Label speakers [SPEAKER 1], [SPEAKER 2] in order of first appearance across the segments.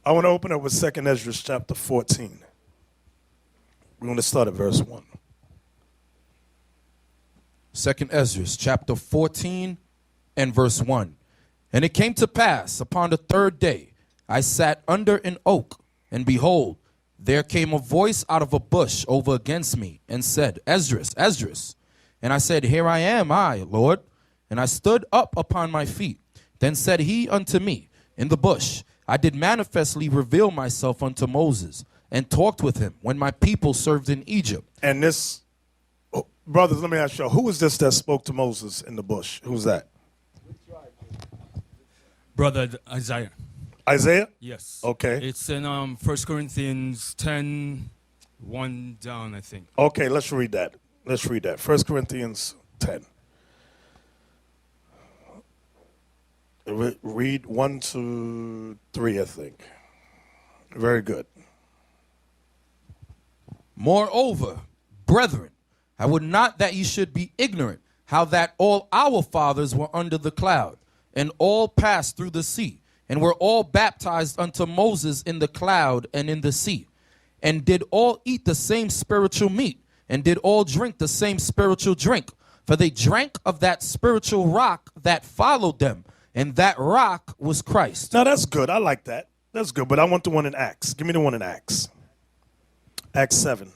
[SPEAKER 1] I want to open up with 2nd Ezra chapter 14. We're going to start at verse 1.
[SPEAKER 2] 2nd Ezra chapter 14 and verse 1. And it came to pass upon the 3rd day, I sat under an oak, and behold, there came a voice out of a bush over against me, and said, Esdras, Esdras. And I said, Here I am, Lord. And I stood up upon my feet. Then said he unto me, In the bush I did manifestly reveal myself unto Moses, and talked with him when my people served in Egypt.
[SPEAKER 1] And this, brothers, let me ask you, who was this that spoke to Moses in the bush? Who's that?
[SPEAKER 3] Brother Isaiah.
[SPEAKER 1] Isaiah?
[SPEAKER 3] Yes.
[SPEAKER 1] Okay.
[SPEAKER 3] It's in 1 Corinthians 10, 1 down, I think.
[SPEAKER 1] Okay, let's read that. Let's read that. 1 Corinthians 10. Read 1 to 3, I think. Very good.
[SPEAKER 2] Moreover, brethren, I would not that ye should be ignorant how that all our fathers were under the cloud, and all passed through the sea, and were all baptized unto Moses in the cloud and in the sea, and did all eat the same spiritual meat, and did all drink the same spiritual drink. For they drank of that spiritual rock that followed them, and that rock was Christ.
[SPEAKER 1] Now that's good. I like that. That's good. But I want the one in Acts. Give me the one in Acts. Acts 7.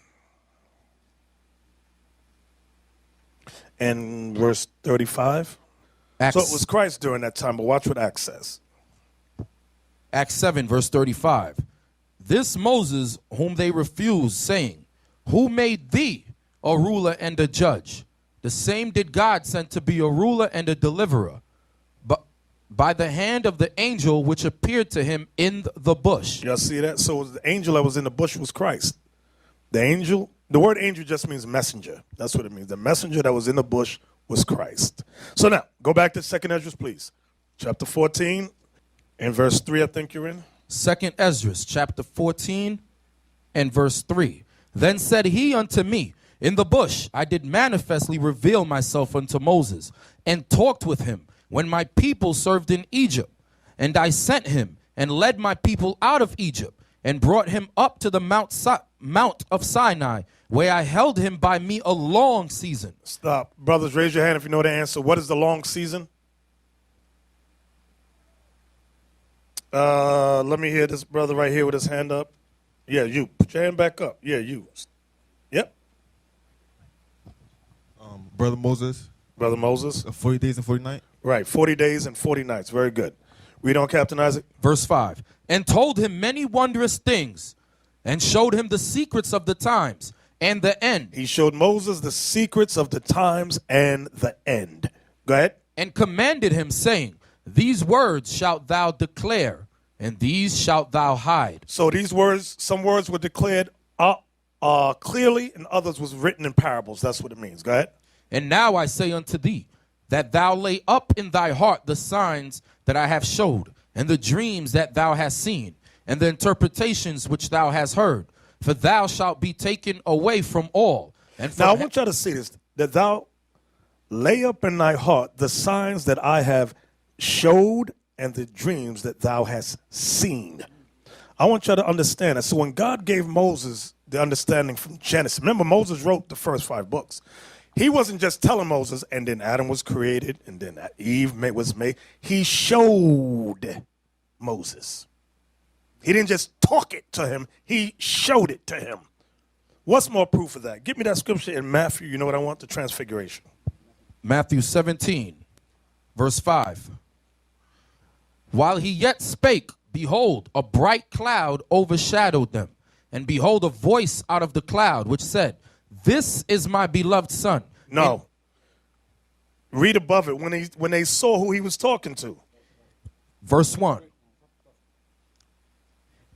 [SPEAKER 1] And verse 35.
[SPEAKER 2] Acts,
[SPEAKER 1] So it was Christ during that time, but watch what Acts says.
[SPEAKER 2] Acts 7, verse 35. This Moses whom they refused, saying, Who made thee a ruler and a judge? The same did God send to be a ruler and a deliverer, but by the hand of the angel which appeared to him in the bush.
[SPEAKER 1] Y'all see that? So the angel that was in the bush was Christ. The angel, the word angel just means messenger. That's what it means. The messenger that was in the bush was Christ. So now, go back to 2nd Ezra, please. Chapter 14 and verse 3, I think you're in.
[SPEAKER 2] 2nd Ezra, chapter 14 and verse 3. Then said he unto me, In the bush I did manifestly reveal myself unto Moses, and talked with him when my people served in Egypt. And I sent him, and led my people out of Egypt, and brought him up to the Mount of Sinai, where I held him by me a long season.
[SPEAKER 1] Stop. Brothers, raise your hand if you know the answer. What is the long season? Let me hear this brother right here with his hand up. Yeah, you. Put your hand back up. Yeah, you. Yep.
[SPEAKER 4] Brother Moses.
[SPEAKER 1] Brother Moses.
[SPEAKER 4] 40 days and 40 nights.
[SPEAKER 1] Right, 40 days and 40 nights. Very good. Read on, Captain Isaac.
[SPEAKER 2] Verse 5. And told him many wondrous things, and showed him the secrets of the times and the end.
[SPEAKER 1] He showed Moses the secrets of the times and the end. Go ahead.
[SPEAKER 2] And commanded him, saying, These words shalt thou declare, and these shalt thou hide.
[SPEAKER 1] So these words, some words were declared clearly, and others was written in parables. That's what it means. Go ahead.
[SPEAKER 2] And now I say unto thee, that thou lay up in thy heart the signs that I have showed, and the dreams that thou hast seen, and the interpretations which thou hast heard. For thou shalt be taken away from all. And
[SPEAKER 1] Now I want y'all to see this, that thou lay up in thy heart the signs that I have showed and the dreams that thou hast seen. I want y'all to understand that. So when God gave Moses the understanding from Genesis, remember Moses wrote the first 5 books. He wasn't just telling Moses, and then Adam was created, and then Eve was made. He showed Moses. He didn't just talk it to him. He showed it to him. What's more proof of that? Give me that scripture in Matthew. You know what I want? The Transfiguration.
[SPEAKER 2] Matthew 17, verse 5. While he yet spake, behold, a bright cloud overshadowed them. And behold, a voice out of the cloud, which said, This is my beloved son.
[SPEAKER 1] No. Read above it. When they saw who he was talking to.
[SPEAKER 2] Verse 1.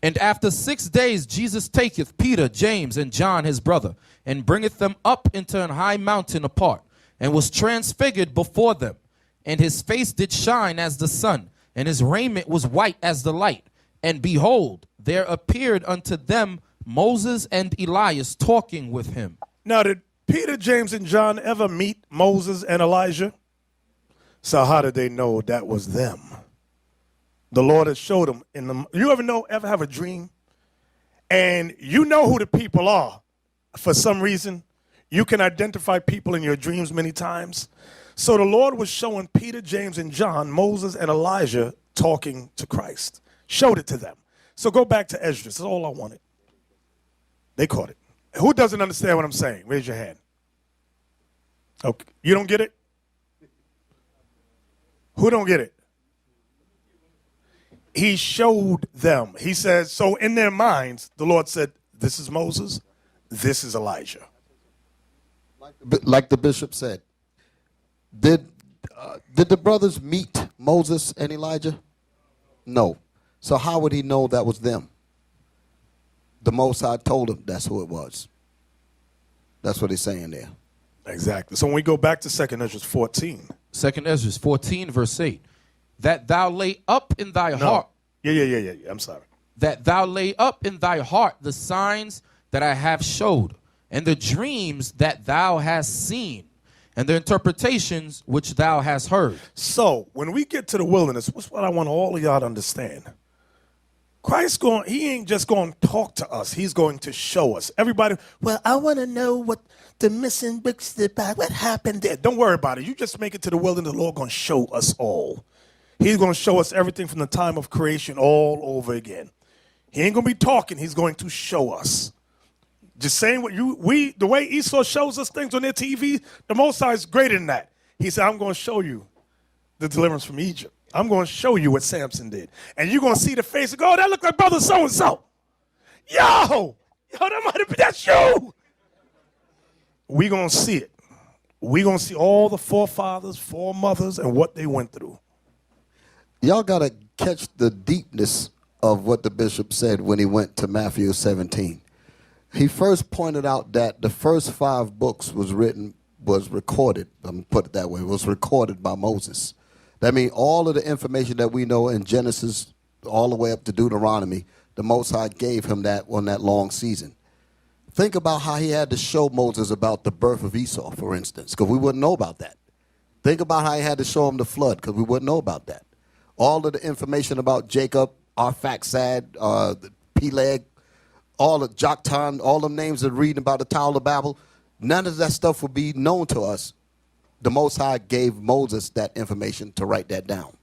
[SPEAKER 2] And after 6 days Jesus taketh Peter, James, and John his brother, and bringeth them up into an high mountain apart, and was transfigured before them. And his face did shine as the sun, and his raiment was white as the light. And behold, there appeared unto them Moses and Elias talking with him.
[SPEAKER 1] Now, did Peter, James, and John ever meet Moses and Elijah? So how did they know that was them? The Lord has showed him in the. You ever have a dream, and you know who the people are, for some reason. You can identify people in your dreams many times. So the Lord was showing Peter, James, and John, Moses, and Elijah talking to Christ. Showed it to them. So go back to Esdras. That's all I wanted. They caught it. Who doesn't understand what I'm saying? Raise your hand. Okay. You don't get it? Who don't get it? He showed them. He says, so in their minds, the Lord said, this is Moses, this is Elijah.
[SPEAKER 5] Like the bishop said, did the brothers meet Moses and Elijah? No. So how would he know that was them? The Most High told him that's who it was. That's what he's saying there.
[SPEAKER 1] Exactly. So when we go back to 2nd Ezra 14.
[SPEAKER 2] 2nd Ezra 14, verse 8. That thou lay up in thy heart.
[SPEAKER 1] Yeah. I'm sorry.
[SPEAKER 2] That thou lay up in thy heart the signs that I have showed, and the dreams that thou hast seen, and the interpretations which thou hast heard.
[SPEAKER 1] So when we get to the wilderness, what's what I want all of y'all to understand? Christ he ain't just going to talk to us. He's going to show us. Everybody, well, I want to know what the missing books about, what happened there. Don't worry about it. You just make it to the wilderness. The Lord going to show us all. He's going to show us everything from the time of creation all over again. He ain't going to be talking. He's going to show us. Just saying the way Esau shows us things on their TV, the Most High is greater than that. He said, I'm going to show you the deliverance from Egypt. I'm going to show you what Samson did. And you're going to see the face and go, oh, that look like brother so-and-so. Yo, that might have been, that's you. We're going to see it. We're going to see all the forefathers, foremothers, and what they went through.
[SPEAKER 5] Y'all got to catch the deepness of what the bishop said when he went to Matthew 17. He first pointed out that the first 5 books was recorded, I'm going to put it that way, was recorded by Moses. That means all of the information that we know in Genesis all the way up to Deuteronomy, the Most High gave him that on that long season. Think about how he had to show Moses about the birth of Esau, for instance, because we wouldn't know about that. Think about how he had to show him the flood, because we wouldn't know about that. All of the information about Jacob, Arphaxad, Peleg, all of Joktan, all them names that reading about the Tower of Babel, none of that stuff would be known to us. The Most High gave Moses that information to write that down.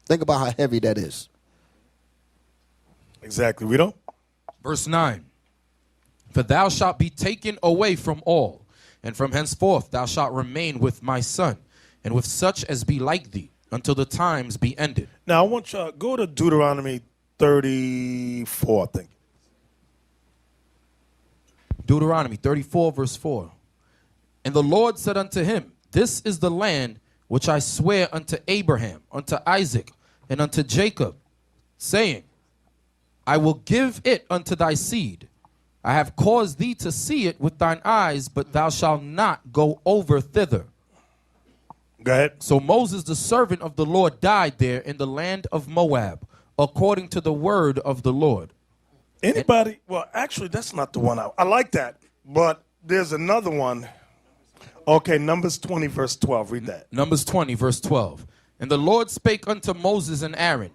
[SPEAKER 5] Think about how heavy that is.
[SPEAKER 1] Exactly. We don't.
[SPEAKER 2] Verse 9. For thou shalt be taken away from all, and from henceforth thou shalt remain with my son, and with such as be like thee, until the times be ended.
[SPEAKER 1] Now I want you to go to Deuteronomy 34, I think.
[SPEAKER 2] Deuteronomy 34, verse 4. And the Lord said unto him, this is the land which I swear unto Abraham, unto Isaac, and unto Jacob, saying, I will give it unto thy seed. I have caused thee to see it with thine eyes, but thou shalt not go over thither.
[SPEAKER 1] Go ahead.
[SPEAKER 2] So Moses, the servant of the Lord, died there in the land of Moab, according to the word of the Lord.
[SPEAKER 1] Anybody? Well, actually, that's not the one. I like that, but there's another one. Okay, Numbers 20, verse 12. Read that.
[SPEAKER 2] Numbers 20, verse 12. And the Lord spake unto Moses and Aaron,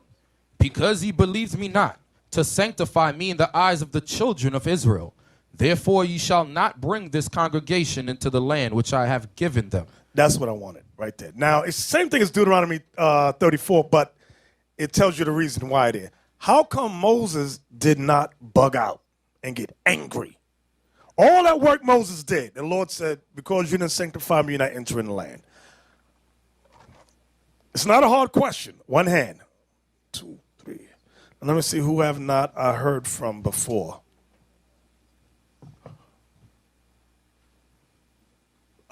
[SPEAKER 2] because ye believed me not, to sanctify me in the eyes of the children of Israel. Therefore ye shall not bring this congregation into the land which I have given them.
[SPEAKER 1] That's what I wanted right there. Now, it's the same thing as Deuteronomy 34, but it tells you the reason why it is. How come Moses did not bug out and get angry? All that work Moses did, the Lord said, because you didn't sanctify me, you're not entering the land. It's not a hard question. One hand. 2, 3. And let me see who have not I heard from before.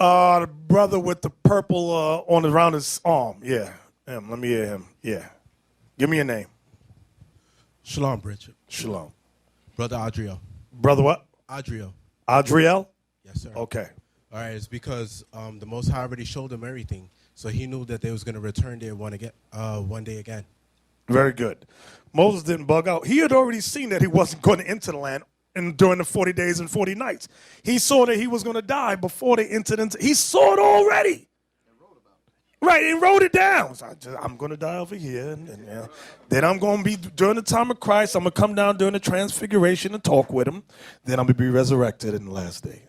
[SPEAKER 1] The brother with the purple around his arm. Yeah, him. Let me hear him. Yeah. Give me a name.
[SPEAKER 4] Shalom, Bridget.
[SPEAKER 1] Shalom.
[SPEAKER 4] Brother Adriel.
[SPEAKER 1] Brother what?
[SPEAKER 4] Adriel.
[SPEAKER 1] Adriel?
[SPEAKER 4] Yes, sir.
[SPEAKER 1] Okay.
[SPEAKER 4] All right, it's because the Most High already showed them everything, so he knew that they was going to return there one day again.
[SPEAKER 1] Very good. Moses didn't bug out. He had already seen that he wasn't going to enter the land during the 40 days and 40 nights. He saw that he was going to die before they entered into. He saw it already. Right, and wrote it down. So I'm going to die over here. And, then I'm going to be, during the time of Christ, I'm going to come down during the transfiguration and talk with him. Then I'm going to be resurrected in the last days.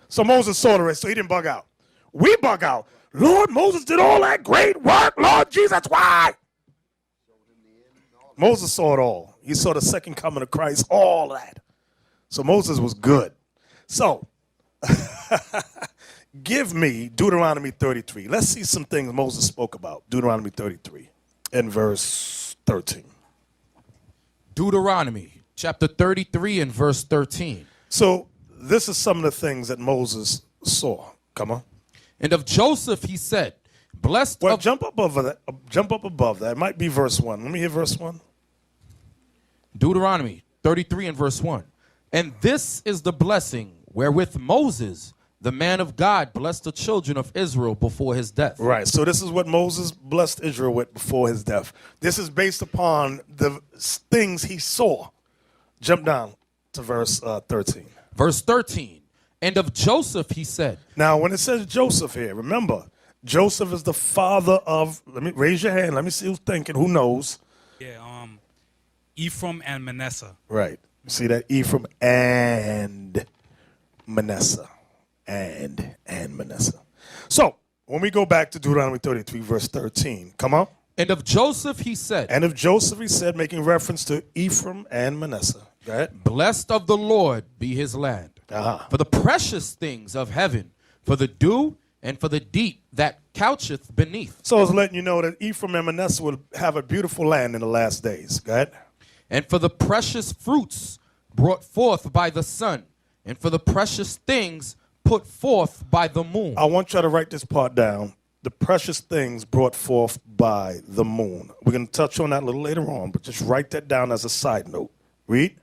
[SPEAKER 1] So Moses saw the rest, so he didn't bug out. We bug out. Lord, Moses did all that great work. Lord Jesus, why? Moses saw it all. He saw the second coming of Christ, all that. So Moses was good. So, give me Deuteronomy 33. Let's see some things Moses spoke about. Deuteronomy 33 and verse 13.
[SPEAKER 2] Deuteronomy chapter 33 and verse 13.
[SPEAKER 1] So this is some of the things that Moses saw. Come on.
[SPEAKER 2] And of Joseph he said, blessed
[SPEAKER 1] Well,
[SPEAKER 2] of...
[SPEAKER 1] jump up above that. It might be verse 1. Let me hear verse 1.
[SPEAKER 2] Deuteronomy 33 and verse 1. And this is the blessing wherewith Moses, the man of God, blessed the children of Israel before his death.
[SPEAKER 1] Right. So this is what Moses blessed Israel with before his death. This is based upon the things he saw. Jump down to verse 13.
[SPEAKER 2] Verse 13. And of Joseph he said.
[SPEAKER 1] Now, when it says Joseph here, remember, Joseph is the father of, let me raise your hand. Let me see who's thinking. Who knows?
[SPEAKER 3] Yeah, Ephraim and Manasseh.
[SPEAKER 1] Right. See that? Ephraim and Manasseh. And Manasseh. So, when we go back to Deuteronomy 33, verse 13, come on.
[SPEAKER 2] And of Joseph he said.
[SPEAKER 1] And of Joseph he said, making reference to Ephraim and Manasseh. Go ahead.
[SPEAKER 2] Blessed of the Lord be his land. For the precious things of heaven, for the dew and for the deep that coucheth beneath.
[SPEAKER 1] So it's letting you know that Ephraim and Manasseh will have a beautiful land in the last days. Go ahead.
[SPEAKER 2] And for the precious fruits brought forth by the sun, and for the precious things put forth by the moon.
[SPEAKER 1] I want you to write this part down. The precious things brought forth by the moon. We're going to touch on that a little later on, but just write that down as a side note. Read.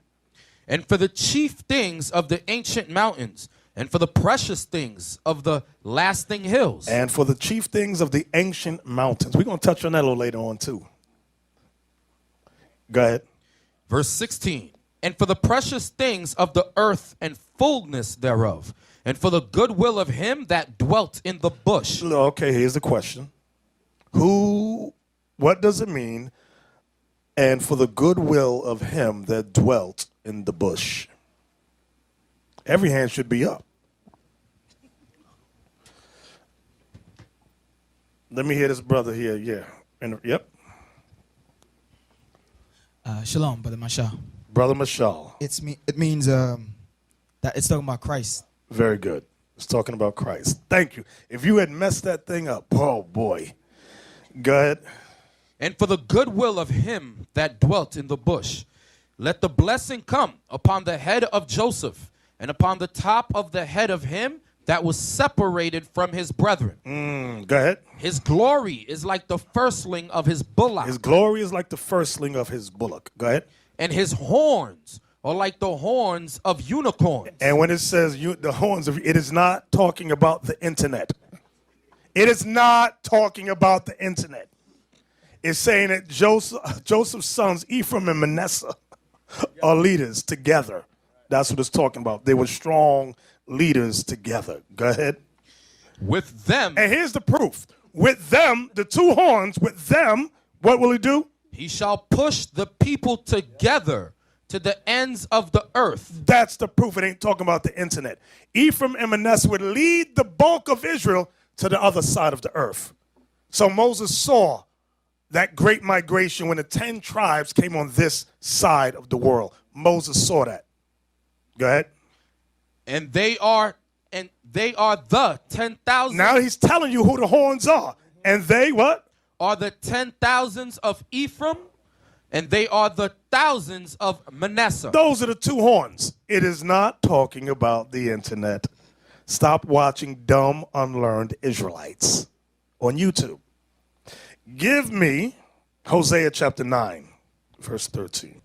[SPEAKER 2] And for the chief things of the ancient mountains, and for the precious things of the lasting hills.
[SPEAKER 1] And for the chief things of the ancient mountains. We're going to touch on that a little later on, too. Go ahead.
[SPEAKER 2] Verse 16. And for the precious things of the earth and fullness thereof, and for the goodwill of him that dwelt in the bush.
[SPEAKER 1] Okay, here's the question. What does it mean? And for the goodwill of him that dwelt in the bush. Every hand should be up. Let me hear this brother here. Yeah. Yep.
[SPEAKER 6] Shalom, Brother Mashal.
[SPEAKER 1] Brother Mashal.
[SPEAKER 6] It means that it's talking about Christ.
[SPEAKER 1] Very good. It's talking about Christ. Thank you. If you had messed that thing up, oh boy. Go ahead.
[SPEAKER 2] And for the goodwill of him that dwelt in the bush, let the blessing come upon the head of Joseph, and upon the top of the head of him that was separated from his brethren.
[SPEAKER 1] Go ahead.
[SPEAKER 2] His glory is like the firstling of his bullock.
[SPEAKER 1] His glory is like the firstling of his bullock. Go ahead.
[SPEAKER 2] And his horns are like the horns of unicorns.
[SPEAKER 1] And when it says the horns of, it is not talking about the internet. It is not talking about the internet. It's saying that Joseph's sons, Ephraim and Manasseh, are leaders together. That's what it's talking about. They were strong leaders together. Go ahead.
[SPEAKER 2] With them.
[SPEAKER 1] And here's the proof. With them, the two horns, with them, what will he do?
[SPEAKER 2] He shall push the people together to the ends of the earth.
[SPEAKER 1] That's the proof. It ain't talking about the internet. Ephraim and Manasseh would lead the bulk of Israel to the other side of the earth. So Moses saw that great migration when the 10 tribes came on this side of the world. Moses saw that. Go ahead.
[SPEAKER 2] And they are the 10,000.
[SPEAKER 1] Now he's telling you who the horns are. And they what?
[SPEAKER 2] Are the 10,000s of Ephraim, and they are the thousands of Manasseh.
[SPEAKER 1] Those are the two horns. It is not talking about the internet. Stop watching dumb, unlearned Israelites on YouTube. Give me Hosea chapter 9, verse 13.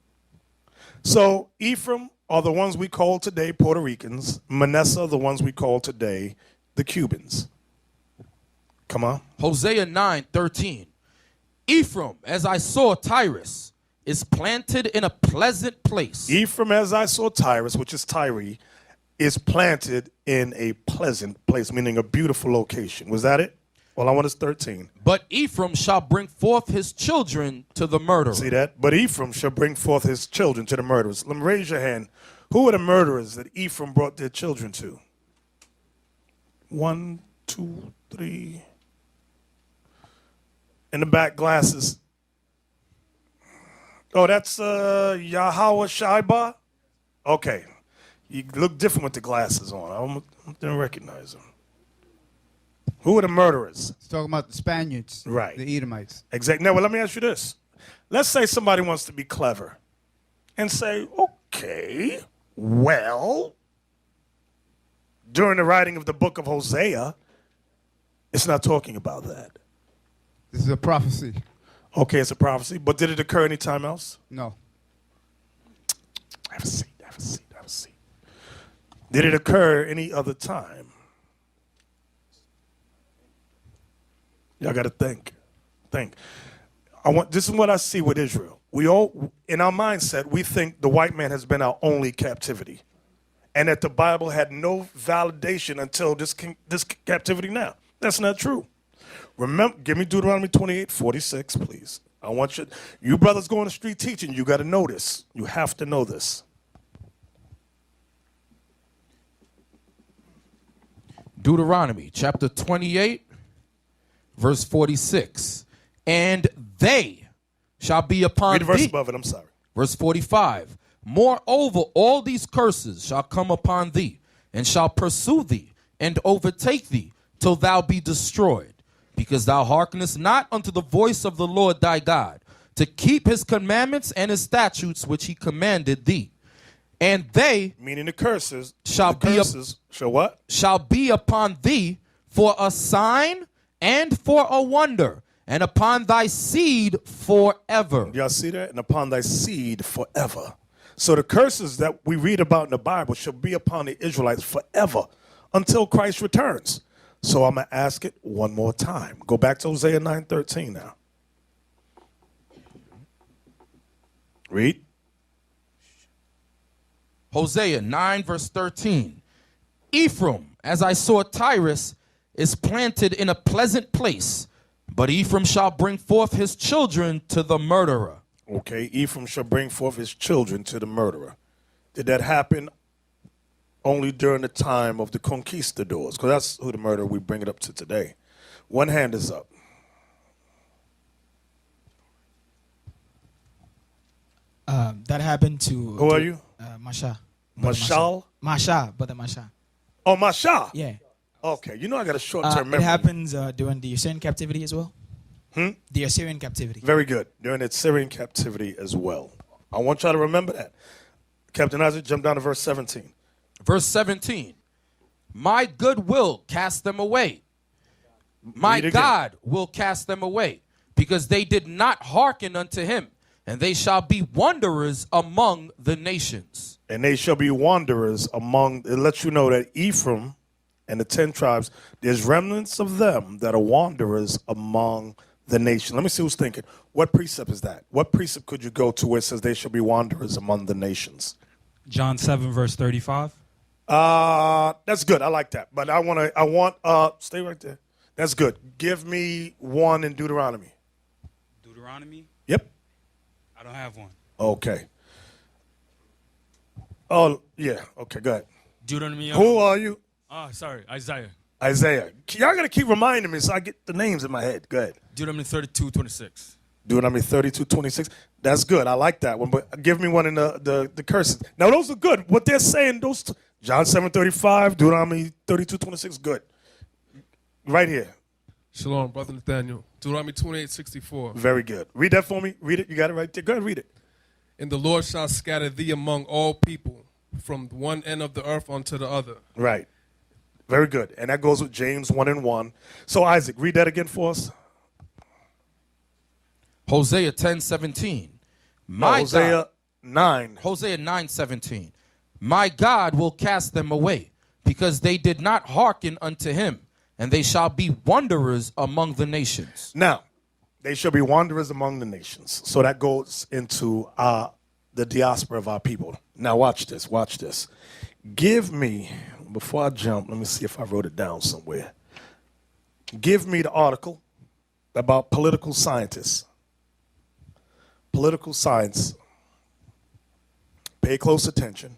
[SPEAKER 1] So Ephraim are the ones we call today Puerto Ricans. Manasseh are the ones we call today the Cubans. Come on.
[SPEAKER 2] Hosea 9:13. Ephraim, as I saw Tyrus, is planted in a pleasant place.
[SPEAKER 1] Ephraim, as I saw Tyrus, which is Tyre, is planted in a pleasant place, meaning a beautiful location. Was that it? Well, I want is 13.
[SPEAKER 2] But Ephraim shall bring forth his children to the murderer.
[SPEAKER 1] See that? But Ephraim shall bring forth his children to the murderers. Let me raise your hand. Who are the murderers that Ephraim brought their children to? 1, 2, 3. In the back, glasses. Oh, that's Yahweh Shaiba? Okay. You look different with the glasses on. I didn't recognize him. Who are the murderers?
[SPEAKER 7] It's talking about the Spaniards,
[SPEAKER 1] Right.
[SPEAKER 7] the Edomites.
[SPEAKER 1] Exactly. Now, well, let me ask you this. Let's say somebody wants to be clever and say, okay, well, during the writing of the book of Hosea, it's not talking about that.
[SPEAKER 7] This is a prophecy.
[SPEAKER 1] Okay, it's a prophecy, but did it occur any time else?
[SPEAKER 7] No.
[SPEAKER 1] Have a seat, have a seat, have a seat. Did it occur any other time? Y'all got to think. Think. This is what I see with Israel. We all, in our mindset, we think the white man has been our only captivity, and that the Bible had no validation until this captivity now. That's not true. Remember, give me Deuteronomy 28:46, please. I want you brothers go on the street teaching, you got to know this. You have to know this.
[SPEAKER 2] Deuteronomy chapter 28, verse 46. And they shall be upon
[SPEAKER 1] Read the verse
[SPEAKER 2] thee.
[SPEAKER 1] above it, I'm sorry.
[SPEAKER 2] Verse 45. Moreover, all these curses shall come upon thee, and shall pursue thee, and overtake thee, till thou be destroyed, because thou hearkenest not unto the voice of the Lord thy God, to keep his commandments and his statutes which he commanded thee. And they
[SPEAKER 1] Meaning the curses
[SPEAKER 2] shall
[SPEAKER 1] shall what?
[SPEAKER 2] shall be upon thee for a sign and for a wonder, and upon thy seed forever.
[SPEAKER 1] Y'all see that? And upon thy seed forever. So the curses that we read about in the Bible shall be upon the Israelites forever until Christ returns. So I'm going to ask it one more time. Go back to Hosea 9:13 now. Read.
[SPEAKER 2] Hosea 9, verse 13. Ephraim, as I saw Tyrus, is planted in a pleasant place, but Ephraim shall bring forth his children to the murderer.
[SPEAKER 1] Okay, Ephraim shall bring forth his children to the murderer. Did that happen only during the time of the conquistadors? Because that's who the murderer we bring it up to today. One hand is up.
[SPEAKER 6] That happened to.
[SPEAKER 1] Who are you?
[SPEAKER 6] Masha.
[SPEAKER 1] Mashal?
[SPEAKER 6] Masha, Brother Masha.
[SPEAKER 1] Oh, Masha.
[SPEAKER 6] Yeah.
[SPEAKER 1] Okay, you know I got a short-term
[SPEAKER 6] It
[SPEAKER 1] memory.
[SPEAKER 6] happens during the Assyrian captivity as well. The Assyrian captivity.
[SPEAKER 1] Very good. During the Syrian captivity as well. I want y'all to remember that. Captain Isaac, jump down to verse 17.
[SPEAKER 2] Verse 17. My good will cast them away. My
[SPEAKER 1] Read again.
[SPEAKER 2] God will cast them away, because they did not hearken unto him, and they shall be wanderers among the nations.
[SPEAKER 1] And they shall be wanderers among, it lets you know that Ephraim and the 10 tribes, there's remnants of them that are wanderers among the nation. Let me see who's thinking. What precept is that? What precept could you go to where it says they shall be wanderers among the nations?
[SPEAKER 3] John 7, verse 35.
[SPEAKER 1] That's good. I like that. But I want, stay right there. That's good. Give me one in Deuteronomy.
[SPEAKER 3] Deuteronomy?
[SPEAKER 1] Yep.
[SPEAKER 3] I don't have one.
[SPEAKER 1] Okay. Oh, yeah. Okay, go ahead.
[SPEAKER 3] Deuteronomy.
[SPEAKER 1] Who are you?
[SPEAKER 3] Sorry, Isaiah.
[SPEAKER 1] Isaiah. Y'all got to keep reminding me so I get the names in my head. Go ahead.
[SPEAKER 3] Deuteronomy 32:26.
[SPEAKER 1] Deuteronomy 32:26. That's good. I like that one. But give me one in the curses. Now, those are good. What they're saying, those John 7:35, Deuteronomy 32:26, good. Right here.
[SPEAKER 8] Shalom, Brother Nathaniel. Deuteronomy 28:64.
[SPEAKER 1] Very good. Read that for me. Read it. You got it right there. Go ahead, read it.
[SPEAKER 8] And the Lord shall scatter thee among all people, from one end of the earth unto the other.
[SPEAKER 1] Right. Very good. And that goes with James 1:1. So, Isaac, read that again for us.
[SPEAKER 2] Hosea 10:17.
[SPEAKER 1] Hosea 9.
[SPEAKER 2] Hosea 9:17. My God will cast them away, because they did not hearken unto him, and they shall be wanderers among the nations.
[SPEAKER 1] Now, they shall be wanderers among the nations. So that goes into the diaspora of our people. Now, watch this. Watch this. Give me, before I jump, let me see if I wrote it down somewhere. give me the article about political scientists. Political science. Pay close attention.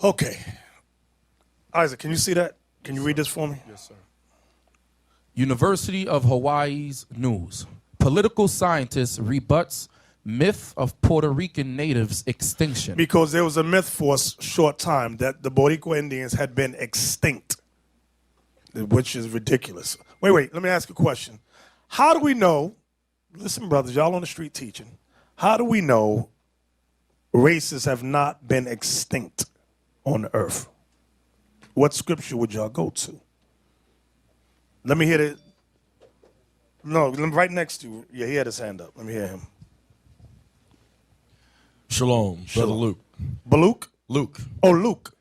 [SPEAKER 1] Okay. Isaac, can you see that? Can you read this for me?
[SPEAKER 4] Yes, sir.
[SPEAKER 2] University of Hawaii's news. Political scientist rebuts myth of Puerto Rican natives' extinction.
[SPEAKER 1] Because there was a myth for a short time that the Boricua Indians had been extinct, which is ridiculous. Wait, let me ask you a question. How do we know, listen, brothers, y'all on the street teaching, how do we know races have not been extinct on the earth? What scripture would y'all go to? Let me hear it. No, right next to you. Yeah, he had his hand up. Let me hear him.
[SPEAKER 9] Shalom, Brother Luke.
[SPEAKER 1] Baluch?
[SPEAKER 9] Luke,
[SPEAKER 1] Oh, Luke.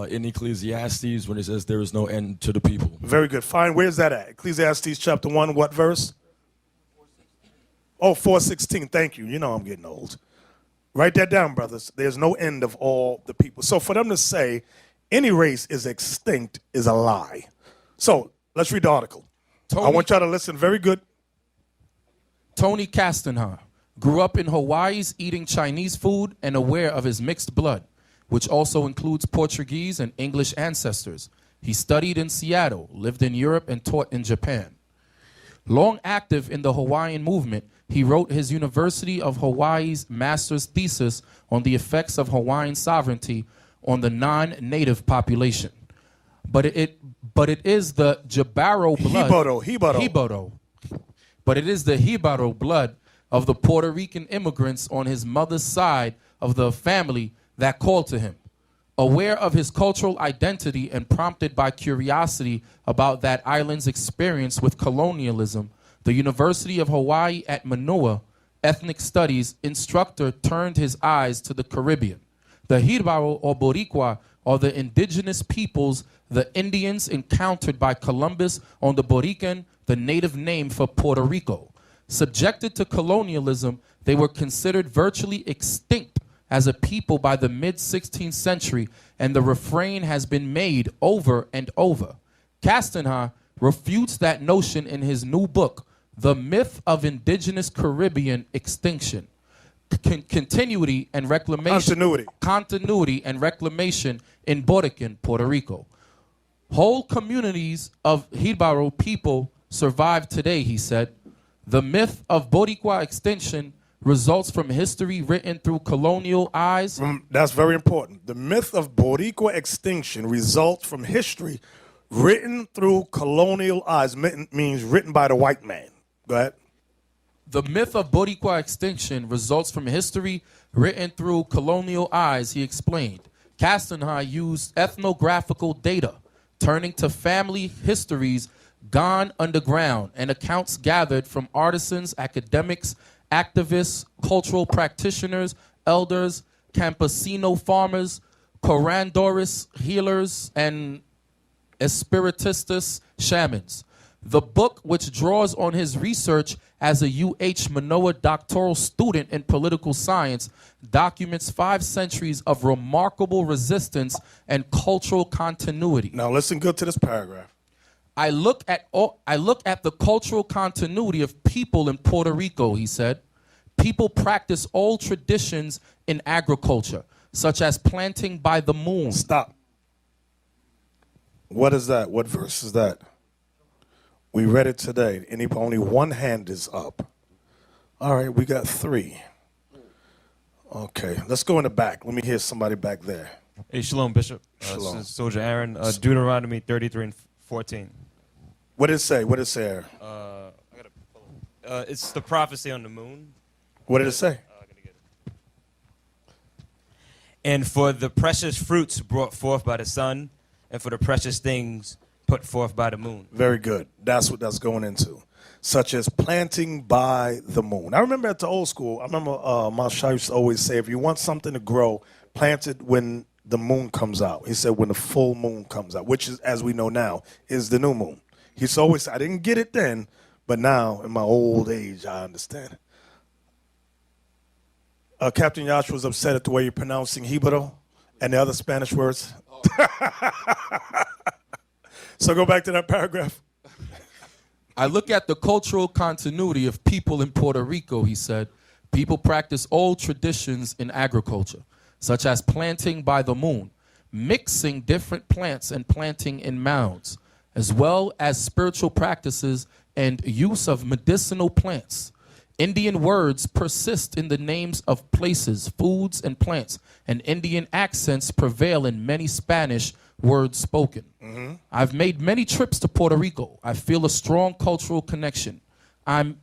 [SPEAKER 9] in Ecclesiastes, when it says there is no end to the people.
[SPEAKER 1] Very good. Fine. Where's that at? Ecclesiastes chapter 1, what verse? Oh, 4:16. Thank you. You know I'm getting old. Write that down, brothers. There's no end of all the people. So for them to say any race is extinct is a lie. So let's read the article. I want y'all to listen very good.
[SPEAKER 2] Tony Castanha grew up in Hawaii's eating Chinese food and aware of his mixed blood, which also includes Portuguese and English ancestors. He studied in Seattle, lived in Europe, and taught in Japan. Long active in the Hawaiian movement, he wrote his University of Hawaii's master's thesis on the effects of Hawaiian sovereignty on the non-native population. But it is the Jabaro blood. Hibaro. But it is the Hibaro blood of the Puerto Rican immigrants on his mother's side of the family that called to him. Aware of his cultural identity and prompted by curiosity about that island's experience with colonialism, the University of Hawaii at Manoa ethnic studies instructor turned his eyes to the Caribbean. The Hibaro or Boricua are the indigenous peoples, the Indians encountered by Columbus on the Borican, the native name for Puerto Rico. Subjected to colonialism, they were considered virtually extinct as a people by the mid-16th century, and the refrain has been made over and over. Castanha refutes that notion in his new book, The Myth of Indigenous Caribbean Extinction. Continuity and reclamation. Continuity and reclamation in Borican, Puerto Rico. Whole communities of Hibaro people survive today, he said. The myth of Boricua extinction results from history written through colonial eyes.
[SPEAKER 1] That's very important. The myth of Boricua extinction results from history written through colonial eyes, means written by the white man. Go ahead.
[SPEAKER 2] The myth of Boricua extinction results from history written through colonial eyes, he explained. Castanha used ethnographical data, turning to family histories gone underground and accounts gathered from artisans, academics, activists, cultural practitioners, elders, campesino farmers, curanderos, healers, and espiritistas, shamans. The book, which draws on his research as a UH Manoa doctoral student in political science, documents 5 centuries of remarkable resistance and cultural continuity.
[SPEAKER 1] Now listen good to this paragraph.
[SPEAKER 2] I look at the cultural continuity of people in Puerto Rico, he said. People practice old traditions in agriculture, such as planting by the moon.
[SPEAKER 1] Stop. What is that? What verse is that? We read it today, and only one hand is up. All right, we got 3. Okay, let's go in the back. Let me hear somebody back there.
[SPEAKER 10] Hey, shalom, Bishop.
[SPEAKER 1] Shalom.
[SPEAKER 10] This is Soldier Aaron. Deuteronomy 33 and 14.
[SPEAKER 1] What did it say? What did it say, Aaron?
[SPEAKER 10] It's the prophecy on the moon.
[SPEAKER 1] What did it say?
[SPEAKER 10] I gotta get it. And for the precious fruits brought forth by the sun, and for the precious things put forth by the moon.
[SPEAKER 1] Very good. That's what that's going into. Such as planting by the moon. I remember at the old school, I remember my Shah used to always say, if you want something to grow, plant it when the moon comes out. He said when the full moon comes out, which is, as we know now, is the new moon. He's always said, I didn't get it then, but now in my old age, I understand it. Captain Yash was upset at the way you're pronouncing Hibaro and the other Spanish words. So go back to that paragraph.
[SPEAKER 2] I look at the cultural continuity of people in Puerto Rico, he said. People practice old traditions in agriculture, such as planting by the moon, mixing different plants and planting in mounds, as well as spiritual practices and use of medicinal plants. Indian words persist in the names of places, foods, and plants, and Indian accents prevail in many Spanish words spoken. I've made many trips to Puerto Rico. I feel a strong cultural connection. I'm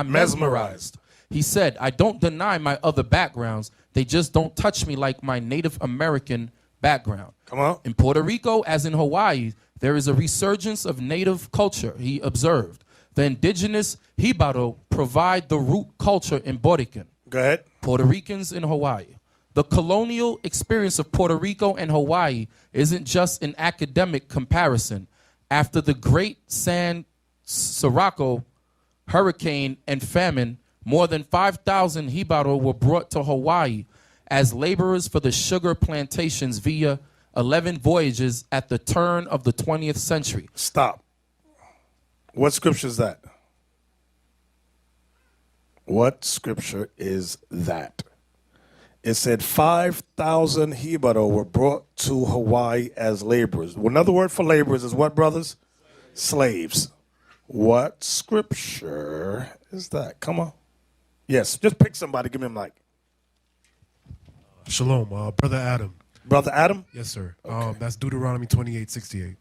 [SPEAKER 2] mesmerized. He said, I don't deny my other backgrounds. They just don't touch me like my Native American background.
[SPEAKER 1] Come on.
[SPEAKER 2] In Puerto Rico, as in Hawaii, there is a resurgence of native culture, he observed. The indigenous Hibaro provide the root culture in Borican.
[SPEAKER 1] Go ahead.
[SPEAKER 2] Puerto Ricans in Hawaii. The colonial experience of Puerto Rico and Hawaii isn't just an academic comparison. After the Great San Sirocco hurricane and famine, more than 5,000 Hibaro were brought to Hawaii as laborers for the sugar plantations via 11 voyages at the turn of the 20th century.
[SPEAKER 1] Stop. What scripture is that? What scripture is that? It said 5,000 Hibaro were brought to Hawaii as laborers. Well, another word for laborers is what, brothers? Slaves. What scripture is that? Come on. Yes, just pick somebody. Give me a mic.
[SPEAKER 4] Shalom, Brother Adam.
[SPEAKER 1] Brother Adam?
[SPEAKER 4] Yes, sir. That's Deuteronomy 28:68.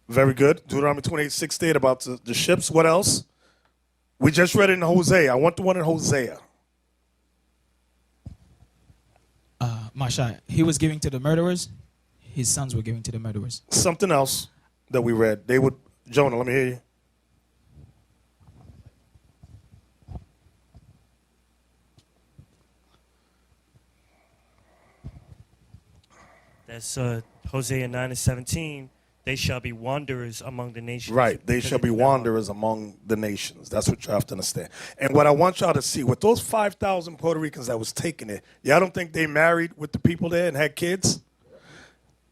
[SPEAKER 1] Very good. Deuteronomy 28:68 about the ships. What else? We just read it in Hosea. I want the one in Hosea.
[SPEAKER 6] Masha, he was giving to the murderers. His sons were giving to the murderers.
[SPEAKER 1] Something else that we read. They would, Jonah, let me hear you.
[SPEAKER 11] That's Hosea 9:17. They shall be wanderers among the nations.
[SPEAKER 1] Right. They shall be wanderers among the nations. That's what you have to understand. And what I want y'all to see, with those 5,000 Puerto Ricans that was taking it, y'all don't think they married with the people there and had kids?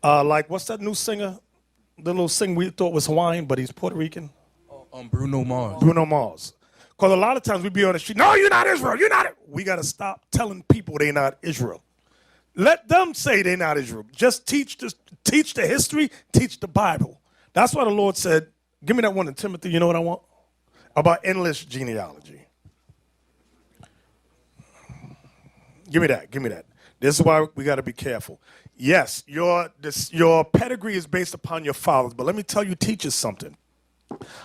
[SPEAKER 1] Like, what's that new singer? The little singer we thought was Hawaiian, but he's Puerto Rican?
[SPEAKER 2] Bruno Mars.
[SPEAKER 1] Bruno Mars. Because a lot of times we be on the street, no, you're not Israel. You're not. We got to stop telling people they're not Israel. Let them say they're not Israel. Just teach the history, teach the Bible. That's why the Lord said, give me that one in Timothy, you know what I want? About endless genealogy. Give me that. This is why we got to be careful. Yes, your pedigree is based upon your fathers, but let me tell you, teachers something.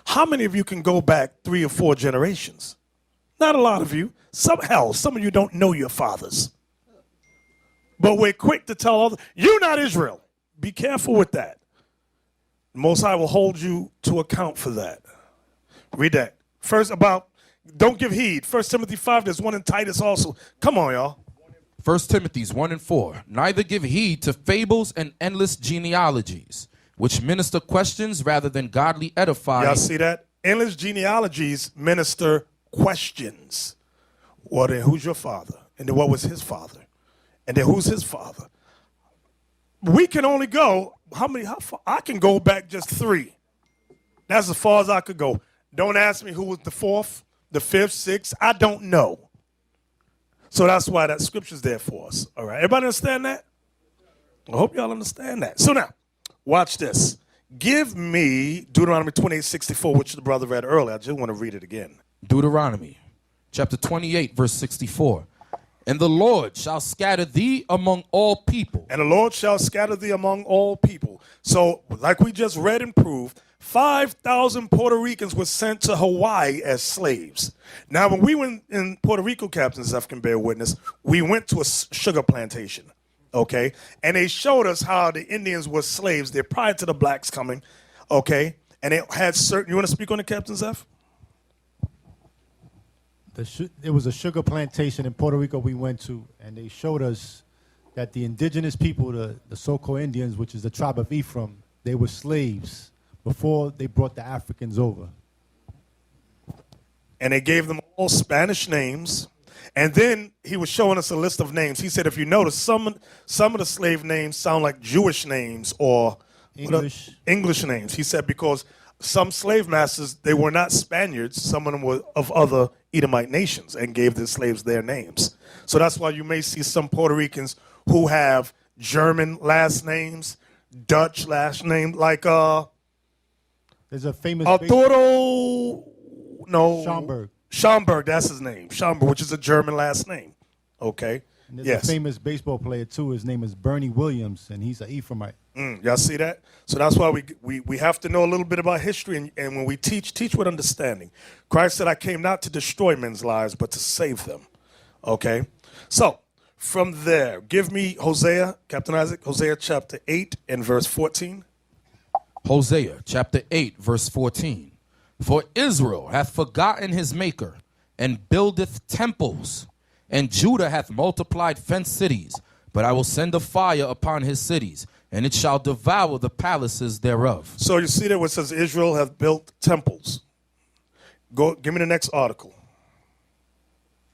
[SPEAKER 1] How many of you can go back 3 or 4 generations? Not a lot of you. Some of you don't know your fathers. But we're quick to tell others, you're not Israel. Be careful with that. The Most High will hold you to account for that. Read that. First about, don't give heed. 1 Timothy 5, there's one in Titus also. Come on, y'all.
[SPEAKER 2] 1 Timothy's 1 and 4. Neither give heed to fables and endless genealogies, which minister questions rather than godly edifying.
[SPEAKER 1] Y'all see that? Endless genealogies minister questions. Well, then who's your father? And then what was his father? And then who's his father? We can only go, how far? I can go back just 3. That's as far as I could go. Don't ask me who was the 4th, the 5th, 6th. I don't know. So that's why that scripture's there for us. All right, everybody understand that? I hope y'all understand that. So now, watch this. Give me Deuteronomy 28:64, which the brother read earlier. I just want to read it again.
[SPEAKER 2] Deuteronomy chapter 28, verse 64. And the Lord shall scatter thee among all people.
[SPEAKER 1] And the Lord shall scatter thee among all people. So, like we just read and proved, 5,000 Puerto Ricans were sent to Hawaii as slaves. Now, when we went in Puerto Rico, Captain Zeph can bear witness, we went to a sugar plantation, okay? And they showed us how the Indians were slaves there prior to the blacks coming, okay? And they had certain, you want to speak on it, Captain Zeph?
[SPEAKER 12] It was a sugar plantation in Puerto Rico we went to, and they showed us that the indigenous people, the so-called Indians, which is the tribe of Ephraim, they were slaves before they brought the Africans over.
[SPEAKER 1] And they gave them all Spanish names. And then he was showing us a list of names. He said, if you notice, some of the slave names sound like Jewish names or
[SPEAKER 12] English.
[SPEAKER 1] English names. He said because some slave masters, they were not Spaniards. Some of them were of other Edomite nations and gave the slaves their names. So that's why you may see some Puerto Ricans who have German last names, Dutch last name, like
[SPEAKER 12] There's a famous
[SPEAKER 1] Arturo, no,
[SPEAKER 12] Schomburg.
[SPEAKER 1] Schomburg, that's his name. Schomburg, which is a German last name. Okay.
[SPEAKER 12] And there's
[SPEAKER 1] Yes.
[SPEAKER 12] a famous baseball player too. His name is Bernie Williams, and he's an Ephraimite.
[SPEAKER 1] Y'all see that? So that's why we have to know a little bit about history, and when we teach with understanding. Christ said, I came not to destroy men's lives, but to save them. Okay? So, from there, give me Hosea, Captain Isaac, Hosea chapter 8 and verse 14.
[SPEAKER 2] Hosea chapter 8, verse 14. For Israel hath forgotten his maker, and buildeth temples, and Judah hath multiplied fenced cities. But I will send a fire upon his cities, and it shall devour the palaces thereof.
[SPEAKER 1] So you see there where it says Israel hath built temples. Go, give me the next article.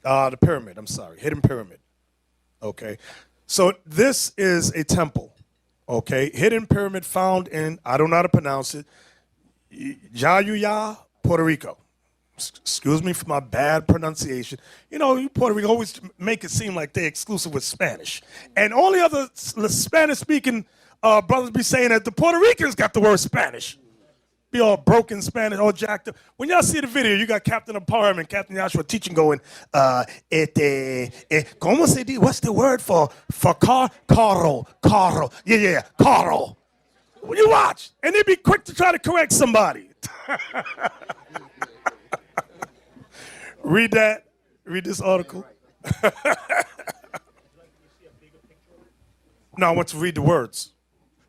[SPEAKER 1] The pyramid, I'm sorry, hidden pyramid. Okay. So this is a temple. Okay. Hidden pyramid found in, I don't know how to pronounce it, Jayuya, Puerto Rico. Excuse me for my bad pronunciation. You know, Puerto Rico always make it seem like they're exclusive with Spanish. And all the other Spanish-speaking brothers be saying that the Puerto Ricans got the word Spanish. Be all broken Spanish, all jacked up. When y'all see the video, you got Captain Aparm and Captain Joshua teaching going, ¿cómo se dice? What's the word for car? Carro. Yeah, carro. When you watch, and they be quick to try to correct somebody. Read that. Read this article. No, I want to read the words.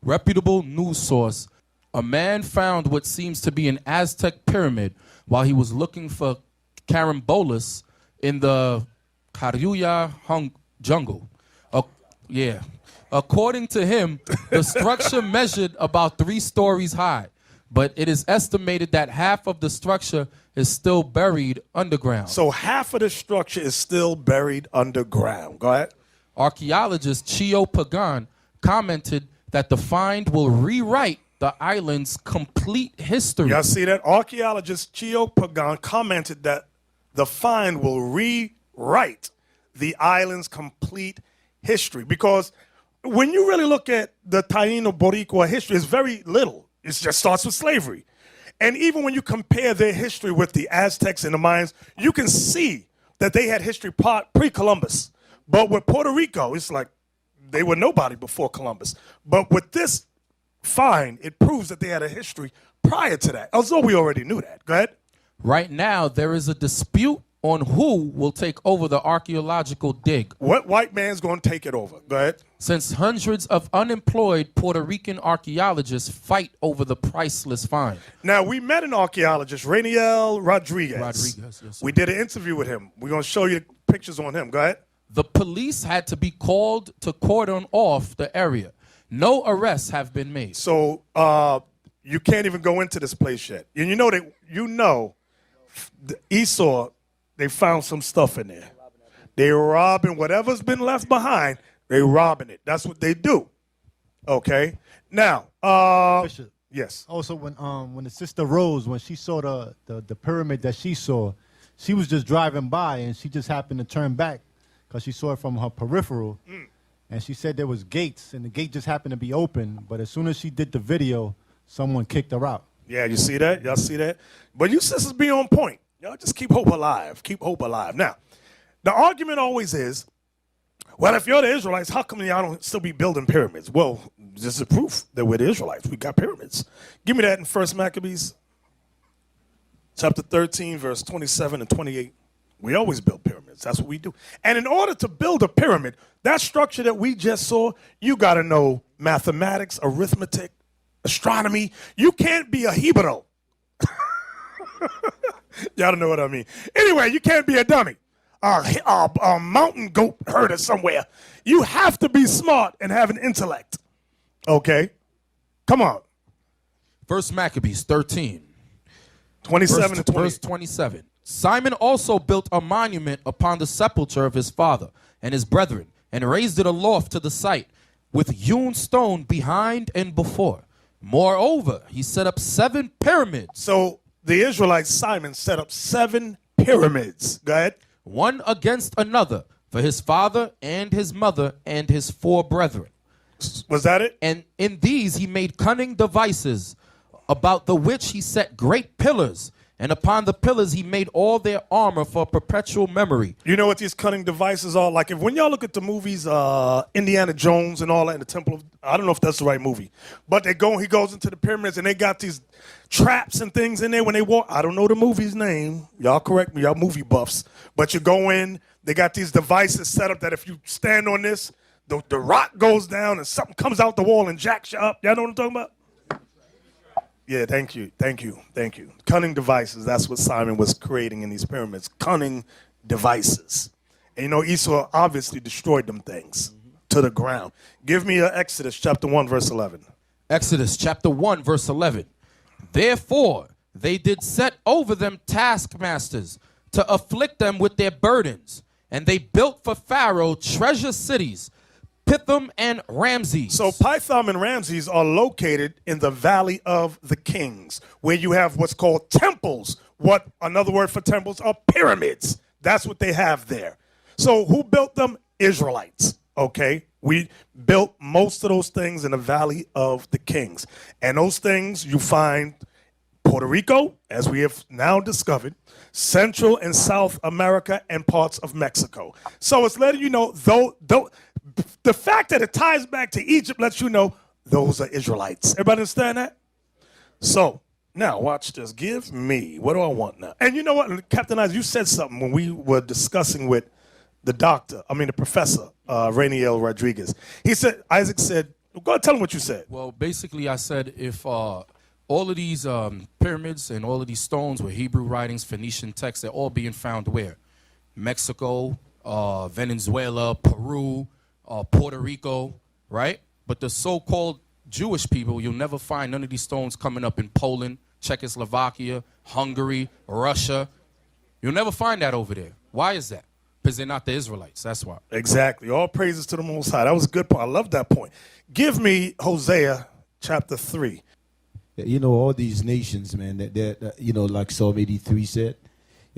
[SPEAKER 2] Reputable news source. A man found what seems to be an Aztec pyramid while he was looking for carambolas in the Caruya jungle. According to him, the structure measured about 3 stories high, but it is estimated that half of the structure is still buried underground.
[SPEAKER 1] So half of the structure is still buried underground. Go ahead.
[SPEAKER 2] Archaeologist Chio Pagan commented that the find will rewrite the island's complete history.
[SPEAKER 1] Y'all see that? Archaeologist Chio Pagan commented that the find will rewrite the island's complete history. Because when you really look at the Taino Boricua history, it's very little. It just starts with slavery. And even when you compare their history with the Aztecs and the Mayans, you can see that they had history pre-Columbus. But with Puerto Rico, it's like they were nobody before Columbus. But with this find, it proves that they had a history prior to that, although we already knew that. Go ahead.
[SPEAKER 2] Right now, there is a dispute on who will take over the archaeological dig.
[SPEAKER 1] What white man's going to take it over? Go ahead.
[SPEAKER 2] Since hundreds of unemployed Puerto Rican archaeologists fight over the priceless find.
[SPEAKER 1] Now, we met an archaeologist, Rainiel Rodriguez.
[SPEAKER 2] Yes, sir.
[SPEAKER 1] We did an interview with him. We're going to show you pictures on him. Go ahead.
[SPEAKER 2] The police had to be called to cordon off the area. No arrests have been made.
[SPEAKER 1] So you can't even go into this place yet. And the Esau, they found some stuff in there. They're robbing whatever's been left behind. They're robbing it. That's what they do. Okay. Now,
[SPEAKER 12] Bishop.
[SPEAKER 1] yes.
[SPEAKER 12] Also, when the sister Rose, when she saw the pyramid that she saw, she was just driving by and she just happened to turn back because she saw it from her peripheral. And she said there was gates, and the gate just happened to be open. But as soon as she did the video, someone kicked her out.
[SPEAKER 1] Yeah, you see that? Y'all see that? But you sisters be on point. Y'all just keep hope alive. Keep hope alive. Now, the argument always is, well, if you're the Israelites, how come y'all don't still be building pyramids? Well, this is proof that we're the Israelites. We got pyramids. Give me that in 1 Maccabees, chapter 13, verse 27 and 28. We always build pyramids. That's what we do. And in order to build a pyramid, that structure that we just saw, you got to know mathematics, arithmetic, astronomy. You can't be a Hebrew. Y'all don't know what I mean. Anyway, you can't be a dummy. A mountain goat herder somewhere. You have to be smart and have an intellect. Okay? Come on.
[SPEAKER 2] 1 Maccabees 13.
[SPEAKER 1] 27 and 28.
[SPEAKER 2] Verse 27. Simon also built a monument upon the sepulchre of his father and his brethren, and raised it aloft to the site, with hewn stone behind and before. Moreover, he set up 7 pyramids.
[SPEAKER 1] So the Israelites, Simon, set up 7 pyramids. Go ahead.
[SPEAKER 2] One against another, for his father and his mother and his 4 brethren.
[SPEAKER 1] Was that it?
[SPEAKER 2] And in these he made cunning devices, about the which he set great pillars, and upon the pillars he made all their armor for perpetual memory.
[SPEAKER 1] You know what these cunning devices are? Like if when y'all look at the movies, Indiana Jones and all that in the Temple of, I don't know if that's the right movie, but he goes into the pyramids and they got these traps and things in there when they walk. I don't know the movie's name. Y'all correct me, y'all movie buffs. But you go in, they got these devices set up that if you stand on this, the rock goes down and something comes out the wall and jacks you up. Y'all know what I'm talking about? Yeah, thank you. Cunning devices, that's what Simon was creating in these pyramids. Cunning devices. And you know, Esau obviously destroyed them things to the ground. Give me Exodus chapter 1, verse 11.
[SPEAKER 2] Exodus chapter 1, verse 11. Therefore, they did set over them taskmasters to afflict them with their burdens. And they built for Pharaoh treasure cities, Pithom and Ramses.
[SPEAKER 1] So Pithom and Ramses are located in the Valley of the Kings, where you have what's called temples. What another word for temples are pyramids. That's what they have there. So who built them? Israelites. Okay, we built most of those things in the Valley of the Kings, and those things you find Puerto Rico, as we have now discovered, Central and South America, and parts of Mexico. So it's letting you know, though the fact that it ties back to Egypt lets you know those are Israelites. Everybody understand that? So now watch this. Give me, what do I want now? And you know what, Captain Isaac, you said something when we were discussing with the professor, Rainiel Rodriguez. Isaac said, go ahead, tell him what you said.
[SPEAKER 2] Well, basically I said if all of these pyramids and all of these stones were Hebrew writings, Phoenician texts, they're all being found where? Mexico, Venezuela, Peru, Puerto Rico, right? But the so-called Jewish people, you'll never find none of these stones coming up in Poland, Czechoslovakia, Hungary, Russia. You'll never find that over there. Why is that? Because they're not the Israelites. That's why.
[SPEAKER 1] Exactly. All praises to the Most High. That was a good point. I love that point. Give me Hosea chapter 3.
[SPEAKER 13] You know, all these nations, man, that you know, like Psalm 83 said,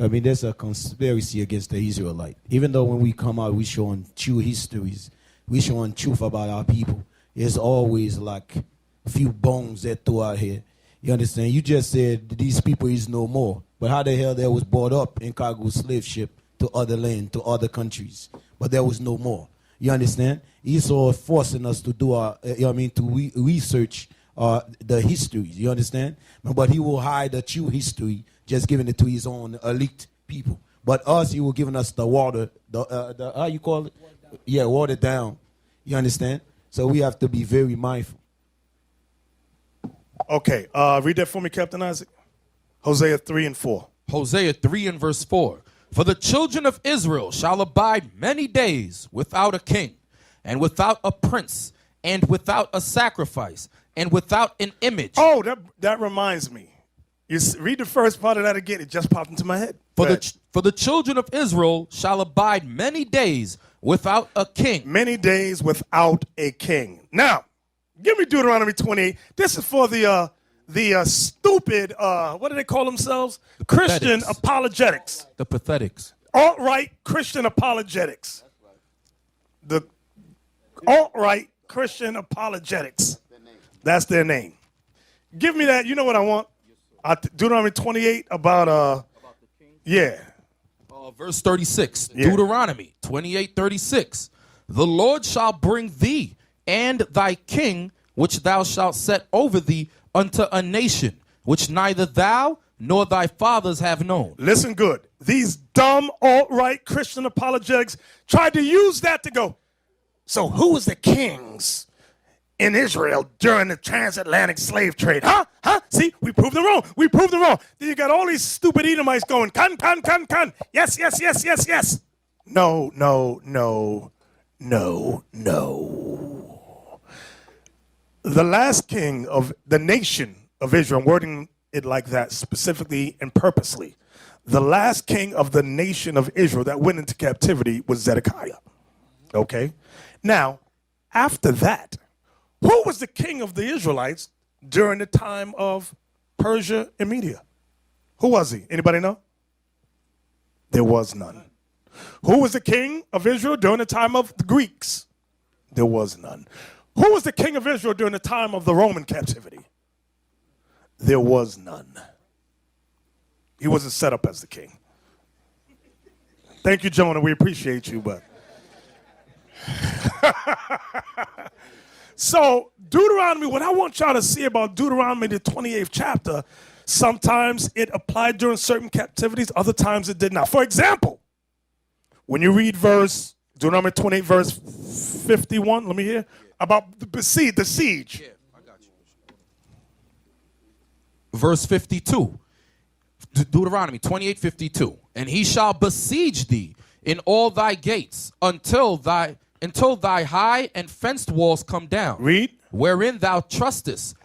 [SPEAKER 13] I mean, there's a conspiracy against the Israelite. Even though when we come out, we showing true histories, we showing truth about our people. There's always like a few bones that throw out here. You understand? You just said these people is no more. But how the hell they was brought up in cargo slave ship to other land, to other countries. But there was no more. You understand? Esau forcing us to do to research the history. You understand? But he will hide the true history, just giving it to his own elite people. But us, he will giving us the water, the how you call it? Yeah, watered down. You understand? So we have to be very mindful.
[SPEAKER 1] Okay, read that for me, Captain Isaac. Hosea 3 and 4.
[SPEAKER 2] Hosea 3 and verse 4. For the children of Israel shall abide many days without a king, and without a prince, and without a sacrifice, and without an image.
[SPEAKER 1] Oh, that reminds me. Read the first part of that again. It just popped into my head.
[SPEAKER 2] For the children of Israel shall abide many days without a king.
[SPEAKER 1] Many days without a king. Now, give me Deuteronomy 28. This is for the stupid, what do they call themselves? Christian apologetics.
[SPEAKER 2] The pathetics.
[SPEAKER 1] Alt-right Christian apologetics. The alt-right Christian apologetics. That's their name. Give me that. You know what I want? Deuteronomy 28 about, yeah.
[SPEAKER 2] Verse 36.
[SPEAKER 1] Yeah.
[SPEAKER 2] Deuteronomy 28:36. The Lord shall bring thee and thy king, which thou shalt set over thee, unto a nation which neither thou nor thy fathers have known.
[SPEAKER 1] Listen good. These dumb alt-right Christian apologetics tried to use that to go, so who was the kings in Israel during the transatlantic slave trade? Huh? See, we proved them wrong. Then you got all these stupid Edomites going, can. Yes. No. The last king of the nation of Israel, I'm wording it like that specifically and purposely, the last king of the nation of Israel that went into captivity was Zedekiah. Okay? Now, after that, who was the king of the Israelites during the time of Persia and Media? Who was he? Anybody know? There was none. Who was the king of Israel during the time of the Greeks? There was none. Who was the king of Israel during the time of the Roman captivity? There was none. He wasn't set up as the king. Thank you, Jonah. We appreciate you, but. So, Deuteronomy, what I want y'all to see about Deuteronomy, the 28th chapter, sometimes it applied during certain captivities, other times it did not. For example, when you read Deuteronomy 28, verse 51, let me hear, about the siege.
[SPEAKER 2] Yeah, I got you. Verse 52. Deuteronomy 28:52. And he shall besiege thee in all thy gates until thy high and fenced walls come down.
[SPEAKER 1] Read.
[SPEAKER 2] Wherein thou trustest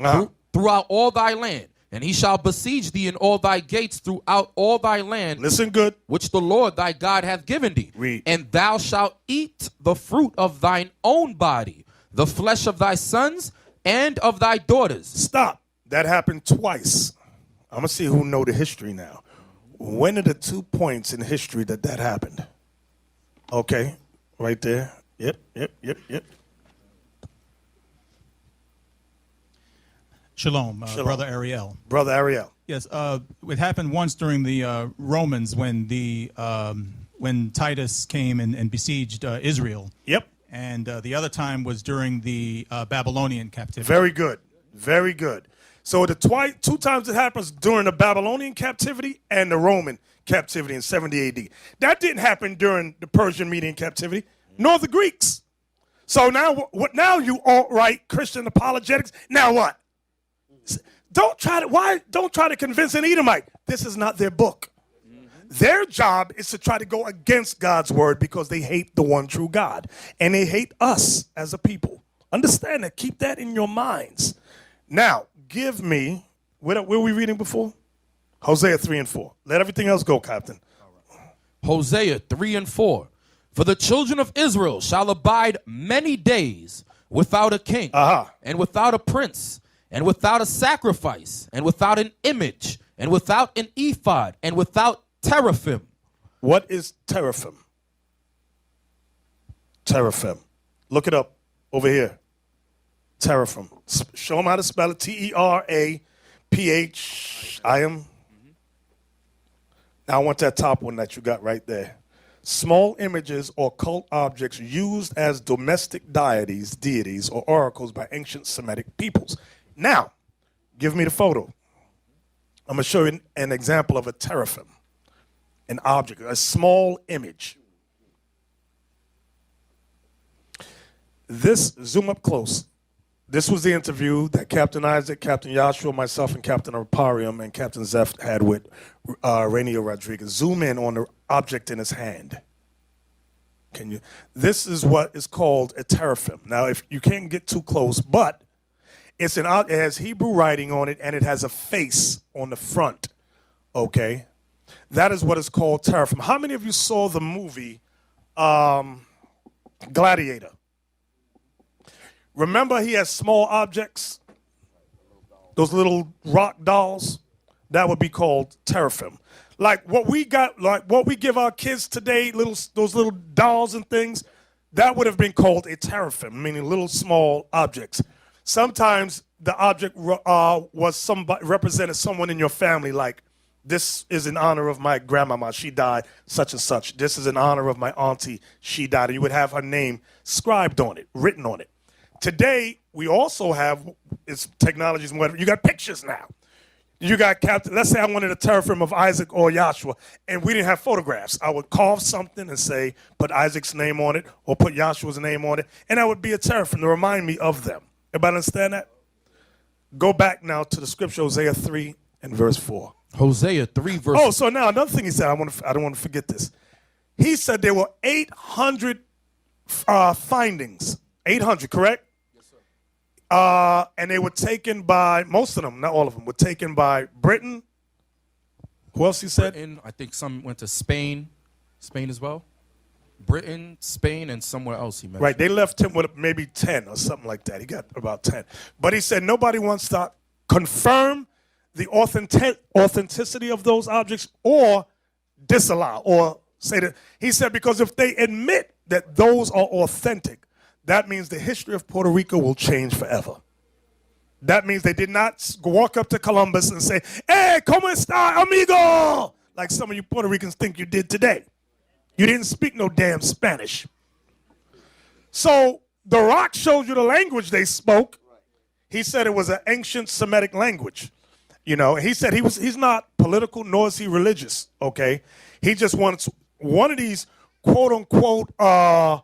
[SPEAKER 2] throughout all thy land. And he shall besiege thee in all thy gates throughout all thy land.
[SPEAKER 1] Listen good.
[SPEAKER 2] Which the Lord thy God hath given thee.
[SPEAKER 1] Read.
[SPEAKER 2] And thou shalt eat the fruit of thine own body, the flesh of thy sons and of thy daughters.
[SPEAKER 1] Stop. That happened twice. I'm going to see who know the history now. When are the 2 points in history that happened? Okay, right there. Yep.
[SPEAKER 14] Shalom, Brother Ariel.
[SPEAKER 1] Brother Ariel.
[SPEAKER 14] Yes, it happened once during the Romans when when Titus came and besieged Israel.
[SPEAKER 1] Yep.
[SPEAKER 14] And the other time was during the Babylonian captivity.
[SPEAKER 1] Very good. Very good. So the 2 times it happens during the Babylonian captivity and the Roman captivity in 70 AD. That didn't happen during the Persian Median captivity, nor the Greeks. So now, now you alt-right Christian apologetics? Now what? Don't try to convince an Edomite. This is not their book. Their job is to try to go against God's word because they hate the one true God. And they hate us as a people. Understand that. Keep that in your minds. Now, give me, where were we reading before? Hosea 3 and 4. Let everything else go, Captain.
[SPEAKER 2] Hosea 3 and 4. For the children of Israel shall abide many days without a king, and without a prince, and without a sacrifice, and without an image, and without an ephod, and without teraphim.
[SPEAKER 1] What is teraphim? Teraphim. Look it up over here. Teraphim. Show them how to spell it. T-E-R-A-P-H-I-M. Now I want that top one that you got right there. Small images or cult objects used as domestic deities, or oracles by ancient Semitic peoples. Now, give me the photo. I'm going to show you an example of a teraphim, an object, a small image. This, zoom up close. This was the interview that Captain Isaac, Captain Yashua, myself, and Captain Arparium and Captain Zeph had with Rainier Rodriguez. Zoom in on the object in his hand. Can you? This is what is called a teraphim. Now, if you can't get too close, but it has Hebrew writing on it, and it has a face on the front. Okay, that is what is called teraphim. How many of you saw the movie Gladiator? Remember, he has small objects, those little rock dolls. That would be called teraphim. Like what we got, like what we give our kids today, those little dolls and things, that would have been called a teraphim, meaning little small objects. Sometimes the object represented someone in your family, like this is in honor of my grandmama, she died, such and such. This is in honor of my auntie, she died. And you would have her name scribed on it, written on it. Today, we also have, it's technologies and whatever, you got pictures now. You got Captain, let's say I wanted a teraphim of Isaac or Yahshua, and we didn't have photographs. I would carve something and say, put Isaac's name on it, or put Yahshua's name on it, and that would be a teraphim to remind me of them. Everybody understand that? Go back now to the scripture, Hosea 3 and verse 4.
[SPEAKER 2] Hosea 3 verse...
[SPEAKER 1] Oh, so now another thing he said, I don't want to forget this. He said there were 800 findings. 800, correct? And they were taken by, most of them, not all of them, were taken by Britain. Who else he said?
[SPEAKER 2] Britain, I think some went to Spain. Spain as well. Britain, Spain, and somewhere else he mentioned.
[SPEAKER 1] Right, they left him with maybe 10 or something like that. He got about 10. But he said nobody wants to confirm the authenticity of those objects or disallow or say that. He said because if they admit that those are authentic, that means the history of Puerto Rico will change forever. That means they did not walk up to Columbus and say, "Hey, ¿cómo está, amigo?" like some of you Puerto Ricans think you did today. You didn't speak no damn Spanish. So the rock shows you the language they spoke. He said it was an ancient Semitic language. You know, he said he's not political nor is he religious, okay? He just wants one of these quote-unquote, what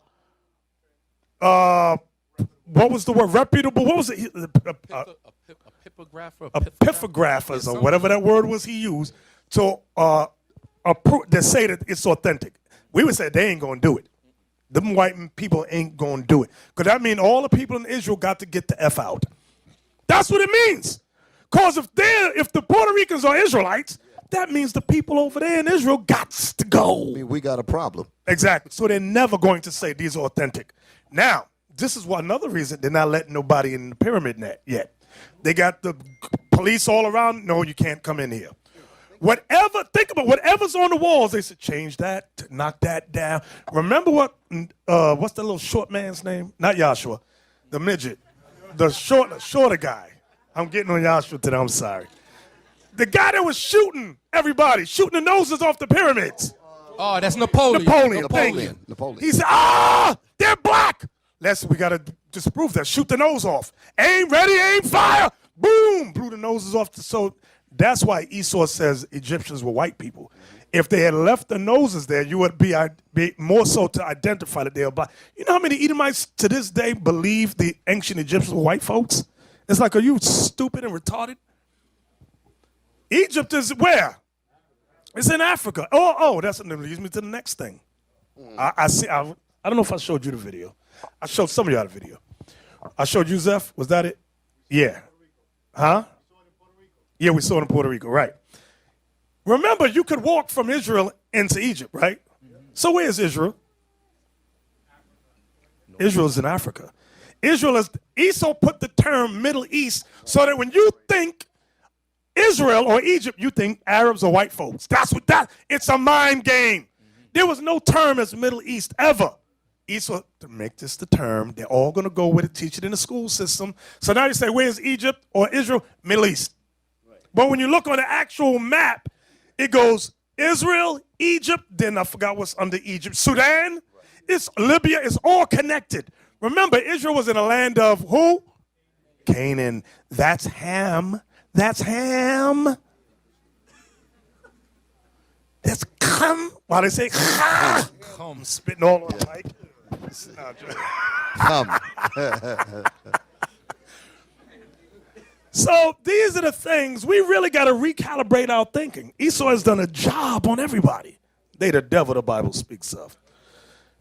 [SPEAKER 1] was the word? Reputable, what was it? Epigraphers or whatever that word was he used to say that it's authentic. We would say they ain't going to do it. Them white people ain't going to do it. Because that means all the people in Israel got to get the F out. That's what it means. Because if the Puerto Ricans are Israelites, that means the people over there in Israel got to go.
[SPEAKER 5] I mean, we got a problem.
[SPEAKER 1] Exactly. So they're never going to say these are authentic. Now, this is another reason they're not letting nobody in the pyramid net yet. They got the police all around. No, you can't come in here. Think about whatever's on the walls. They said change that, knock that down. Remember what's the little short man's name? Not Joshua, the midget, the shorter guy. I'm getting on Joshua today. I'm sorry. The guy that was shooting everybody, shooting the noses off the pyramids.
[SPEAKER 2] Oh, that's Napoleon.
[SPEAKER 5] Napoleon.
[SPEAKER 1] He said, they're black. We got to disprove that. Shoot the nose off. Aim, ready, aim, fire. Boom, blew the noses off. So that's why Esau says Egyptians were white people. If they had left the noses there, you would be more so to identify that they were black. You know how many Edomites to this day believe the ancient Egyptians were white folks? It's like, are you stupid and retarded? Egypt is where? It's in Africa. Oh, that leads me to the next thing. I don't know if I showed you the video. I showed some of y'all the video. I showed you, Zeph. Was that it? Yeah. Huh? Yeah, we saw it in Puerto Rico, right. Remember, you could walk from Israel into Egypt, right? So where's Israel? Israel's in Africa. Esau put the term Middle East so that when you think Israel or Egypt, you think Arabs or white folks. It's a mind game. There was no term as Middle East ever. Esau, to make this the term, they're all going to go with it, teach it in the school system. So now you say, where's Egypt or Israel? Middle East. Right. But when you look on the actual map, it goes Israel, Egypt, then I forgot what's under Egypt, Sudan, right. It's Libya, it's all connected. Remember, Israel was in a land of who? Canaan. That's Ham. That's Ham. That's come. Why they say come? Spitting all on the mic. Come. So these are the things we really got to recalibrate our thinking. Esau has done a job on everybody. They the devil the Bible speaks of.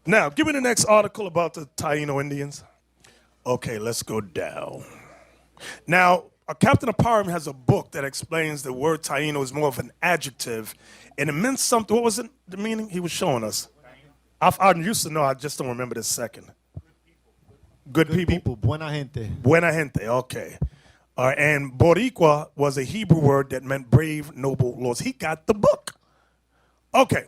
[SPEAKER 1] Now, give me the next article about the Taino Indians. Okay, let's go down. Now, Captain Aparim has a book that explains the word Taino is more of an adjective, and it meant something. What was it, the meaning he was showing us? I used to know, I just don't remember the second. Good people?
[SPEAKER 12] Buena gente.
[SPEAKER 1] Buena gente, okay. And Boricua was a Hebrew word that meant brave, noble lords. He got the book. Okay.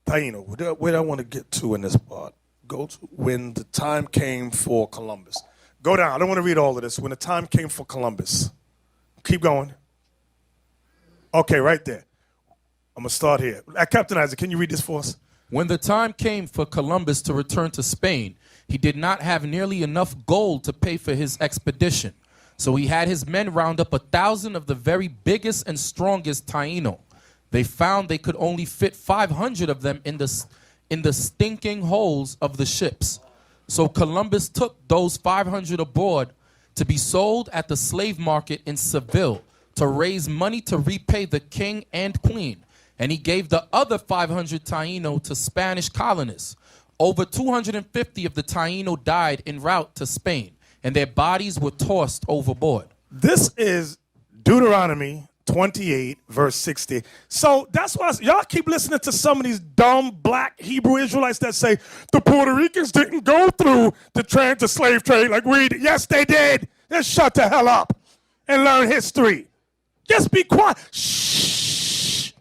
[SPEAKER 1] Taino, where do I want to get to in this part? Go to when the time came for Columbus. Go down. I don't want to read all of this. When the time came for Columbus. Keep going. Okay, right there. I'm going to start here. Captain Isaac, can you read this for us?
[SPEAKER 2] When the time came for Columbus to return to Spain, he did not have nearly enough gold to pay for his expedition. So he had his men round up 1,000 of the very biggest and strongest Taino. They found they could only fit 500 of them in the stinking holes of the ships. So Columbus took those 500 aboard to be sold at the slave market in Seville to raise money to repay the king and queen. And he gave the other 500 Taino to Spanish colonists. Over 250 of the Taino died en route to Spain, and their bodies were tossed overboard.
[SPEAKER 1] This is Deuteronomy 28, verse 60. So that's why y'all keep listening to some of these dumb black Hebrew Israelites that say the Puerto Ricans didn't go through the slave trade like we did. Yes, they did. Then shut the hell up. and learn history. Just be quiet. Shh.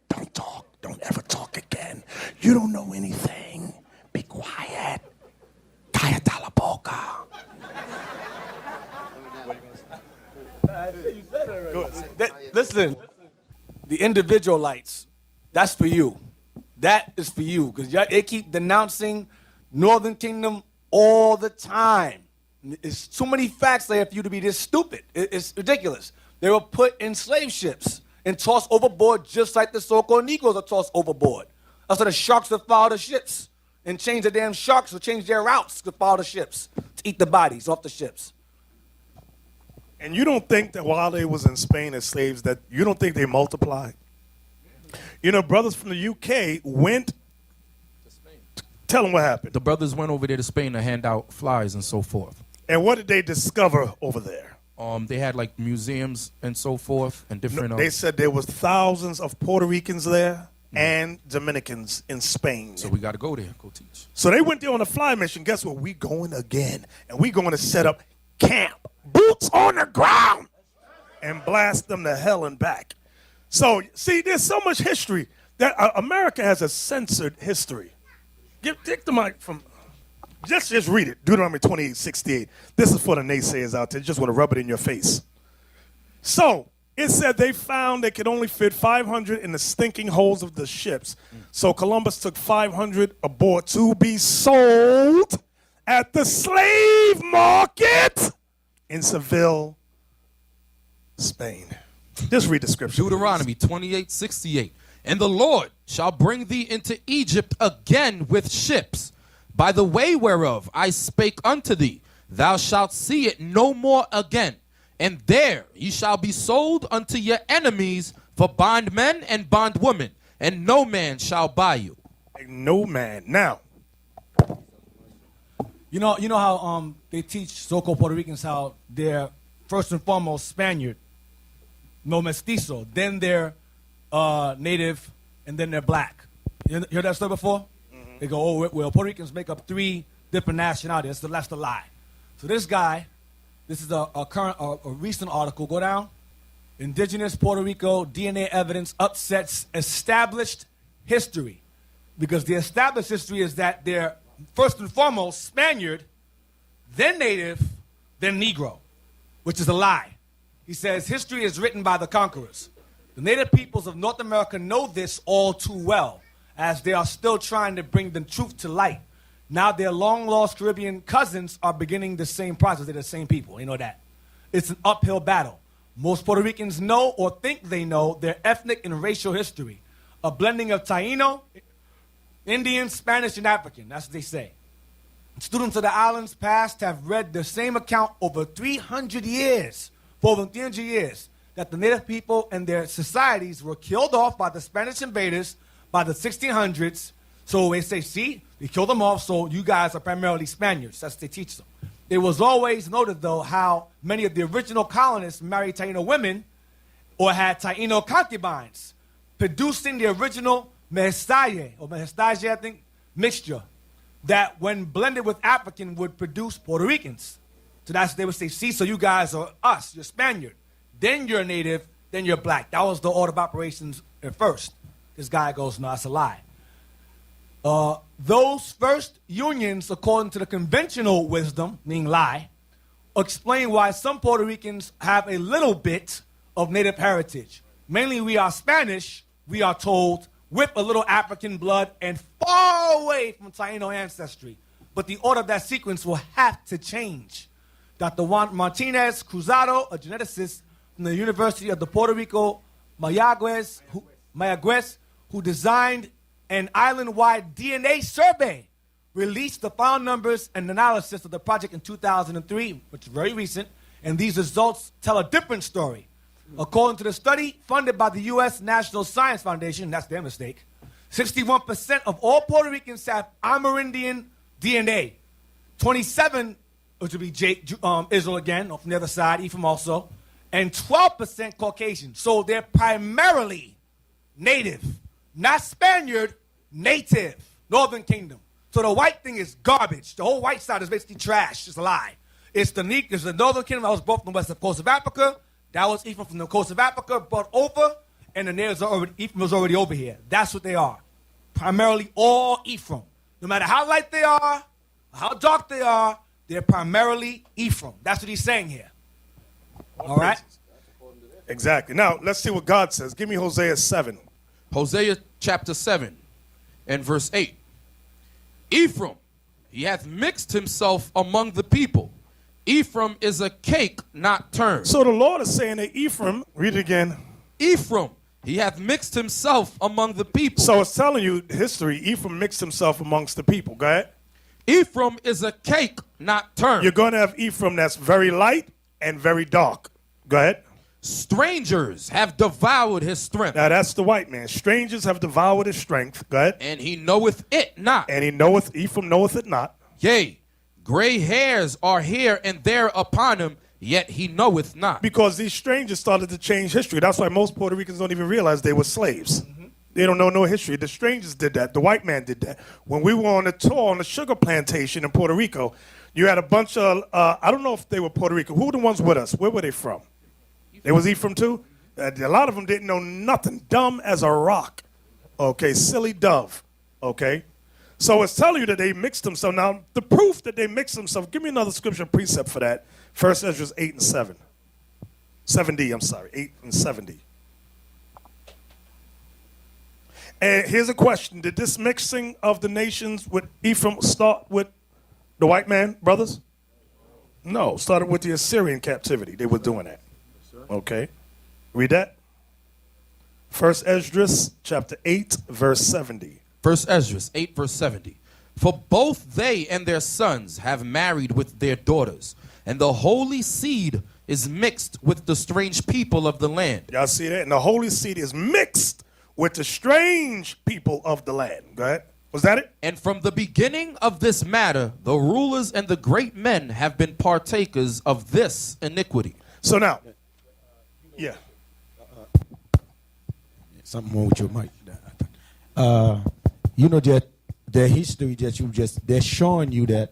[SPEAKER 1] Don't talk. Don't ever talk again. You don't know anything. Be quiet. Cállate la boca.
[SPEAKER 15] Listen, the individualites, that's for you. That is for you, because they keep denouncing Northern Kingdom all the time. It's too many facts there for you to be this stupid. It's ridiculous. They were put in slave ships and tossed overboard just like the so-called Negroes are tossed overboard. That's why the sharks would follow the ships and change the damn sharks or change their routes to follow the ships to eat the bodies off the ships.
[SPEAKER 1] And you don't think that while they was in Spain as slaves that you don't think they multiplied? You know, brothers from the UK went to Spain. Tell them what happened.
[SPEAKER 2] The brothers went over there to Spain to hand out flyers and so forth.
[SPEAKER 1] And what did they discover over there?
[SPEAKER 2] They had like museums and so forth and different.
[SPEAKER 1] They said there was thousands of Puerto Ricans there and Dominicans in Spain.
[SPEAKER 2] So we got to go there, go teach.
[SPEAKER 1] So they went there on a fly mission. Guess what? We going again, and we going to set up camp, boots on the ground, and blast them to hell and back. So see, there's so much history that America has a censored history. Take the mic from. Just read it. Deuteronomy 28:68. This is for the naysayers out there. Just want to rub it in your face. So it said they found they could only fit 500 in the stinking holes of the ships. So Columbus took 500 aboard to be sold at the slave market in Seville, Spain. Just read the scripture.
[SPEAKER 2] Deuteronomy 28:68. And the Lord shall bring thee into Egypt again with ships, by the way whereof I spake unto thee. Thou shalt see it no more again. And there ye shall be sold unto your enemies for bondmen and bondwomen, and no man shall buy you.
[SPEAKER 1] No man. Now,
[SPEAKER 15] you know how they teach so-called Puerto Ricans how they're first and foremost Spaniard, no mestizo, then they're native, and then they're black. You heard that story before? Mm-hmm. They go, oh, well, Puerto Ricans make up 3 different nationalities. That's the lie. So this guy, this is a recent article. Go down. Indigenous Puerto Rico DNA evidence upsets established history. Because the established history is that they're first and foremost Spaniard, then native, then Negro, which is a lie. He says history is written by the conquerors. The native peoples of North America know this all too well, as they are still trying to bring the truth to light. Now their long-lost Caribbean cousins are beginning the same process. They're the same people. You know that. It's an uphill battle. Most Puerto Ricans know or think they know their ethnic and racial history, a blending of Taino, Indian, Spanish, and African. That's what they say. Students of the island's past have read the same account over 300 years, for over 300 years, that the native people and their societies were killed off by the Spanish invaders by the 1600s. So they say, see, they killed them off, so you guys are primarily Spaniards. That's what they teach them. It was always noted, though, how many of the original colonists married Taino women or had Taino concubines, producing the original mestizaje, or mestizaje, I think, mixture, that when blended with African would produce Puerto Ricans. So that's what they would say, see, so you guys are us, you're Spaniard. Then you're native, then you're black. That was the order of operations at first. This guy goes, no, that's a lie. Those first unions, according to the conventional wisdom, meaning lie, explain why some Puerto Ricans have a little bit of native heritage. Mainly we are Spanish, we are told, with a little African blood and far away from Taino ancestry. But the order of that sequence will have to change. Dr. Juan Martinez Cruzado, a geneticist from the University of the Puerto Rico, Mayagüez, who designed an island-wide DNA survey, released the final numbers and analysis of the project in 2003, which is very recent, and these results tell a different story. According to the study funded by the U.S. National Science Foundation, that's their mistake, 61% of all Puerto Ricans have Amerindian DNA. 27, which would be Israel again, from the other side, Ephraim also, and 12% Caucasian. So they're primarily native, not Spaniard, native, Northern Kingdom. So the white thing is garbage. The whole white side is basically trash. It's a lie. It's the Northern Kingdom that was brought from the west coast of Africa, That was Ephraim from the coast of Africa, brought over, and the natives are already, Ephraim was already over here. That's what they are. Primarily all Ephraim. No matter how light they are, how dark they are, they're primarily Ephraim. That's what he's saying here. All right?
[SPEAKER 1] Exactly. Now, let's see what God says. Give me Hosea 7.
[SPEAKER 2] Hosea chapter 7 and verse 8. Ephraim, he hath mixed himself among the people. Ephraim is a cake not turned.
[SPEAKER 1] So the Lord is saying that Ephraim, read it again.
[SPEAKER 2] Ephraim, he hath mixed himself among the people.
[SPEAKER 1] So it's telling you history. Ephraim mixed himself amongst the people. Go ahead.
[SPEAKER 2] Ephraim is a cake not turned.
[SPEAKER 1] You're going to have Ephraim that's very light and very dark. Go ahead.
[SPEAKER 2] Strangers have devoured his strength.
[SPEAKER 1] Now that's the white man. Strangers have devoured his strength. Go ahead.
[SPEAKER 2] And he knoweth it not.
[SPEAKER 1] And he knoweth, Ephraim knoweth it not.
[SPEAKER 2] Yea, gray hairs are here and there upon him, yet he knoweth not.
[SPEAKER 1] Because these strangers started to change history. That's why most Puerto Ricans don't even realize they were slaves. They don't know no history. The strangers did that. The white man did that. When we were on a tour on the sugar plantation in Puerto Rico, you had a bunch of, I don't know if they were Puerto Rican. Who were the ones with us? Where were they from? They was Ephraim too? A lot of them didn't know nothing. Dumb as a rock. Okay, silly dove. Okay? So it's telling you that they mixed themselves. Now, the proof that they mixed themselves, give me another scripture precept for that. 1 Ezra 8 and 7. 70, I'm sorry. 8 and 70. And here's a question. Did this mixing of the nations with Ephraim start with the white man, brothers? No, started with the Assyrian captivity. They were doing that. Okay. Read that. 1 Ezra chapter 8, verse 70.
[SPEAKER 2] 1 Ezra 8 verse 70. For both they and their sons have married with their daughters, and the holy seed is mixed with the strange people of the land.
[SPEAKER 1] Y'all see that? And the holy seed is mixed with the strange people of the land. Go ahead. Was that it?
[SPEAKER 2] And from the beginning of this matter, the rulers and the great men have been partakers of this iniquity.
[SPEAKER 1] So now, yeah.
[SPEAKER 13] Something wrong with your mic. You know that the history that you just, they're showing you that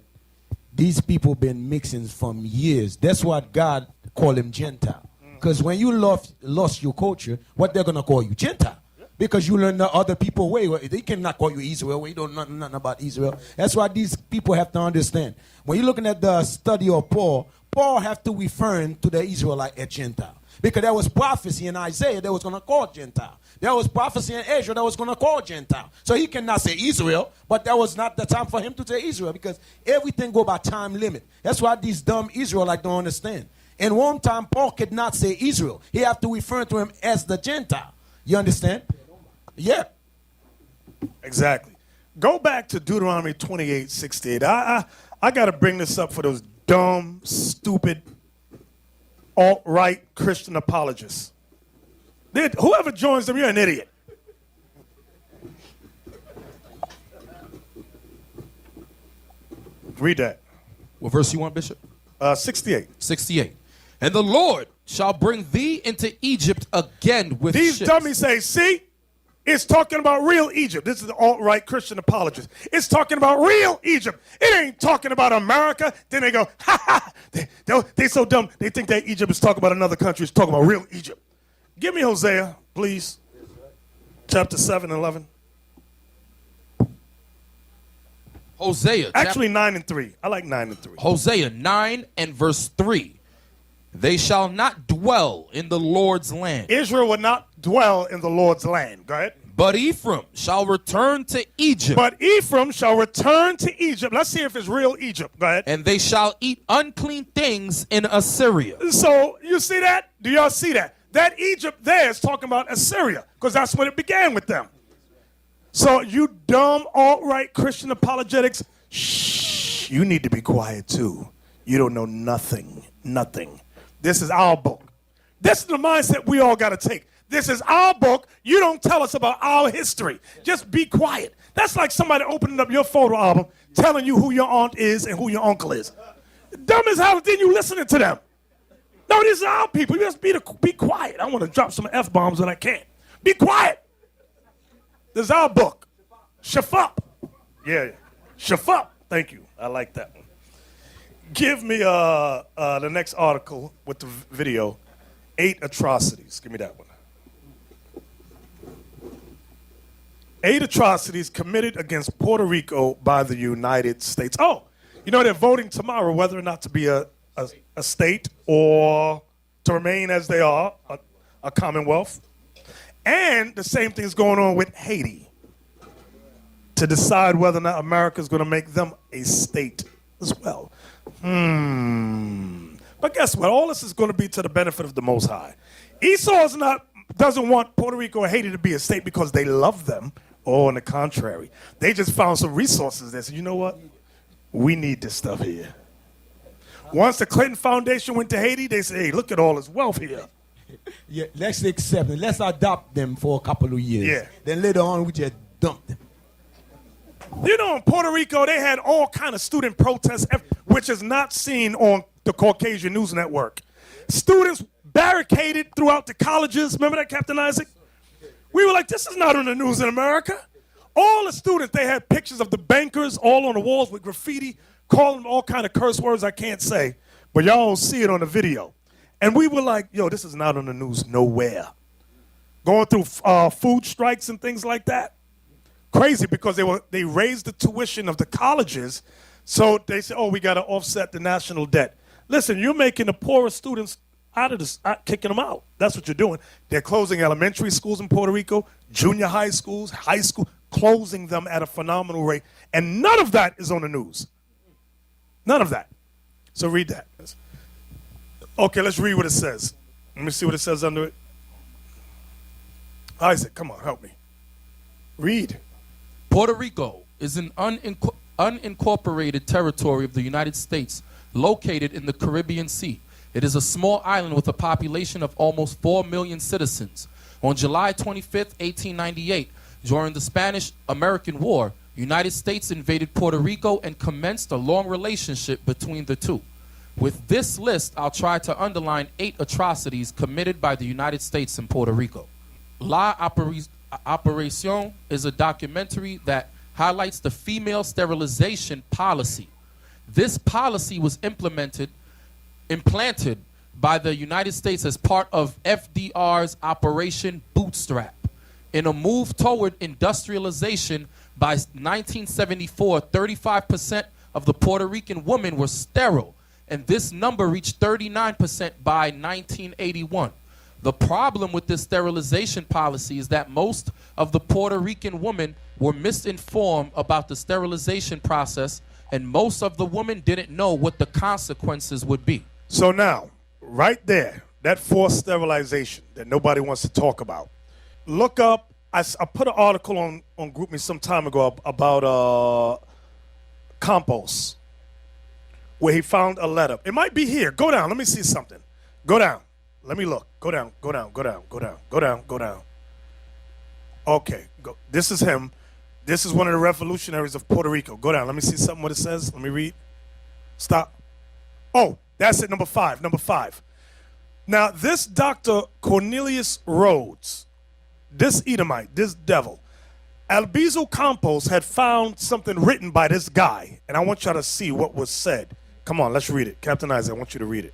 [SPEAKER 13] these people been mixing from years. That's what God called them Gentile. Because when you lost your culture, what they're going to call you? Gentile. Because you learn the other people way. They cannot call you Israel. We don't know nothing about Israel. That's why these people have to understand. When you're looking at the study of Paul, Paul have to refer to the Israelite as Gentile. Because there was prophecy in Isaiah that was going to call Gentile. There was prophecy in Ezra that was going to call Gentile. So he cannot say Israel, but that was not the time for him to say Israel because everything go by time limit. That's why these dumb Israelites don't understand. And one time Paul could not say Israel. He have to refer to him as the Gentile. You understand? Yeah.
[SPEAKER 1] Exactly. Go back to Deuteronomy 28:68. I got to bring this up for those dumb, stupid, alt-right Christian apologists. Whoever joins them, you're an idiot. Read that.
[SPEAKER 2] What verse you want, Bishop?
[SPEAKER 1] 68.
[SPEAKER 2] 68. And the Lord shall bring thee into Egypt again with
[SPEAKER 1] These
[SPEAKER 2] ships.
[SPEAKER 1] dummies say, see, it's talking about real Egypt. This is the alt-right Christian apologist. It's talking about real Egypt. It ain't talking about America. Then they go, ha ha. They so dumb. They think that Egypt is talking about another country. It's talking about real Egypt. Give me Hosea, please. Chapter 7 and 11.
[SPEAKER 2] Hosea.
[SPEAKER 1] Actually, 9 and 3. I like 9 and 3.
[SPEAKER 2] Hosea 9 and verse 3. They shall not dwell in the Lord's land.
[SPEAKER 1] Israel would not dwell in the Lord's land. Go ahead.
[SPEAKER 2] But Ephraim shall return to Egypt.
[SPEAKER 1] But Ephraim shall return to Egypt. Let's see if it's real Egypt. Go ahead.
[SPEAKER 2] And they shall eat unclean things in Assyria.
[SPEAKER 1] So, you see that? Do y'all see that? That Egypt there is talking about Assyria, because that's when it began with them. So, you dumb alt-right Christian apologetics, shh, you need to be quiet too. You don't know nothing. Nothing. This is our book. This is the mindset we all got to take. This is our book. You don't tell us about our history. Just be quiet. That's like somebody opening up your photo album, telling you who your aunt is and who your uncle is. Dumb as hell, then you listening to them. No, these are our people. You just be quiet. I want to drop some F-bombs when I can. Be quiet. This is our book. Shafup. Yeah. Shafup. Thank you. I like that one. Give me the next article with the video. 8 atrocities. Give me that one. 8 atrocities committed against Puerto Rico by the United States. Oh, you know, they're voting tomorrow whether or not to be a state or to remain as they are, a commonwealth. And the same thing's going on with Haiti to decide whether or not America is going to make them a state as well. But guess what? All this is going to be to the benefit of the Most High. Esau doesn't want Puerto Rico or Haiti to be a state because they love them. Or on the contrary, they just found some resources that said, you know what? We need this stuff here. Once the Clinton Foundation went to Haiti, they said, hey, look at all this wealth here.
[SPEAKER 13] Yeah, let's accept them. Let's adopt them for a couple of years.
[SPEAKER 1] Yeah.
[SPEAKER 13] Then later on, we just dump them.
[SPEAKER 1] You know, in Puerto Rico, they had all kind of student protests, which is not seen on the Caucasian News Network. Students barricaded throughout the colleges. Remember that, Captain Isaac? We were like, this is not on the news in America. All the students, they had pictures of the bankers all on the walls with graffiti, calling them all kind of curse words I can't say, but y'all don't see it on the video. And we were like, yo, this is not on the news nowhere. Going through food strikes and things like that. Crazy, because they raised the tuition of the colleges, so they said, oh, we got to offset the national debt. Listen, you're making the poorest students kicking them out. That's what you're doing. They're closing elementary schools in Puerto Rico, junior high schools, high school, closing them at a phenomenal rate. And none of that is on the news. None of that. So read that. Okay, let's read what it says. Let me see what it says under it. Isaac, come on, help me. Read.
[SPEAKER 2] Puerto Rico is an unincorporated territory of the United States located in the Caribbean Sea. It is a small island with a population of almost 4 million citizens. On July 25, 1898, during the Spanish-American War, United States invaded Puerto Rico and commenced a long relationship between the two. With this list, I'll try to underline 8 atrocities committed by the United States in Puerto Rico. La Operación is a documentary that highlights the female sterilization policy. This policy was implanted by the United States as part of FDR's Operation Bootstrap. In a move toward industrialization, by 1974, 35% of the Puerto Rican women were sterile, and this number reached 39% by 1981. The problem with this sterilization policy is that most of the Puerto Rican women were misinformed about the sterilization process, and most of the women didn't know what the consequences would be.
[SPEAKER 1] So now, right there, that forced sterilization that nobody wants to talk about. Look up, I put an article on GroupMe some time ago about Campos, where he found a letter. It might be here. Go down. Let me see something. Go down. Let me look. Go down. Go down. Go down. Go down. Go down. Go down. Okay. Go. This is him. This is one of the revolutionaries of Puerto Rico. Go down. Let me see something what it says. Let me read. Stop. Oh, that's it. Number 5. Number 5. Now, this Dr. Cornelius Rhodes, this Edomite, this devil, Albizu Campos had found something written by this guy, and I want y'all to see what was said. Come on, let's read it. Captain Isaac, I want you to read it.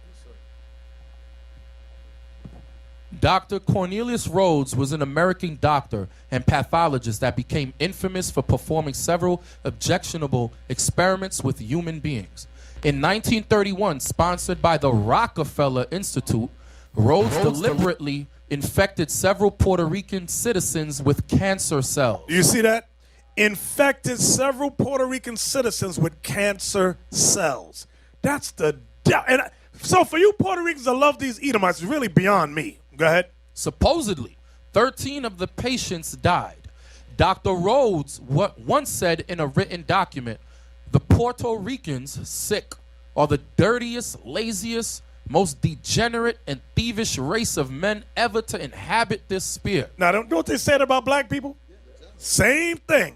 [SPEAKER 2] Dr. Cornelius Rhodes was an American doctor and pathologist that became infamous for performing several objectionable experiments with human beings. In 1931, sponsored by the Rockefeller Institute, Rhodes deliberately infected several Puerto Rican citizens with cancer cells.
[SPEAKER 1] You see that? Infected several Puerto Rican citizens with cancer cells. That's the and so for you Puerto Ricans that love these Edomites, it's really beyond me. Go ahead.
[SPEAKER 2] Supposedly, 13 of the patients died. Dr. Rhodes once said in a written document, "The Puerto Ricans, sick, are the dirtiest, laziest, most degenerate and thievish race of men ever to inhabit this sphere."
[SPEAKER 1] Now, don't know what they said about black people? Same thing.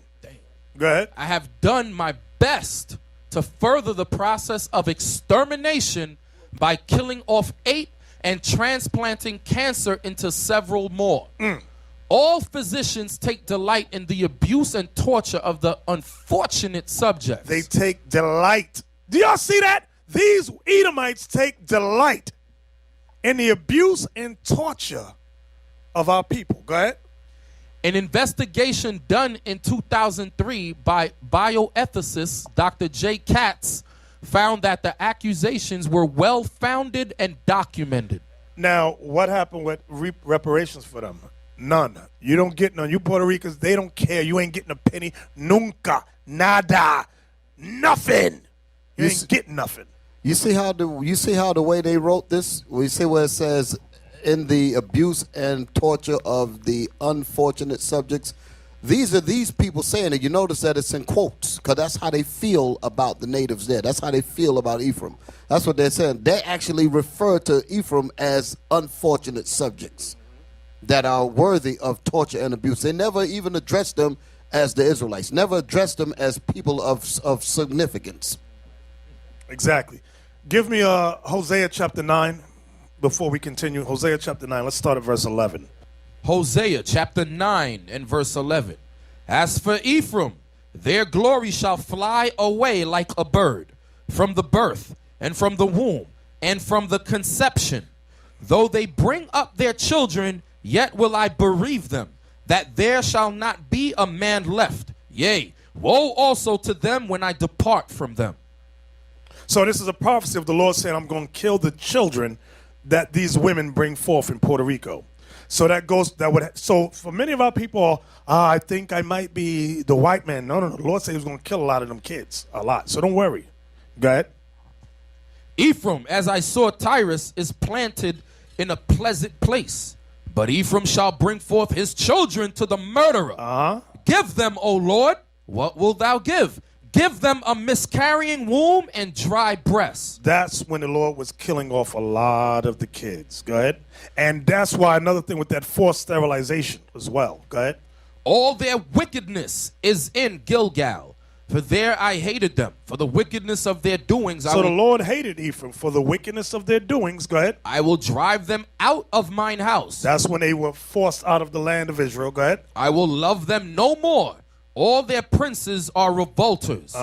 [SPEAKER 1] Go ahead.
[SPEAKER 2] I have done my best to further the process of extermination by killing off 8 and transplanting cancer into several more. All physicians take delight in the abuse and torture of the unfortunate subjects.
[SPEAKER 1] They take delight. Do y'all see that? These Edomites take delight in the abuse and torture of our people. Go ahead.
[SPEAKER 2] An investigation done in 2003 by bioethicist Dr. J. Katz found that the accusations were well-founded and documented.
[SPEAKER 1] Now, what happened with reparations for them? None. You don't get none. You Puerto Ricans, they don't care. You ain't getting a penny. Nunca. Nada. Nothing. You ain't getting nothing.
[SPEAKER 5] You see how the way they wrote this? We see where it says, in the abuse and torture of the unfortunate subjects. These are these people saying it. You notice that it's in quotes, because that's how they feel about the natives there. That's how they feel about Ephraim. That's what they're saying. They actually refer to Ephraim as unfortunate subjects that are worthy of torture and abuse. They never even addressed them as the Israelites, never addressed them as people of significance.
[SPEAKER 1] Exactly. Give me Hosea chapter 9 before we continue. Hosea chapter 9. Let's start at verse 11.
[SPEAKER 2] Hosea chapter 9 and verse 11. As for Ephraim, their glory shall fly away like a bird from the birth and from the womb and from the conception. Though they bring up their children, yet will I bereave them, that there shall not be a man left. Yea, woe also to them when I depart from them.
[SPEAKER 1] So this is a prophecy of the Lord saying, I'm going to kill the children that these women bring forth in Puerto Rico. So so for many of our people, I think I might be the white man. No. The Lord said he was going to kill a lot of them kids. A lot. So don't worry. Go ahead.
[SPEAKER 2] Ephraim, as I saw Tyrus, is planted in a pleasant place. But Ephraim shall bring forth his children to the murderer. Give them, O Lord, what wilt thou give? Give them a miscarrying womb and dry breasts.
[SPEAKER 1] That's when the Lord was killing off a lot of the kids. Go ahead. And that's why another thing with that forced sterilization as well. Go ahead.
[SPEAKER 2] All their wickedness is in Gilgal, for there I hated them, for the wickedness of their doings.
[SPEAKER 1] So the Lord hated Ephraim for the wickedness of their doings. Go ahead.
[SPEAKER 2] I will drive them out of mine house.
[SPEAKER 1] That's when they were forced out of the land of Israel. Go ahead.
[SPEAKER 2] I will love them no more. All their princes are revolters.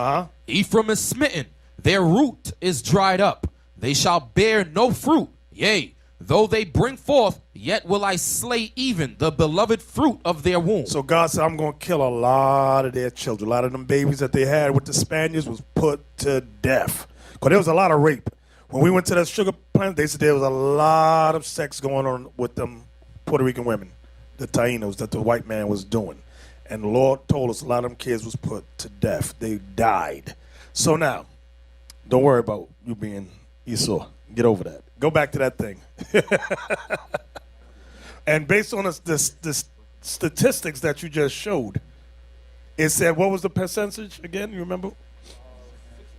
[SPEAKER 2] Ephraim is smitten. Their root is dried up. They shall bear no fruit. Yea, though they bring forth, yet will I slay even the beloved fruit of their womb.
[SPEAKER 1] So God said, I'm going to kill a lot of their children. A lot of them babies that they had with the Spaniards was put to death. Because there was a lot of rape. When we went to that sugar plant, they said there was a lot of sex going on with them Puerto Rican women, the Tainos, that the white man was doing. And the Lord told us a lot of them kids was put to death. They died. So now, don't worry about you being Esau. Get over that. Go back to that thing. And based on the statistics that you just showed, it said, what was the percentage again? You remember?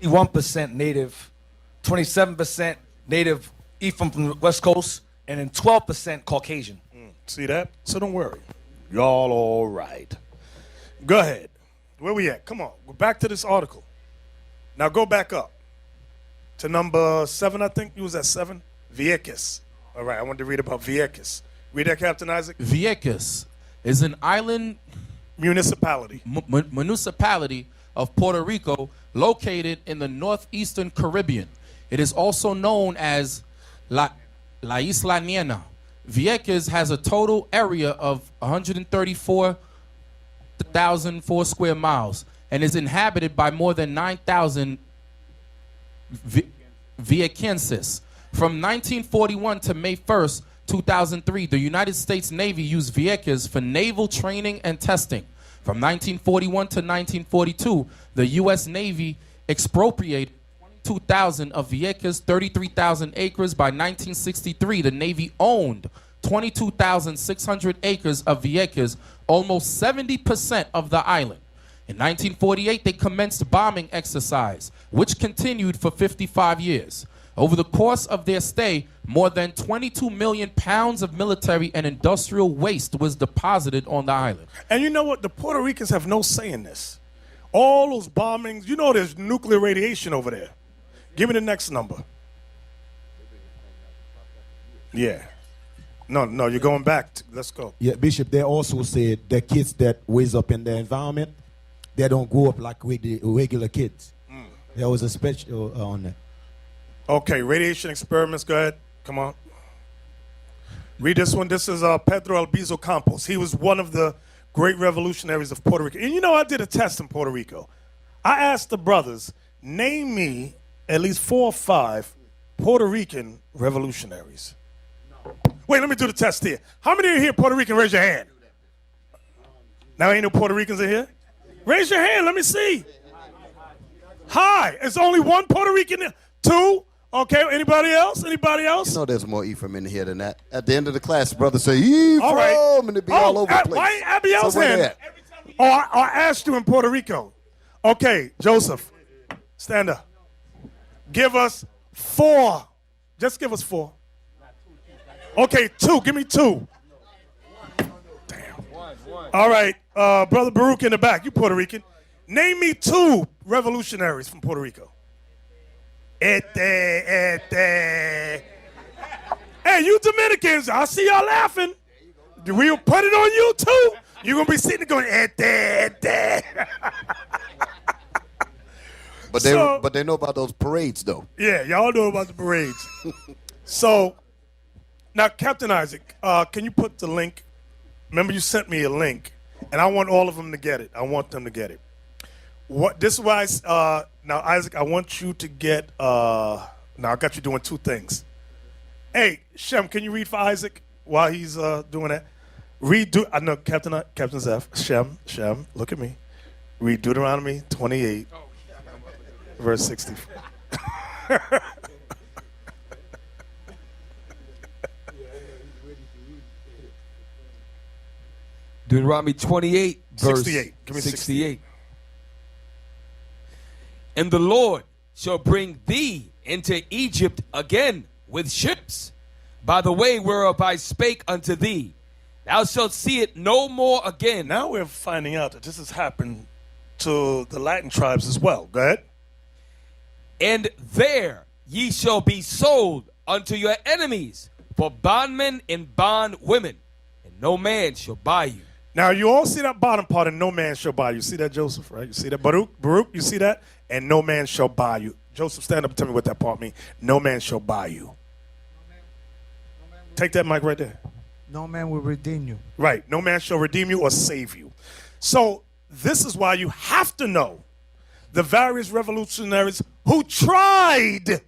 [SPEAKER 15] 1% native, 27% native Ephraim from the West Coast, and then 12% Caucasian.
[SPEAKER 1] See that? So don't worry. Y'all all right. Go ahead. Where we at? Come on. Go back to this article. Now go back up to number 7, I think. You was at 7? Vieques. All right, I wanted to read about Vieques. Read that, Captain Isaac.
[SPEAKER 2] Vieques is an island
[SPEAKER 1] municipality
[SPEAKER 2] municipality of Puerto Rico located in the northeastern Caribbean. It is also known as La Isla Niena. Vieques has a total area of 134,004 square miles and is inhabited by more than 9,000 Viequenses. From 1941 to May 1st, 2003, the United States Navy used Vieques for naval training and testing. From 1941 to 1942, the U.S. Navy expropriated 22,000 of Vieques, 33,000 acres. By 1963, the Navy owned 22,600 acres of Vieques, almost 70% of the island. In 1948, they commenced bombing exercise, which continued for 55 years. Over the course of their stay, more than 22 million pounds of military and industrial waste was deposited on the island.
[SPEAKER 1] And you know what? The Puerto Ricans have no say in this. All those bombings, you know there's nuclear radiation over there. Give me the next number. Yeah. No, you're going back. Let's go.
[SPEAKER 13] Yeah, Bishop, they also said the kids that raise up in the environment, they don't grow up like regular kids. There was a special on that.
[SPEAKER 1] Okay, radiation experiments, go ahead. Come on. Read this one. This is Pedro Albizu Campos. He was one of the great revolutionaries of Puerto Rico. And you know, I did a test in Puerto Rico. I asked the brothers, name me at least 4 or 5 Puerto Rican revolutionaries. Wait, let me do the test here. How many are here Puerto Rican? Raise your hand. Now ain't no Puerto Ricans in here? Raise your hand. Let me see. Hi. It's only 1 Puerto Rican. 2. Okay. Anybody else? Anybody else?
[SPEAKER 5] You know there's more Ephraim in here than that. At the end of the class, brother say, Ephraim,
[SPEAKER 1] All right.
[SPEAKER 5] and it be all over the place.
[SPEAKER 1] Why ain't Abiel's
[SPEAKER 5] So where they
[SPEAKER 1] hand?
[SPEAKER 5] at?
[SPEAKER 1] Oh, I asked you in Puerto Rico. Okay, Joseph, stand up. Give us 4. Just give us 4. Okay, 2. Give me 2. Damn. All right, Brother Baruch in the back. You Puerto Rican. Name me 2 revolutionaries from Puerto Rico. Hey, you Dominicans, I see y'all laughing. We'll put it on you too. You're going to be sitting there going,
[SPEAKER 5] But they know about those parades, though.
[SPEAKER 1] Yeah, y'all know about the parades. So, now, Captain Isaac, can you put the link? Remember, you sent me a link, and I want all of them to get it. I want them to get it. This is why, now, Isaac, I want you to get, now I got you doing 2 things. Hey, Shem, can you read for Isaac while he's doing that? I know, Captain Zeph, Shem, look at me. Read Deuteronomy 28, verse 64.
[SPEAKER 16] Deuteronomy 28, verse
[SPEAKER 1] 68. Give me
[SPEAKER 16] 68. And the Lord shall bring thee into Egypt again with ships, by the way whereof I spake unto thee. Thou shalt see it no more again.
[SPEAKER 1] Now we're finding out that this has happened to the Latin tribes as well. Go ahead.
[SPEAKER 16] And there ye shall be sold unto your enemies for bondmen and bondwomen, and no man shall buy you.
[SPEAKER 1] Now you all see that bottom part, and no man shall buy you. See that, Joseph, right? You see that? Baruch, you see that? And no man shall buy you. Joseph, stand up and tell me what that part means. No man shall buy you. Take that mic right there.
[SPEAKER 17] No man will redeem you.
[SPEAKER 1] Right. No man shall redeem you or save you. So this is why you have to know the various revolutionaries who tried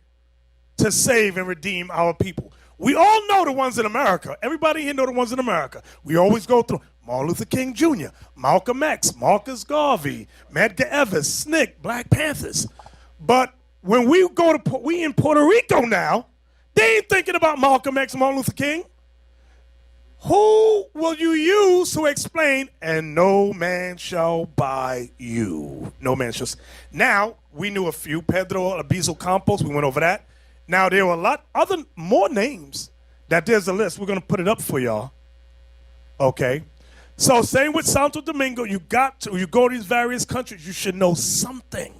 [SPEAKER 1] to save and redeem our people. We all know the ones in America. Everybody here know the ones in America. We always go through Martin Luther King Jr., Malcolm X, Marcus Garvey, Medgar Evers, SNCC, Black Panthers. But when we in Puerto Rico now, they ain't thinking about Malcolm X and Martin Luther King. Who will you use to explain, and no man shall buy you? No man shall. Now, we knew a few. Pedro Albizu Campos, we went over that. Now, there were a lot more names that there's a list. We're going to put it up for y'all. Okay. So, same with Santo Domingo. You go to these various countries, you should know something.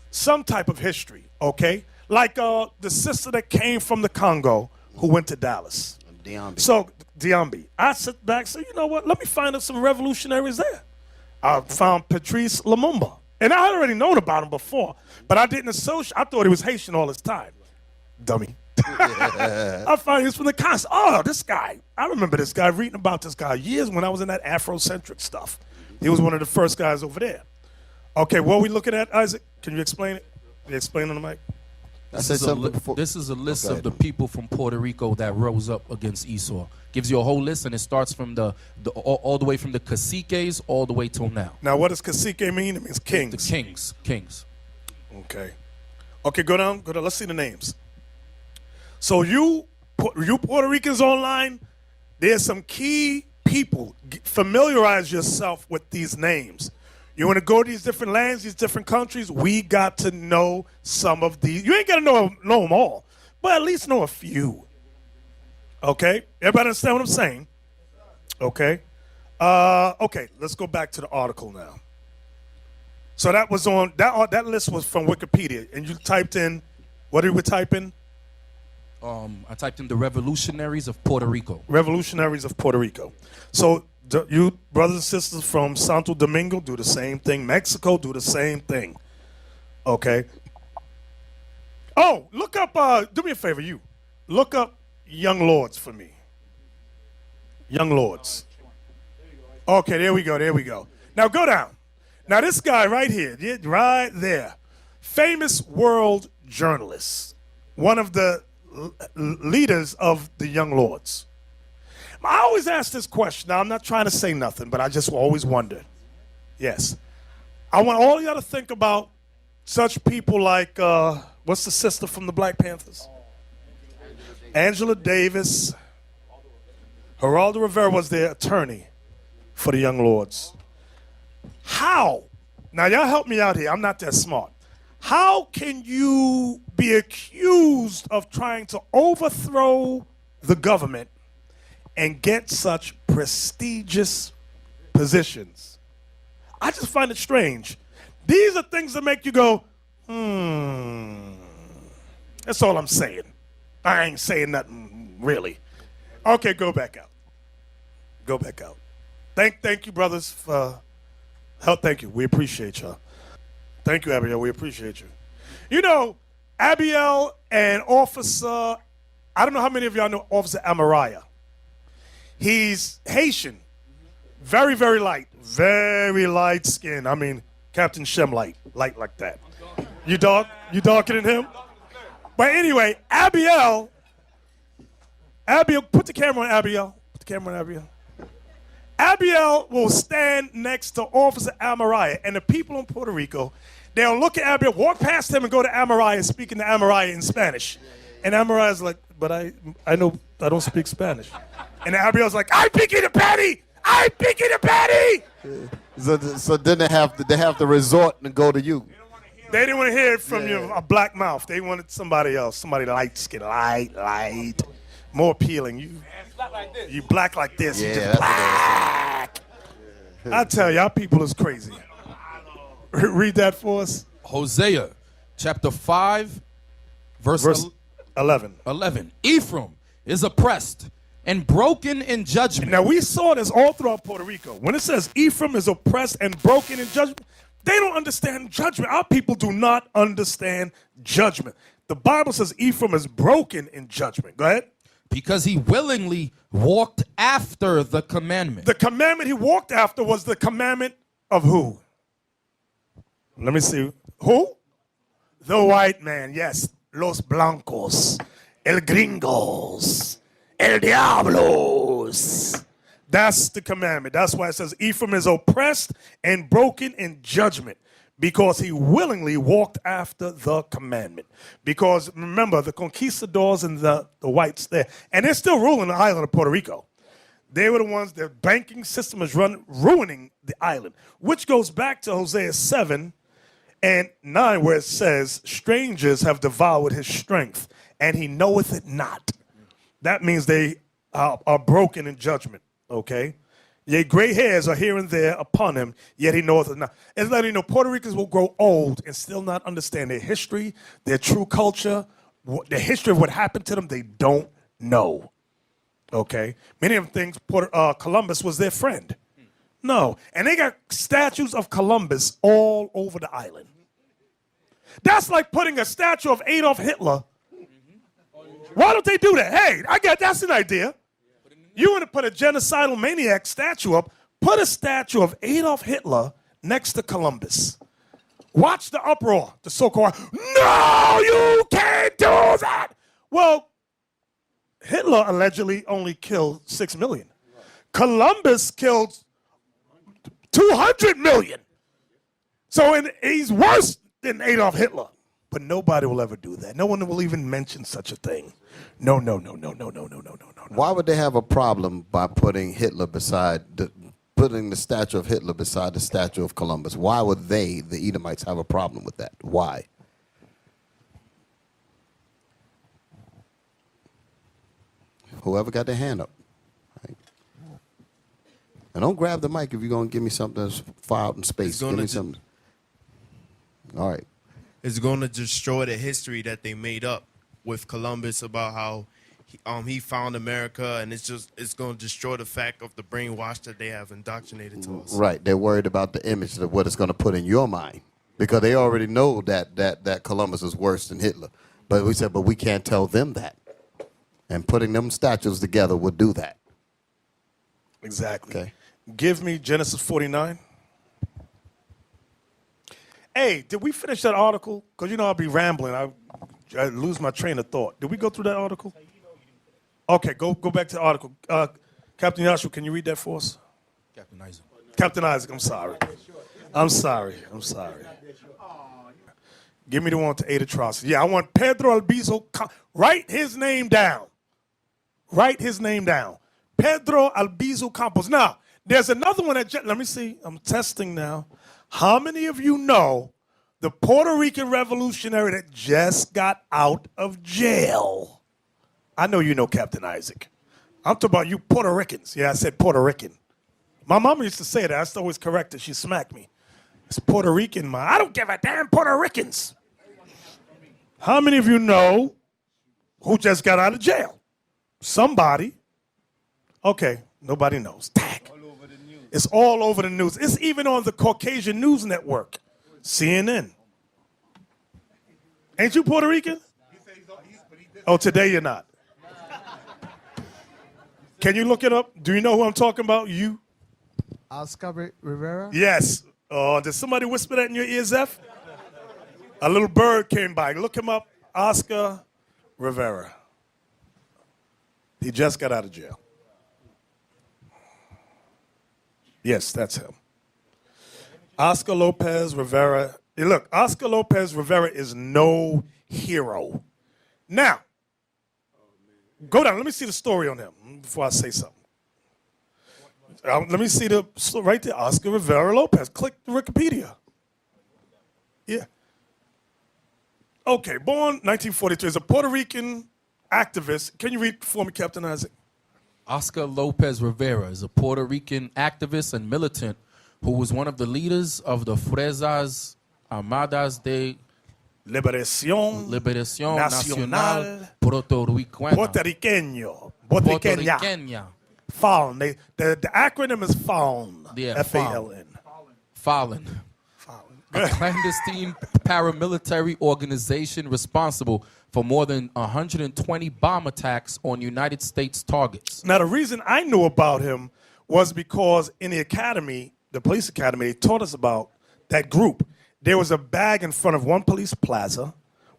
[SPEAKER 1] Some type of history, okay? Like the sister that came from the Congo who went to Dallas. Diambi. I sit back and say, you know what? Let me find out some revolutionaries there. I found Patrice Lumumba. And I had already known about him before, but I didn't associate. I thought he was Haitian all his time. Dummy. I found he was from the Congo. Oh, this guy. I remember this guy, reading about this guy years when I was in that Afrocentric stuff. He was one of the first guys over there. Okay, what are we looking at, Isaac? Can you explain it? Can you explain on the mic?
[SPEAKER 2] This is a list of the people from Puerto Rico that rose up against Esau. Gives you a whole list, and it starts from all the way from the caciques all the way till now.
[SPEAKER 1] Now, what does cacique mean? It means kings.
[SPEAKER 2] The kings.
[SPEAKER 1] Okay. Okay, go down. Let's see the names. So you Puerto Ricans online, there's some key people. Familiarize yourself with these names. You want to go to these different lands, these different countries, we got to know some of these. You ain't got to know them all, but at least know a few. Okay? Everybody understand what I'm saying? Okay? Okay, let's go back to the article now. So that was on, that list was from Wikipedia, and you typed in, what did we type in?
[SPEAKER 2] I typed in the Revolutionaries of Puerto Rico.
[SPEAKER 1] Revolutionaries of Puerto Rico. So you brothers and sisters from Santo Domingo do the same thing. Mexico do the same thing. Okay. Oh, look up, do me a favor, you. Look up Young Lords for me. Young Lords. Okay, there we go, there we go. Now go down. Now this guy right here, right there, famous world journalist, one of the leaders of the Young Lords. I always ask this question. Now I'm not trying to say nothing, but I just always wonder. Yes. I want all y'all to think about such people like, what's the sister from the Black Panthers? Angela Davis. Geraldo Rivera was their attorney for the Young Lords. How? Now, y'all help me out here. I'm not that smart. How can you be accused of trying to overthrow the government and get such prestigious positions? I just find it strange. These are things that make you go, That's all I'm saying. I ain't saying nothing really. Okay, go back out. Go back out. Thank you, brothers, for help. Thank you. We appreciate y'all. Thank you, Abiel. We appreciate you. You know, Abiel and Officer, I don't know how many of y'all know Officer Amariah. He's Haitian. Very, very light skin. I mean, Captain Shem light like that. You darker than him? But anyway, Abiel, put the camera on Abiel. Put the camera on Abiel. Abiel will stand next to Officer Amariah, and the people in Puerto Rico, they'll look at Abiel, walk past him, and go to Amariah, speaking to Amariah in Spanish. And Amariah's like, but I know I don't speak Spanish. And Abiel's like, I'm picking the patty! I'm picking the patty!
[SPEAKER 5] So then they have to resort and go to you.
[SPEAKER 1] They didn't want to hear it from you, a black mouth. They wanted somebody else, somebody light skin, light, more appealing. You black like this.
[SPEAKER 5] Yeah,
[SPEAKER 1] you just black. I tell y'all, people is crazy. Read that for us.
[SPEAKER 2] Hosea, chapter 5, verse
[SPEAKER 1] 11.
[SPEAKER 2] Ephraim is oppressed and broken in judgment.
[SPEAKER 1] Now, we saw this all throughout Puerto Rico. When it says Ephraim is oppressed and broken in judgment, they don't understand judgment. Our people do not understand judgment. The Bible says Ephraim is broken in judgment. Go ahead.
[SPEAKER 2] Because he willingly walked after the commandment.
[SPEAKER 1] The commandment he walked after was the commandment of who? Let me see. Who? The white man, yes. Los blancos. El gringos. El diablos. That's the commandment. That's why it says Ephraim is oppressed and broken in judgment because he willingly walked after the commandment. Because remember, the conquistadors and the whites there, and they're still ruling the island of Puerto Rico. They were the ones, their banking system is ruining the island, which goes back to Hosea 7 and 9, where it says, strangers have devoured his strength, and he knoweth it not. That means they are broken in judgment. Okay? Yea, gray hairs are here and there upon him, yet he knoweth it not. It's letting you know Puerto Ricans will grow old and still not understand their history, their true culture, the history of what happened to them, they don't know. Okay? Many of them think Columbus was their friend. No. And they got statues of Columbus all over the island. That's like putting a statue of Adolf Hitler. Why don't they do that? Hey, that's an idea. You want to put a genocidal maniac statue up, put a statue of Adolf Hitler next to Columbus. Watch the uproar, the so-called, no, you can't do that. Well, Hitler allegedly only killed 6 million. Columbus killed 200 million. So he's worse than Adolf Hitler. But nobody will ever do that. No one will even mention such a thing. No.
[SPEAKER 5] Why would they have a problem by putting putting the statue of Hitler beside the statue of Columbus? Why would they, the Edomites, have a problem with that? Why? Whoever got their hand up. Right. And don't grab the mic if you're going to give me something that's far out in space. Give me something. All right.
[SPEAKER 18] It's going to destroy the history that they made up with Columbus about how he found America, and it's going to destroy the fact of the brainwash that they have indoctrinated to us.
[SPEAKER 5] Right. They're worried about the image of what it's going to put in your mind because they already know that Columbus is worse than Hitler. But we said, but we can't tell them that. And putting them statues together would do that.
[SPEAKER 1] Exactly.
[SPEAKER 5] Okay.
[SPEAKER 1] Give me Genesis 49. Hey, did we finish that article? Because I'll be rambling. I lose my train of thought. Did we go through that article? Okay, go back to the article. Captain Yashua, can you read that for us?
[SPEAKER 2] Captain Isaac.
[SPEAKER 1] Captain Isaac, I'm sorry. I'm sorry. Give me the one to 8 atrocities. Yeah, I want Pedro Albizu. Write his name down. Pedro Albizu Campos. Now, there's another one let me see. I'm testing now. How many of you know the Puerto Rican revolutionary that just got out of jail? I know you know Captain Isaac. I'm talking about you Puerto Ricans. Yeah, I said Puerto Rican. My mama used to say that. I used to always correct her. She smacked me. It's Puerto Rican, man. I don't give a damn Puerto Ricans. How many of you know who just got out of jail? Somebody. Okay, nobody knows. Tag. It's all over the news. It's even on the Caucasian News Network, CNN. Ain't you Puerto Rican? Oh, today you're not. Can you look it up? Do you know who I'm talking about? You?
[SPEAKER 17] Oscar Rivera?
[SPEAKER 1] Yes. Oh, did somebody whisper that in your ear, Zeph? A little bird came by. Look him up. Oscar Rivera. He just got out of jail. Yes, that's him. Oscar Lopez Rivera. Hey, look, Oscar Lopez Rivera is no hero. Now, go down. Let me see the story on him before I say something. Let me see right there. Oscar Rivera Lopez. Click the Wikipedia. Yeah. Okay, born 1943. Is a Puerto Rican activist. Can you read for me, Captain Isaac?
[SPEAKER 2] Oscar Lopez Rivera is a Puerto Rican activist and militant who was one of the leaders of the Fuerzas Armadas de
[SPEAKER 1] Liberación
[SPEAKER 2] Nacional Puertorriqueña.
[SPEAKER 1] Puertorriqueña. FALN. The acronym is FALN.
[SPEAKER 2] Yeah,
[SPEAKER 1] F-A-L-N.
[SPEAKER 2] FALN. A clandestine paramilitary organization responsible for more than 120 bomb attacks on United States targets.
[SPEAKER 1] Now, the reason I knew about him was because in the academy, the police academy, they taught us about that group. There was a bag in front of one police plaza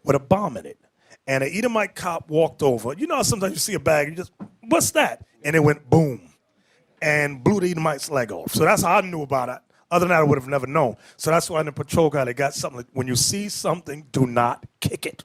[SPEAKER 1] with a bomb in it. And an Edomite cop walked over. You know how sometimes you see a bag, you just, what's that? And it went boom and blew the Edomite's leg off. So that's how I knew about it. Other than that, I would have never known. So that's why in the patrol car, they got something like, when you see something, do not kick it.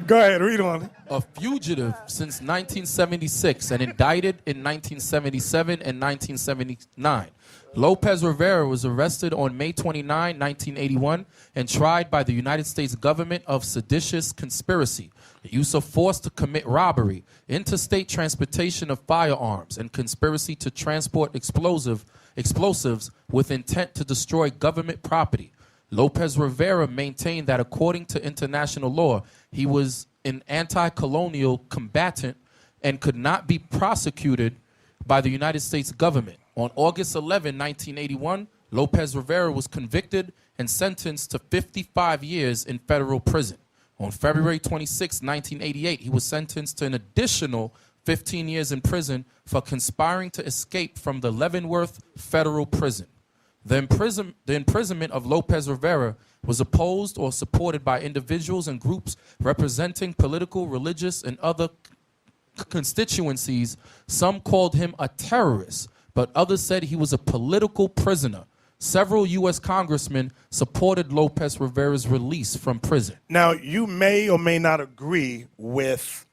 [SPEAKER 1] Go ahead, read on.
[SPEAKER 2] A fugitive since 1976 and indicted in 1977 and 1979. Lopez Rivera was arrested on May 29, 1981, and tried by the United States government of seditious conspiracy, the use of force to commit robbery, interstate transportation of firearms, and conspiracy to transport explosives with intent to destroy government property. Lopez Rivera maintained that according to international law, he was an anti-colonial combatant and could not be prosecuted by the United States government. On August 11, 1981, Lopez Rivera was convicted and sentenced to 55 years in federal prison. On February 26, 1988, he was sentenced to an additional 15 years in prison for conspiring to escape from the Leavenworth federal prison. The imprisonment of Lopez Rivera was opposed or supported by individuals and groups representing political, religious, and other constituencies. Some called him a terrorist, but others said he was a political prisoner. Several U.S. congressmen supported Lopez Rivera's release from prison.
[SPEAKER 1] Now, you may or may not agree with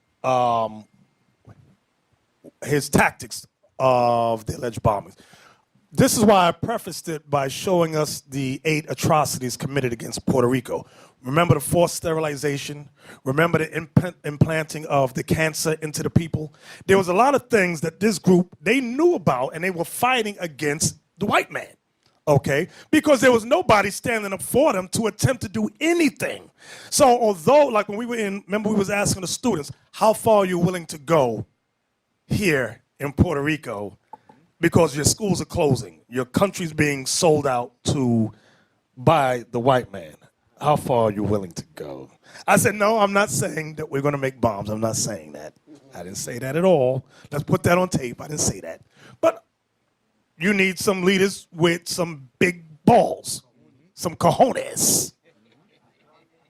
[SPEAKER 1] his tactics of the alleged bombings. This is why I prefaced it by showing us the 8 atrocities committed against Puerto Rico. Remember the forced sterilization? Remember the implanting of the cancer into the people? There was a lot of things that this group, they knew about, and they were fighting against the white man, okay? Because there was nobody standing up for them to attempt to do anything. So although, like when we were in, remember we was asking the students, how far are you willing to go here in Puerto Rico? Because your schools are closing. Your country's being sold out by the white man. How far are you willing to go? I said, no, I'm not saying that we're going to make bombs. I'm not saying that. I didn't say that at all. Let's put that on tape. I didn't say that. But you need some leaders with some big balls, some cojones,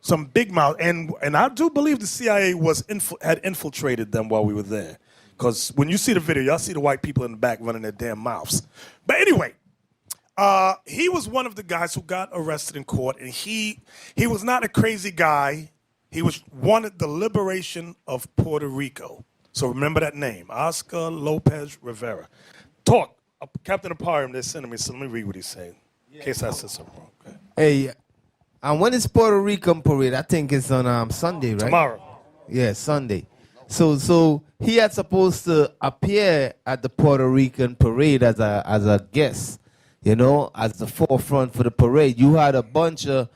[SPEAKER 1] some big mouth. And I do believe the CIA had infiltrated them while we were there. Because when you see the video, y'all see the white people in the back running their damn mouths. But anyway, he was one of the guys who got arrested in court, and he was not a crazy guy. He wanted the liberation of Puerto Rico. So remember that name, Oscar Lopez Rivera. Talk. Captain Empire, they're sending me, so let me read what he's saying, in case I said something wrong. Okay.
[SPEAKER 19] Hey, and when is Puerto Rican parade? I think it's on Sunday, right?
[SPEAKER 1] Tomorrow.
[SPEAKER 19] Yeah, Sunday. So he had supposed to appear at the Puerto Rican parade as a guest, you know, as the forefront for the parade. You had a bunch of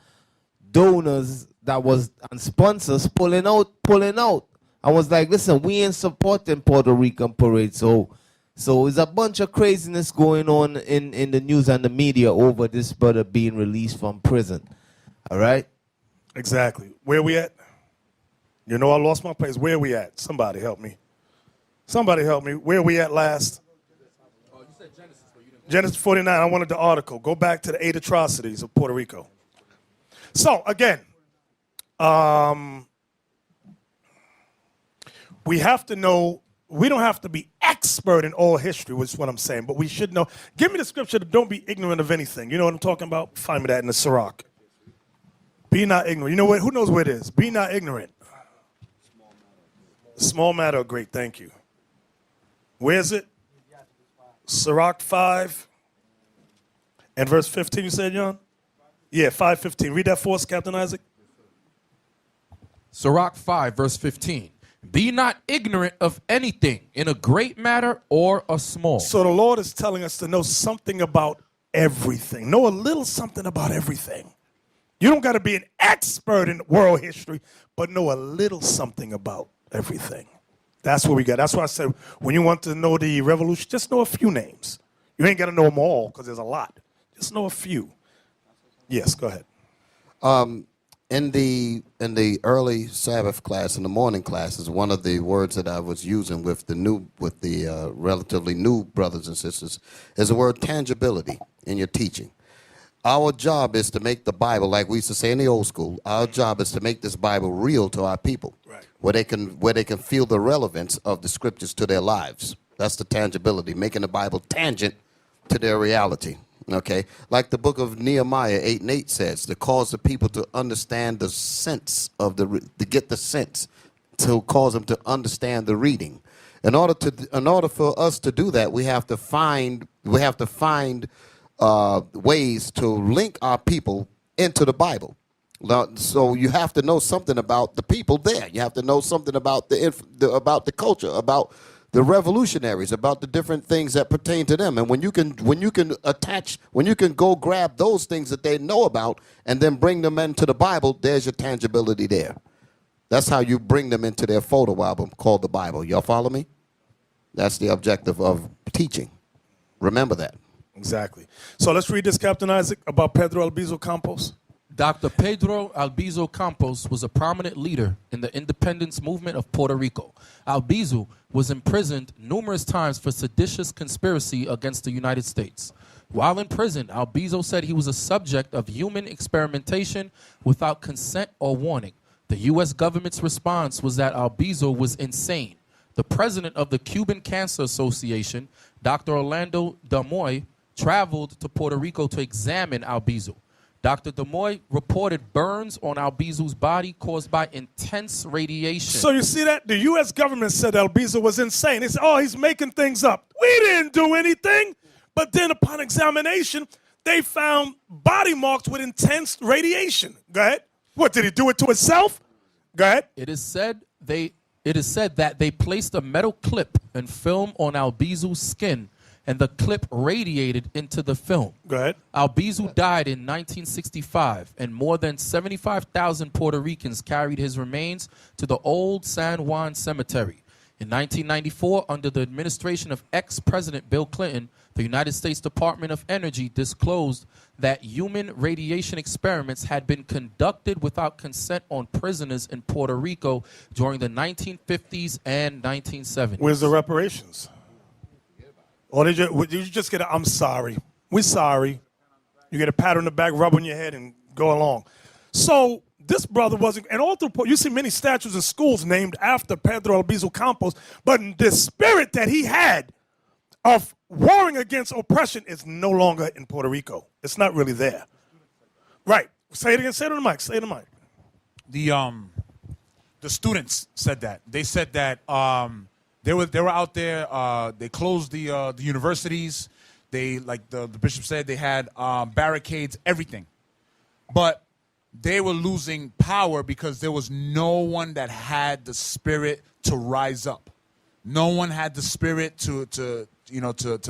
[SPEAKER 19] donors that was and sponsors pulling out. I was like, listen, we ain't supporting Puerto Rican parade, so it's a bunch of craziness going on in the news and the media over this brother being released from prison. All right?
[SPEAKER 1] Exactly. Where we at? You know I lost my place. Where we at? Somebody help me. Somebody help me. Where we at last?
[SPEAKER 2] Oh, you said Genesis, but you didn't.
[SPEAKER 1] Genesis 49. I wanted the article. Go back to the 8 atrocities of Puerto Rico. So, again, we have to know. We don't have to be expert in all history, which is what I'm saying, but we should know. Give me the scripture that don't be ignorant of anything. You know what I'm talking about? Find me that in the Sirach. Be not ignorant. You know what? Who knows where it is? Be not ignorant. Small matter of great. Thank you. Where is it? Sirach 5 and verse 15, you said, John? Yeah, 5:15. Read that for us, Captain Isaac.
[SPEAKER 2] Sirach 5, verse 15. Be not ignorant of anything in a great matter or a small.
[SPEAKER 1] So the Lord is telling us to know something about everything. Know a little something about everything. You don't got to be an expert in world history, but know a little something about everything. That's what we got. That's why I said when you want to know the revolution, just know a few names. You ain't got to know them all because there's a lot. Just know a few. Yes, go ahead.
[SPEAKER 5] In the early Sabbath class, in the morning classes, one of the words that I was using with the relatively new brothers and sisters is the word tangibility in your teaching. Our job is to make the Bible, like we used to say in the old school, our job is to make this Bible real to our people, right, where they can feel the relevance of the scriptures to their lives. That's the tangibility, making the Bible tangent to their reality. Okay, like the book of Nehemiah 8:8 says, to cause the people to understand the sense of to get the sense, to cause them to understand the reading. In order for us to do that, we have to find ways to link our people into the Bible. So you have to know something about the people there. You have to know something about about the culture, about the revolutionaries, about the different things that pertain to them. And when you can go grab those things that they know about and then bring them into the Bible, there's your tangibility there. That's how you bring them into their photo album called the Bible. Y'all follow me? That's the objective of teaching. Remember that.
[SPEAKER 1] Exactly. So let's read this, Captain Isaac, about Pedro Albizu Campos.
[SPEAKER 2] Dr. Pedro Albizu Campos was a prominent leader in the independence movement of Puerto Rico. Albizu was imprisoned numerous times for seditious conspiracy against the United States. While in prison, Albizu said he was a subject of human experimentation without consent or warning. The U.S. government's response was that Albizu was insane. The president of the Cuban Cancer Association, Dr. Orlando Damoy, traveled to Puerto Rico to examine Albizu. Dr. Damoy reported burns on Albizu's body caused by intense radiation.
[SPEAKER 1] So you see that? The U.S. government said Albizu was insane. They said, oh, he's making things up. We didn't do anything. But then upon examination, they found body marks with intense radiation. Go ahead. What, did he do it to himself? Go ahead.
[SPEAKER 2] It is said that they placed a metal clip and film on Albizu's skin, and the clip radiated into the film.
[SPEAKER 1] Go ahead.
[SPEAKER 2] Albizu died in 1965, and more than 75,000 Puerto Ricans carried his remains to the old San Juan Cemetery. In 1994, under the administration of ex-President Bill Clinton, the United States Department of Energy disclosed that human radiation experiments had been conducted without consent on prisoners in Puerto Rico during the 1950s and 1970s.
[SPEAKER 1] Where's the reparations? Or did you just get a, I'm sorry, we're sorry. You get a pat on the back, rub on your head, and go along. So this brother wasn't, and all through, you see many statues in schools named after Pedro Albizu Campos, but the spirit that he had of warring against oppression is no longer in Puerto Rico. It's not really there. Right. Say it again. Say it on the mic. Say it on the mic.
[SPEAKER 20] The students said that. They said that they were out there. They closed the universities. They, like the bishop said, they had barricades, everything. But they were losing power because there was no one that had the spirit to rise up. No one had the spirit to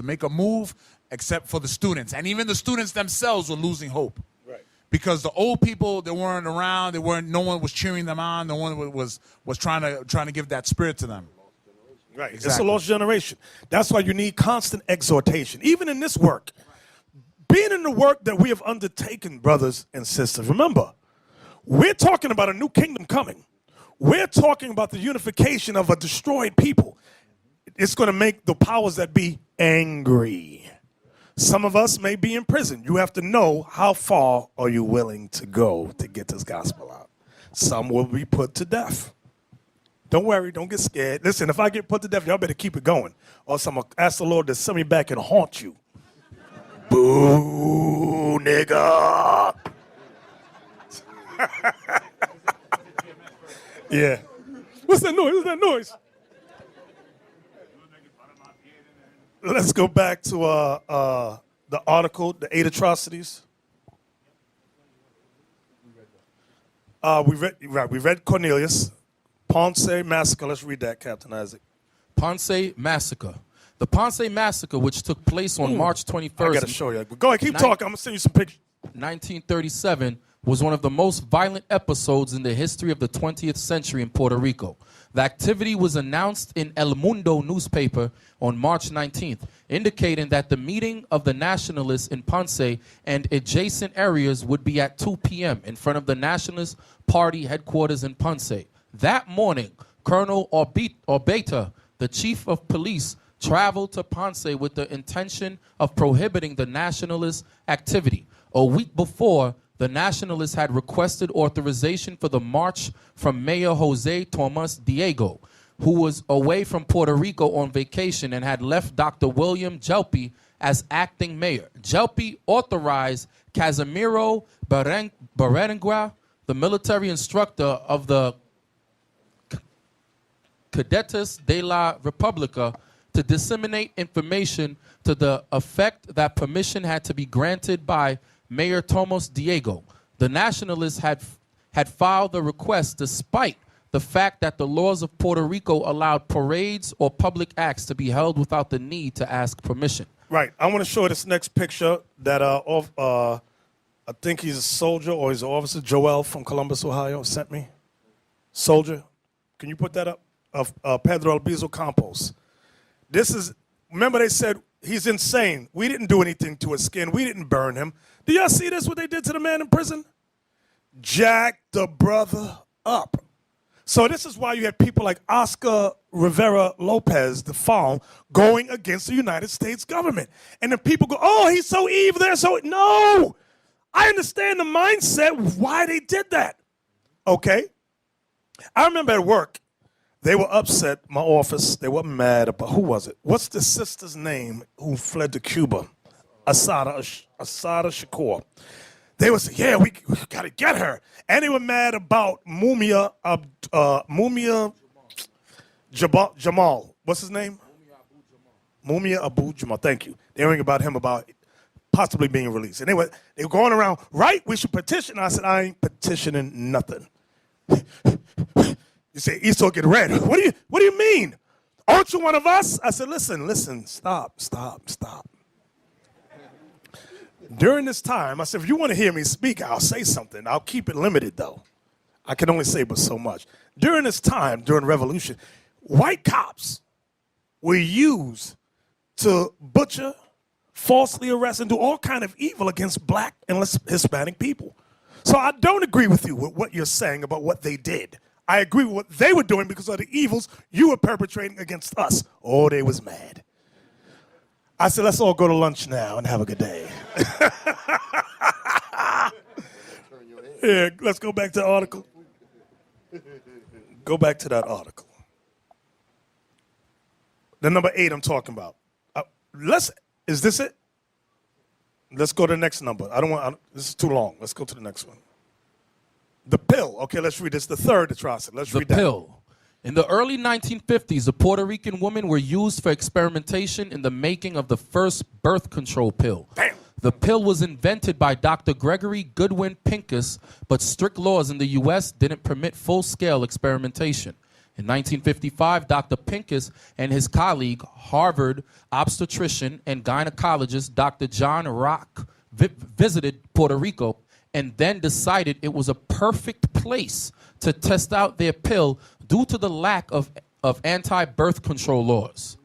[SPEAKER 20] make a move except for the students. And even the students themselves were losing hope. Right. Because the old people, they weren't around, no one was cheering them on, no one was trying to give that spirit to them.
[SPEAKER 1] Right. Exactly. It's a lost generation. That's why you need constant exhortation. Even in this work, being in the work that we have undertaken, brothers and sisters, remember, we're talking about a new kingdom coming. We're talking about the unification of a destroyed people. It's going to make the powers that be angry. Some of us may be in prison. You have to know how far are you willing to go to get this gospel out. Some will be put to death. Don't worry, don't get scared. Listen, if I get put to death, y'all better keep it going. Or else I'm going to ask the Lord to send me back and haunt you. Boo, nigga. Yeah. What's that noise? What's that noise? Let's go back to the article, the 8 atrocities. We read Cornelius. Ponce Massacre. Let's read that, Captain Isaac.
[SPEAKER 2] Ponce Massacre. The Ponce Massacre, which took place on March 21st.
[SPEAKER 1] I got to show you. Go ahead, keep talking. I'm going to send you some pictures.
[SPEAKER 2] 1937 was one of the most violent episodes in the history of the 20th century in Puerto Rico. The activity was announced in El Mundo newspaper on March 19th, indicating that the meeting of the Nationalists in Ponce and adjacent areas would be at 2 p.m. in front of the Nationalist Party headquarters in Ponce. That morning, Colonel Orbeta, the chief of police, traveled to Ponce with the intention of prohibiting the nationalist activity. A week before, the Nationalists had requested authorization for the march from Mayor Jose Tomas Diego, who was away from Puerto Rico on vacation and had left Dr. William Jelpi as acting mayor. Jelpi authorized Casimiro Berenguer, the military instructor of the Cadetes de la República, to disseminate information to the effect that permission had to be granted by Mayor Tomas Diego. The Nationalists had filed the request despite the fact that the laws of Puerto Rico allowed parades or public acts to be held without the need to ask permission.
[SPEAKER 1] Right. I want to show this next picture that I think he's a soldier or he's an officer, Joel from Columbus, Ohio, sent me. Soldier. Can you put that up? Of Pedro Albizu Campos. This is, remember they said he's insane. We didn't do anything to his skin. We didn't burn him. Do y'all see this, what they did to the man in prison? Jack the brother up. So this is why you had people like Oscar Rivera Lopez, the Fawn, going against the United States government. And then people go, oh, he's so evil. They're so, no. I understand the mindset, why they did that. Okay? I remember at work, they were upset, my office, they were mad about, who was it? What's the sister's name who fled to Cuba? Asada Shakur. They would say, yeah, we got to get her. And they were mad about Mumia Jamal. What's his name? Mumia Abu Jamal. Thank you. They were about him about possibly being released. And they were going around, right, we should petition. I said, I ain't petitioning nothing. You say, Esau get red. What do you mean? Aren't you one of us? I said, listen, stop. During this time, I said, if you want to hear me speak, I'll say something. I'll keep it limited, though. I can only say but so much. During this time, during the Revolution, white cops were used to butcher, falsely arrest, and do all kind of evil against black and Hispanic people. So I don't agree with you with what you're saying about what they did. I agree with what they were doing because of the evils you were perpetrating against us. Oh, they was mad. I said, let's all go to lunch now and have a good day. Yeah, let's go back to the article. Go back to that article. The number 8 I'm talking about. Is this it? Let's go to the next number. This is too long. Let's go to the next one. The pill. Okay, let's read this. The third atrocity. Let's read that.
[SPEAKER 2] The pill. In the early 1950s, the Puerto Rican women were used for experimentation in the making of the first birth control pill.
[SPEAKER 1] Damn.
[SPEAKER 2] The pill was invented by Dr. Gregory Goodwin Pincus, but strict laws in the U.S. didn't permit full-scale experimentation. In 1955, Dr. Pincus and his colleague, Harvard obstetrician and gynecologist Dr. John Rock, visited Puerto Rico and then decided it was a perfect place to test out their pill due to the lack of anti-birth control laws.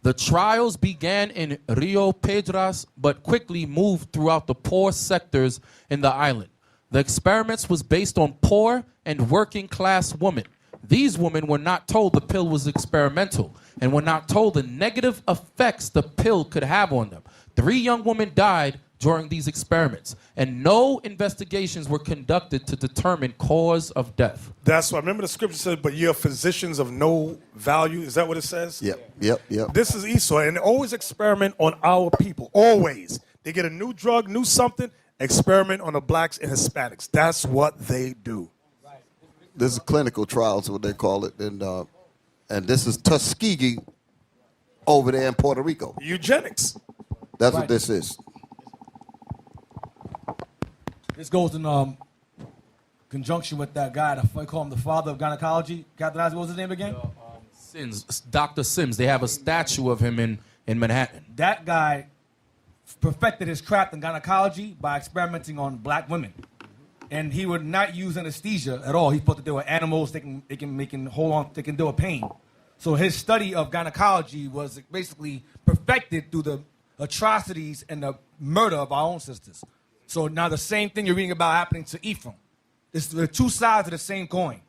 [SPEAKER 2] The trials began in Rio Piedras, but quickly moved throughout the poor sectors in the island. The experiments was based on poor and working class women. These women were not told the pill was experimental and were not told the negative effects the pill could have on them. 3 young women died during these experiments, and no investigations were conducted to determine cause of death.
[SPEAKER 1] That's why. Remember the scripture said, but ye are physicians of no value. Is that what it says?
[SPEAKER 5] Yep.
[SPEAKER 1] This is Esau, and they always experiment on our people. Always. They get a new drug, new something, experiment on the blacks and Hispanics. That's what they do.
[SPEAKER 5] This is clinical trials, what they call it, and this is Tuskegee over there in Puerto Rico.
[SPEAKER 1] Eugenics.
[SPEAKER 5] That's what this is.
[SPEAKER 15] This goes in conjunction with that guy, I call him the father of gynecology. Captain Isaac, what was his name again?
[SPEAKER 2] Dr. Sims. They have a statue of him in Manhattan.
[SPEAKER 15] That guy perfected his craft in gynecology by experimenting on black women. And he would not use anesthesia at all. He thought that they were animals, they can hold on, they can deal with pain. So his study of gynecology was basically perfected through the atrocities and the murder of our own sisters. So now the same thing you're reading about happening to Ephraim. It's the 2 sides of the same coin.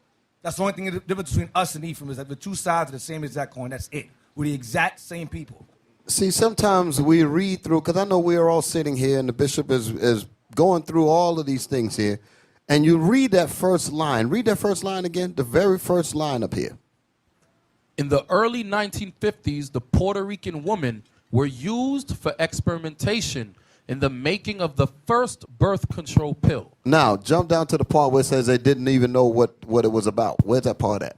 [SPEAKER 15] That's the only thing the difference between us and Ephraim is that the 2 sides of the same exact coin. That's it. We're the exact same people.
[SPEAKER 5] See, sometimes we read through, because I know we are all sitting here and the bishop is going through all of these things here, and you read that first line. Read that first line again, the very first line up here.
[SPEAKER 2] In the early 1950s, the Puerto Rican women were used for experimentation in the making of the first birth control pill.
[SPEAKER 5] Now, jump down to the part where it says they didn't even know what it was about. Where's that part at?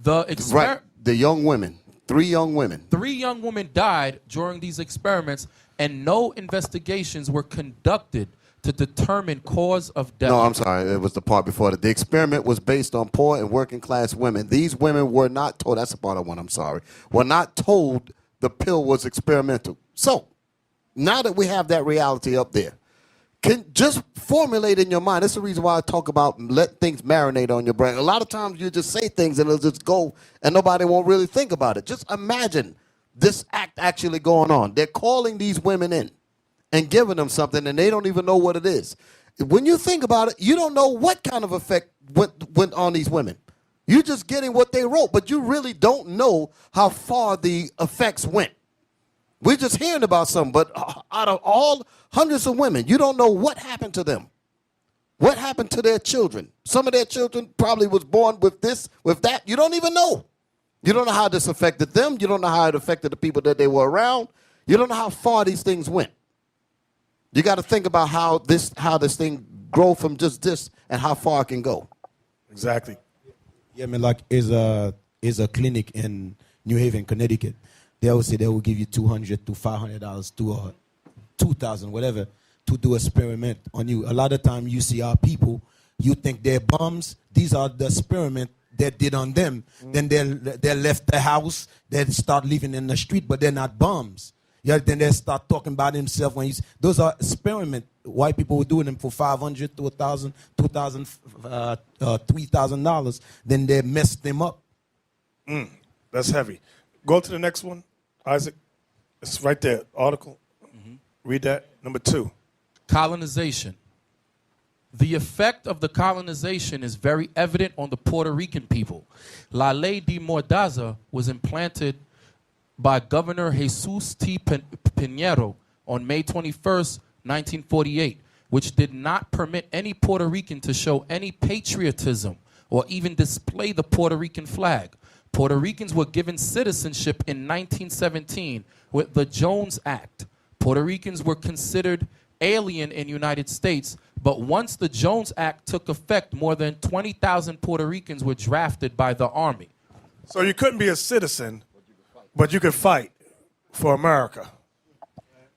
[SPEAKER 5] Right, the young women. 3 young women.
[SPEAKER 2] 3 young women died during these experiments, and no investigations were conducted to determine cause of death.
[SPEAKER 5] No, I'm sorry. It was the part before that. The experiment was based on poor and working class women. These women were not told, that's the part I want, I'm sorry, were not told the pill was experimental. So, now that we have that reality up there, can just formulate in your mind. That's the reason why I talk about let things marinate on your brain. A lot of times you just say things and it'll just go and nobody won't really think about it. Just imagine this act actually going on. They're calling these women in and giving them something and they don't even know what it is. When you think about it, you don't know what kind of effect went on these women. You're just getting what they wrote, but you really don't know how far the effects went. We're just hearing about some, but out of all hundreds of women, you don't know what happened to them. What happened to their children? Some of their children probably was born with this, with that. You don't even know. You don't know how this affected them. You don't know how it affected the people that they were around. You don't know how far these things went. You got to think about how this thing grow from just this and how far it can go.
[SPEAKER 1] Exactly.
[SPEAKER 13] Yeah, I mean, like is a clinic in New Haven, Connecticut. They always say they will give you $200 to $500 to $2,000, whatever, to do experiment on you. A lot of time you see our people, you think they're bums. These are the experiment that did on them. Then they left the house. They start living in the street, but they're not bums. Yeah, then they start talking about himself when he's. Those are experiment. White people were doing them for $500 to $1,000, $2,000, $3,000. Then they messed them up.
[SPEAKER 1] That's heavy. Go to the next one, Isaac. It's right there. Article. Read that. Number 2.
[SPEAKER 2] Colonization. The effect of the colonization is very evident on the Puerto Rican people. La Ley de Mordaza was implanted by Governor Jesus T. Pinheiro on May 21st, 1948, which did not permit any Puerto Rican to show any patriotism or even display the Puerto Rican flag. Puerto Ricans were given citizenship in 1917 with the Jones Act. Puerto Ricans were considered alien in the United States, but once the Jones Act took effect, more than 20,000 Puerto Ricans were drafted by the Army.
[SPEAKER 1] So you couldn't be a citizen, but you could fight for America.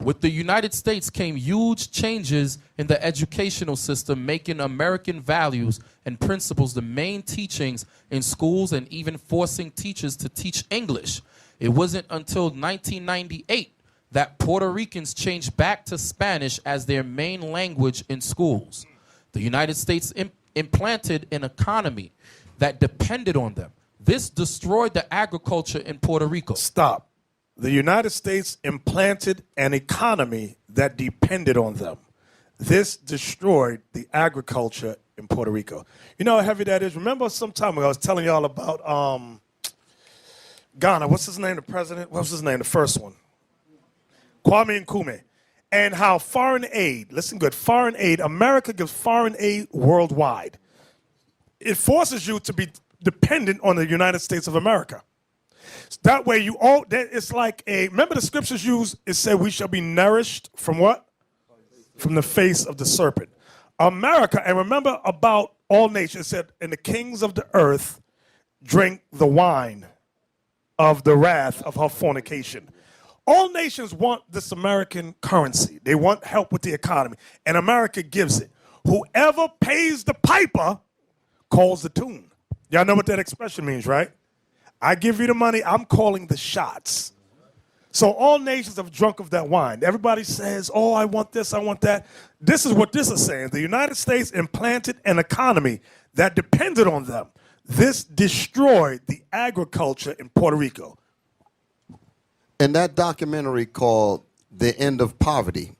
[SPEAKER 2] With the United States came huge changes in the educational system, making American values and principles the main teachings in schools and even forcing teachers to teach English. It wasn't until 1998 that Puerto Ricans changed back to Spanish as their main language in schools. The United States implanted an economy that depended on them. This destroyed the agriculture in Puerto Rico.
[SPEAKER 1] Stop. The United States implanted an economy that depended on them. This destroyed the agriculture in Puerto Rico. You know how heavy that is? Remember some time ago I was telling y'all about Ghana. What's his name, the president? What was his name, the first one? Kwame Nkrumah. And how foreign aid, listen good, foreign aid, America gives foreign aid worldwide. It forces you to be dependent on the United States of America. That way you all, it's like remember the scriptures used, it said we shall be nourished from what? From the face of the serpent. America, and remember about all nations, it said, and the kings of the earth drink the wine of the wrath of her fornication. All nations want this American currency. They want help with the economy, and America gives it. Whoever pays the piper calls the tune. Y'all know what that expression means, right? I give you the money, I'm calling the shots. So all nations have drunk of that wine. Everybody says, oh, I want this, I want that. This is what this is saying. The United States implanted an economy that depended on them. This destroyed the agriculture in Puerto Rico.
[SPEAKER 5] In that documentary called The End of Poverty,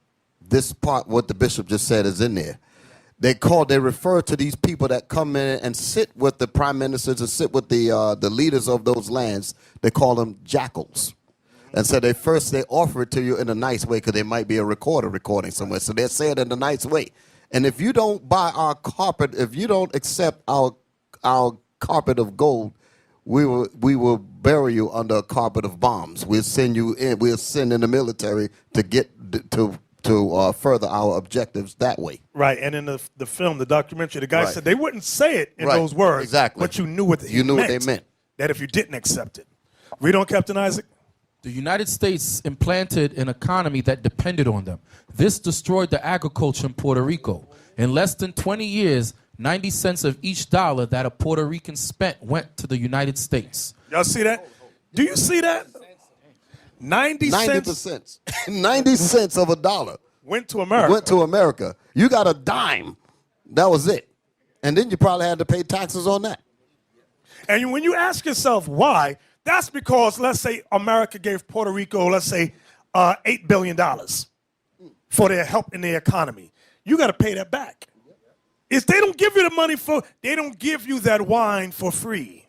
[SPEAKER 5] this part, what the bishop just said, is in there. They refer to these people that come in and sit with the prime ministers and sit with the leaders of those lands. They call them jackals. And so they offer it to you in a nice way because there might be a recorder recording somewhere. So they say it in a nice way. And if you don't buy our carpet, if you don't accept our carpet of gold, we will bury you under a carpet of bombs. We'll send you in. We'll send in the military to get to further our objectives that way.
[SPEAKER 1] Right, and in the film, the documentary, the guy said they wouldn't say it in those words,
[SPEAKER 5] exactly,
[SPEAKER 1] but you knew what they meant. That if you didn't accept it. Read on, Captain Isaac.
[SPEAKER 2] The United States implanted an economy that depended on them. This destroyed the agriculture in Puerto Rico. In less than 20 years, 90 cents of each dollar that a Puerto Rican spent went to the United States.
[SPEAKER 1] Y'all see that? Do you see that? 90 cents.
[SPEAKER 5] 90 cents of a dollar
[SPEAKER 1] went to America.
[SPEAKER 5] Went to America. You got a dime. That was it. And then you probably had to pay taxes on that.
[SPEAKER 1] And when you ask yourself why, that's because, let's say, America gave Puerto Rico, let's say, $8 billion for their help in their economy. You got to pay that back. If they don't give you the money they don't give you that wine for free.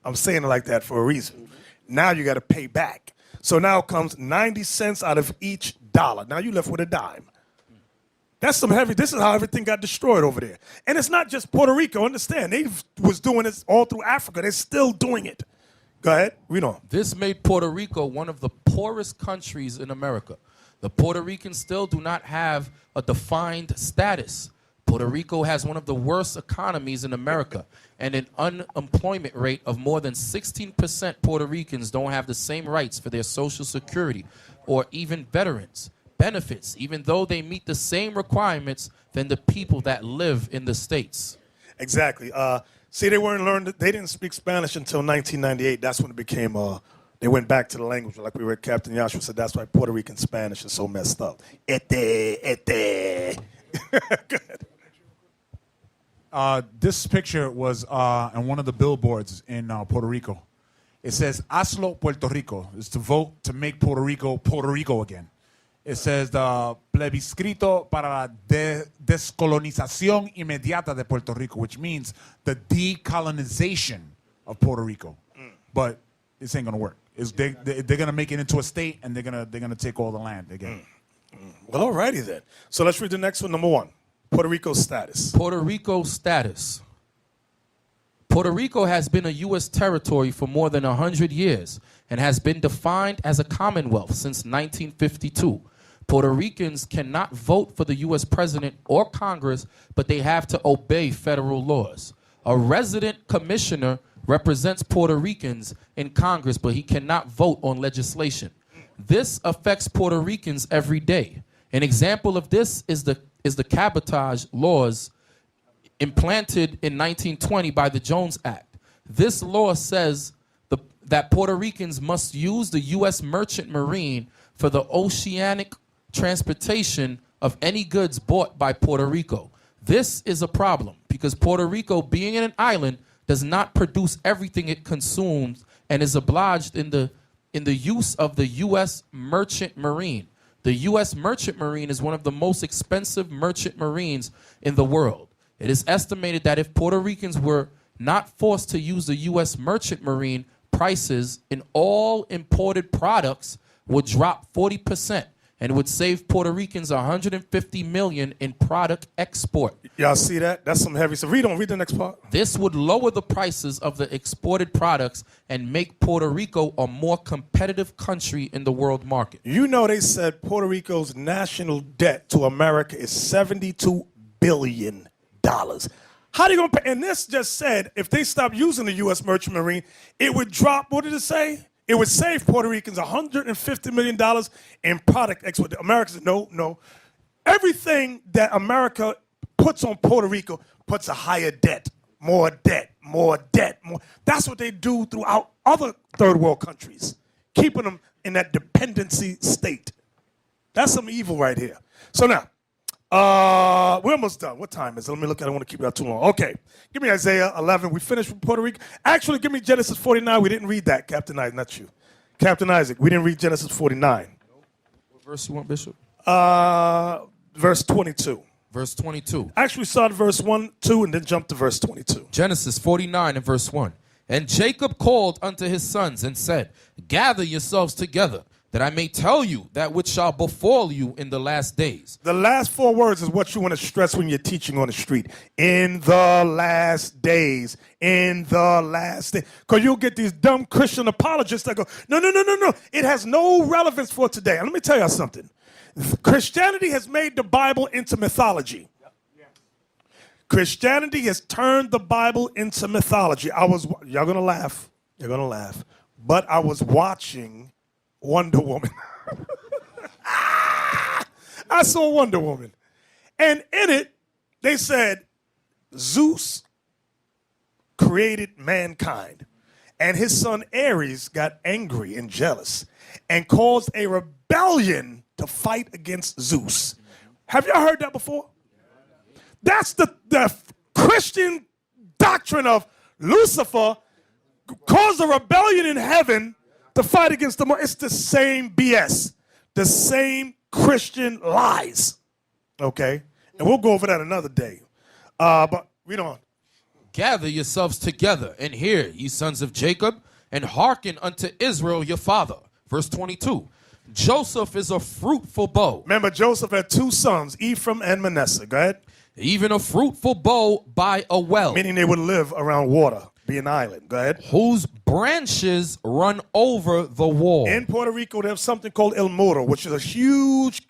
[SPEAKER 1] I'm saying it like that for a reason. Now you got to pay back. So now comes 90 cents out of each dollar. Now you left with a dime. That's some heavy. This is how everything got destroyed over there. And it's not just Puerto Rico. Understand, they was doing this all through Africa. They're still doing it. Go ahead. Read on.
[SPEAKER 2] This made Puerto Rico one of the poorest countries in America. The Puerto Ricans still do not have a defined status. Puerto Rico has one of the worst economies in America and an unemployment rate of more than 16%. Puerto Ricans don't have the same rights for their Social Security or even veterans benefits, even though they meet the same requirements than the people that live in the States.
[SPEAKER 1] Exactly. See, they didn't speak Spanish until 1998. That's when it became They went back to the language, like we read Captain Joshua said, that's why Puerto Rican Spanish is so messed up.
[SPEAKER 20] This picture was on one of the billboards in Puerto Rico. It says, Hazlo Puerto Rico. It's to vote to make Puerto Rico again. It says the plebiscito para la descolonización inmediata de Puerto Rico, which means the decolonization of Puerto Rico. But this ain't gonna work. They're gonna make it into a state, and they're gonna take all the land again.
[SPEAKER 1] Well, alrighty then. So let's read the next one. Number 1, Puerto Rico's status.
[SPEAKER 2] Puerto Rico's status. Puerto Rico has been a U.S. territory for more than 100 years and has been defined as a commonwealth since 1952. Puerto Ricans cannot vote for the U.S. president or Congress, but they have to obey federal laws. A resident commissioner represents Puerto Ricans in Congress, but he cannot vote on legislation. This affects Puerto Ricans every day. An example of this is the cabotage laws implanted in 1920 by the Jones Act. This law says that Puerto Ricans must use the U.S. Merchant Marine for the oceanic transportation of any goods bought by Puerto Rico. This is a problem because Puerto Rico, being an island, does not produce everything it consumes and is obliged in the use of the U.S. Merchant Marine. The U.S. Merchant Marine is one of the most expensive merchant marines in the world. It is estimated that if Puerto Ricans were not forced to use the U.S. Merchant Marine, prices in all imported products would drop 40% and would save Puerto Ricans $150 million in product export.
[SPEAKER 1] Y'all see that? That's some heavy stuff. Read the next part.
[SPEAKER 2] This would lower the prices of the exported products and make Puerto Rico a more competitive country in the world market.
[SPEAKER 1] You know they said Puerto Rico's national debt to America is $72 billion. How are they going to pay? And this just said if they stopped using the U.S. Merchant Marine, it would drop, what did it say? It would save Puerto Ricans $150 million in product export. America said, no. Everything that America puts on Puerto Rico puts a higher debt, more debt, more debt. More. That's what they do throughout other third world countries, keeping them in that dependency state. That's some evil right here. So now, we're almost done. What time is it? Let me look at it. I don't want to keep it out too long. Okay. Give me Isaiah 11. We finished with Puerto Rico. Actually, give me Genesis 49. We didn't read that, Captain Isaac. Not you. Captain Isaac. We didn't read Genesis 49.
[SPEAKER 2] What verse you want, Bishop?
[SPEAKER 1] Verse 22.
[SPEAKER 2] Verse 22.
[SPEAKER 1] Actually, start verse 1, 2, and then jump to verse 22.
[SPEAKER 2] Genesis 49 and verse 1. And Jacob called unto his sons and said, gather yourselves together, that I may tell you that which shall befall you in the last days.
[SPEAKER 1] The last 4 words is what you want to stress when you're teaching on the street. In the last days. In the last days. Because you'll get these dumb Christian apologists that go, no. It has no relevance for today. And let me tell you something. Christianity has made the Bible into mythology. Christianity has turned the Bible into mythology. Y'all going to laugh. You're going to laugh. But I was watching Wonder Woman. I saw Wonder Woman. And in it, they said Zeus created mankind. And his son Ares got angry and jealous and caused a rebellion to fight against Zeus. Have y'all heard that before? That's the Christian doctrine of Lucifer caused a rebellion in heaven to fight against them. It's the same BS, the same Christian lies. Okay? And we'll go over that another day. But read on.
[SPEAKER 2] Gather yourselves together and hear, ye sons of Jacob, and hearken unto Israel your father. Verse 22. Joseph is a fruitful bow.
[SPEAKER 1] Remember, Joseph had 2 sons, Ephraim and Manasseh. Go ahead.
[SPEAKER 2] Even a fruitful bow by a well.
[SPEAKER 1] Meaning they would live around water, be an island. Go ahead.
[SPEAKER 2] Whose branches run over the wall.
[SPEAKER 1] In Puerto Rico, they have something called El Moro, which is a huge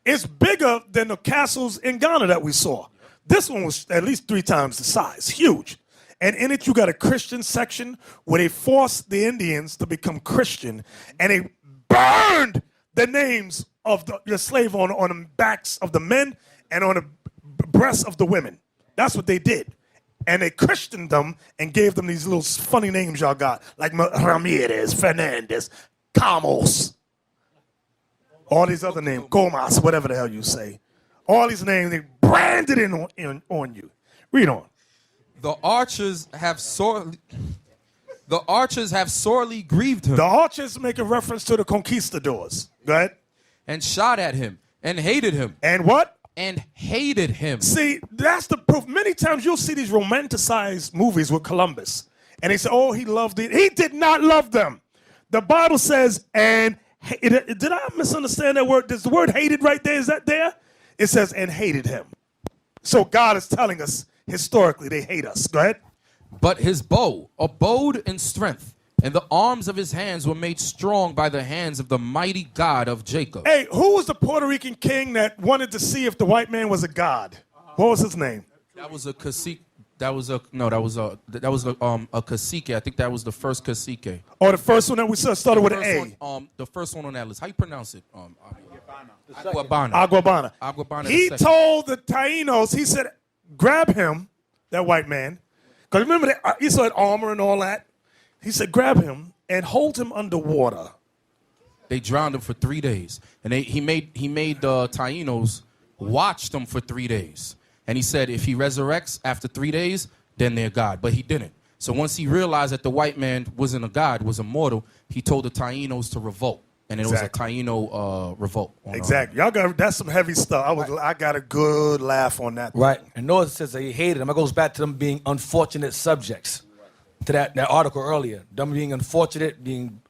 [SPEAKER 1] it's bigger than the castles in Ghana that we saw. This one was at least 3 times the size. Huge. And in it, you got a Christian section where they forced the Indians to become Christian, and they burned the names of the slave on the backs of the men and on the breasts of the women. That's what they did. and they Christianed them and gave them these little funny names y'all got, like Ramirez, Fernandez, Camos, all these other names, Gomas, whatever the hell you say. All these names, they branded on you. Read on.
[SPEAKER 2] The archers have sorely grieved him.
[SPEAKER 1] The archers make a reference to the conquistadors. Go ahead.
[SPEAKER 2] And shot at him and hated him.
[SPEAKER 1] And what?
[SPEAKER 2] And hated him.
[SPEAKER 1] See, that's the proof. Many times you'll see these romanticized movies with Columbus. And they say, oh, he loved it. He did not love them. The Bible says, and did I misunderstand that word? Does the word hated right there? Is that there? It says, and hated him. So God is telling us historically they hate us. Go ahead.
[SPEAKER 2] But his bow abode in strength, and the arms of his hands were made strong by the hands of the mighty God of Jacob.
[SPEAKER 1] Hey, who was the Puerto Rican king that wanted to see if the white man was a god? What was his name?
[SPEAKER 2] That was a cacique. That was a cacique. I think that was the first cacique.
[SPEAKER 1] Oh, the first one that we saw started with an A.
[SPEAKER 2] The first one on that list. How you pronounce it? Aguabana.
[SPEAKER 1] Aguabana.
[SPEAKER 2] Aguabana.
[SPEAKER 1] He told the Tainos, he said, grab him, that white man. Because remember, he saw armor and all that. He said, grab him and hold him underwater.
[SPEAKER 2] They drowned him for 3 days. And he made the Tainos watch them for 3 days. And he said, if he resurrects after 3 days, then they're God. But he didn't. So once he realized that the white man wasn't a god, was immortal, he told the Tainos to revolt. And it was a Taino revolt.
[SPEAKER 1] Exactly. Y'all got, that's some heavy stuff. I got a good laugh on that.
[SPEAKER 15] Right. And Noah says that he hated them. It goes back to them being unfortunate subjects. To that article earlier. Them being unfortunate, being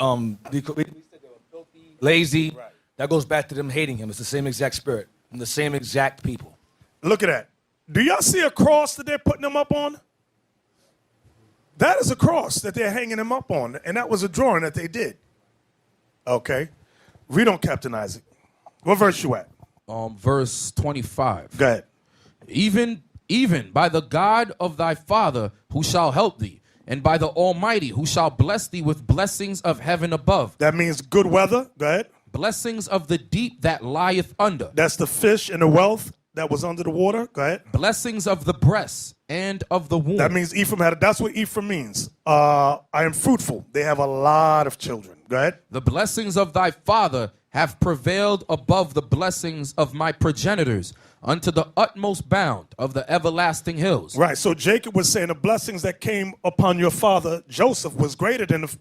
[SPEAKER 15] lazy. Right. That goes back to them hating him. It's the same exact spirit. And the same exact people.
[SPEAKER 1] Look at that. Do y'all see a cross that they're putting them up on? That is a cross that they're hanging him up on. And that was a drawing that they did. Okay. Read on, Captain Isaac. What verse you at?
[SPEAKER 2] Verse 25.
[SPEAKER 1] Go ahead.
[SPEAKER 2] Even by the God of thy father who shall help thee, and by the Almighty who shall bless thee with blessings of heaven above.
[SPEAKER 1] That means good weather. Go ahead.
[SPEAKER 2] Blessings of the deep that lieth under.
[SPEAKER 1] That's the fish and the wealth that was under the water. Go ahead.
[SPEAKER 2] Blessings of the breast and of the womb.
[SPEAKER 1] That means Ephraim had it. That's what Ephraim means. I am fruitful. They have a lot of children. Go ahead.
[SPEAKER 2] The blessings of thy father have prevailed above the blessings of my progenitors unto the utmost bound of the everlasting hills.
[SPEAKER 1] Right. So Jacob was saying the blessings that came upon your father Joseph was greater than the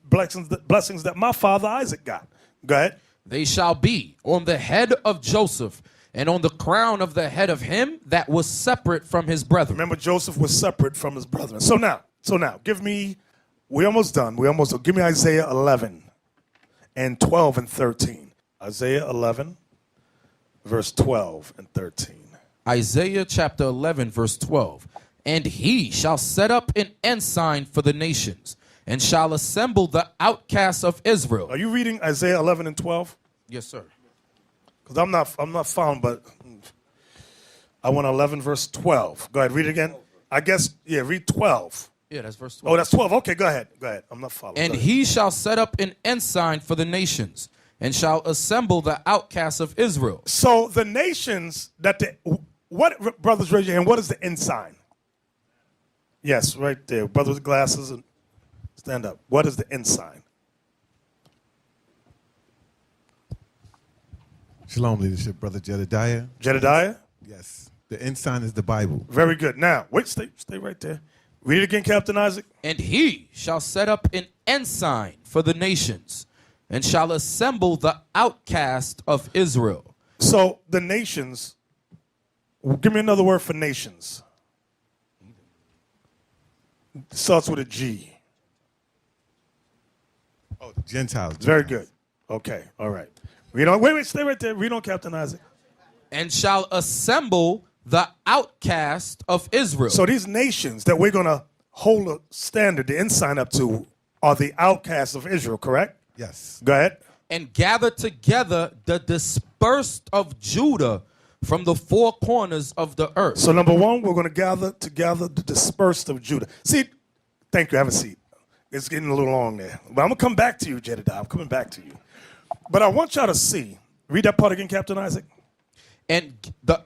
[SPEAKER 1] blessings that my father Isaac got. Go ahead.
[SPEAKER 2] They shall be on the head of Joseph and on the crown of the head of him that was separate from his brethren.
[SPEAKER 1] Remember, Joseph was separate from his brethren. So now, give me, we're almost done. Give me Isaiah 11 and 12 and 13. Isaiah 11, verse 12 and 13.
[SPEAKER 2] Isaiah chapter 11, verse 12. And he shall set up an ensign for the nations, and shall assemble the outcasts of Israel.
[SPEAKER 1] Are you reading Isaiah 11 and 12?
[SPEAKER 2] Yes, sir.
[SPEAKER 1] Because I'm not found, but I want 11 verse 12. Go ahead, read it again. I guess, read 12.
[SPEAKER 2] Yeah, that's verse 12.
[SPEAKER 1] Oh, that's 12. Okay, go ahead. I'm not following.
[SPEAKER 2] And he shall set up an ensign for the nations, and shall assemble the outcasts of Israel.
[SPEAKER 1] So the nations what, brothers, raise your hand. What is the ensign? Yes, right there. Brothers with glasses, and stand up. What is the ensign?
[SPEAKER 21] Shalom, leadership, brother Jedediah.
[SPEAKER 1] Jedediah?
[SPEAKER 21] Yes. The ensign is the Bible.
[SPEAKER 1] Very good. Now, wait, stay right there. Read it again, Captain Isaac.
[SPEAKER 2] And he shall set up an ensign for the nations, and shall assemble the outcast of Israel.
[SPEAKER 1] So the nations, give me another word for nations. It starts with a G.
[SPEAKER 21] Oh, the Gentiles.
[SPEAKER 1] Very good. Okay, all right. Read on. Wait, stay right there. Read on, Captain Isaac.
[SPEAKER 2] And shall assemble the outcast of Israel.
[SPEAKER 1] So these nations that we're going to hold a standard, the ensign up to, are the outcasts of Israel, correct?
[SPEAKER 21] Yes.
[SPEAKER 1] Go ahead.
[SPEAKER 2] And gather together the dispersed of Judah from the four corners of the earth.
[SPEAKER 1] So number one, we're going to gather together the dispersed of Judah. See, thank you. Have a seat. It's getting a little long there. But I'm going to come back to you, Jedediah. I'm coming back to you. But I want y'all to see. Read that part again, Captain Isaac.
[SPEAKER 2] And the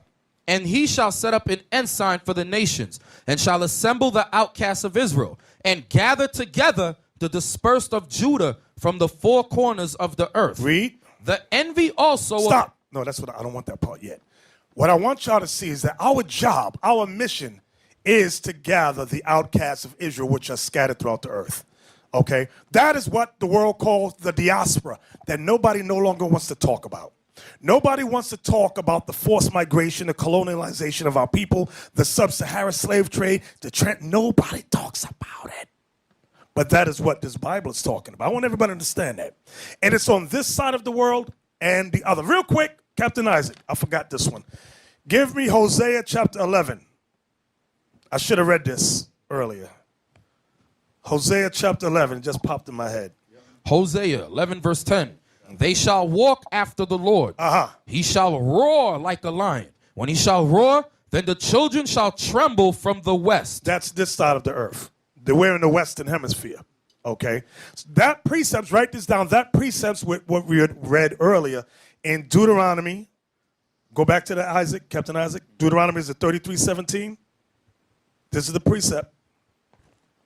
[SPEAKER 2] And he shall set up an ensign for the nations, and shall assemble the outcasts of Israel, and gather together the dispersed of Judah from the four corners of the earth.
[SPEAKER 1] Read.
[SPEAKER 2] The envy also
[SPEAKER 1] Stop. No, that's what I don't want that part yet. What I want y'all to see is that our job, our mission, is to gather the outcasts of Israel, which are scattered throughout the earth. Okay? That is what the world calls the diaspora, that nobody no longer wants to talk about. Nobody wants to talk about the forced migration, the colonialization of our people, the sub-Saharan slave trade, nobody talks about it. But that is what this Bible is talking about. I want everybody to understand that. And it's on this side of the world and the other. Real quick, Captain Isaac, I forgot this one. Give me Hosea chapter 11. I should have read this earlier. Hosea chapter 11, it just popped in my head.
[SPEAKER 2] Hosea 11 verse 10. They shall walk after the Lord. He shall roar like a lion. When he shall roar, then the children shall tremble from the west.
[SPEAKER 1] That's this side of the earth. We're in the Western Hemisphere. Okay? So that precepts, write this down, that precepts with what we had read earlier in Deuteronomy. Go back to the Isaac, Captain Isaac. Deuteronomy is the 33:17. This is the precept.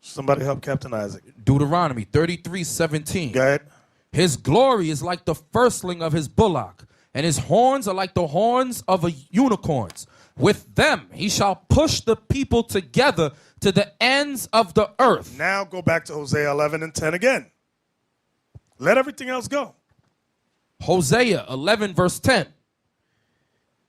[SPEAKER 1] Somebody help Captain Isaac.
[SPEAKER 2] Deuteronomy 33:17.
[SPEAKER 1] Go ahead.
[SPEAKER 2] His glory is like the firstling of his bullock, and his horns are like the horns of a unicorns. With them he shall push the people together to the ends of the earth.
[SPEAKER 1] Now go back to Hosea 11 and 10 again. Let everything else go.
[SPEAKER 2] Hosea 11 verse 10.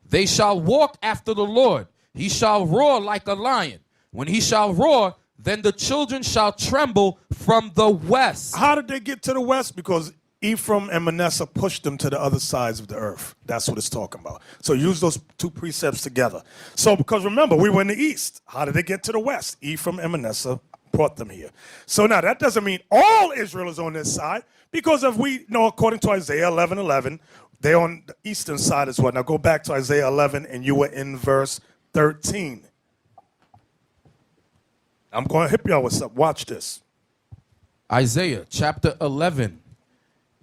[SPEAKER 2] They shall walk after the Lord. He shall roar like a lion. When he shall roar, then the children shall tremble from the west.
[SPEAKER 1] How did they get to the west? Because Ephraim and Manasseh pushed them to the other sides of the earth. That's what it's talking about. So use those two precepts together. So because remember, we were in the east. How did they get to the west? Ephraim and Manasseh brought them here. So now that doesn't mean all Israel is on this side, because if we know, according to Isaiah 11:11, they're on the eastern side as well. Now go back to Isaiah 11 and you were in verse 13. I'm going to hit y'all with something. Watch this.
[SPEAKER 2] Isaiah chapter 11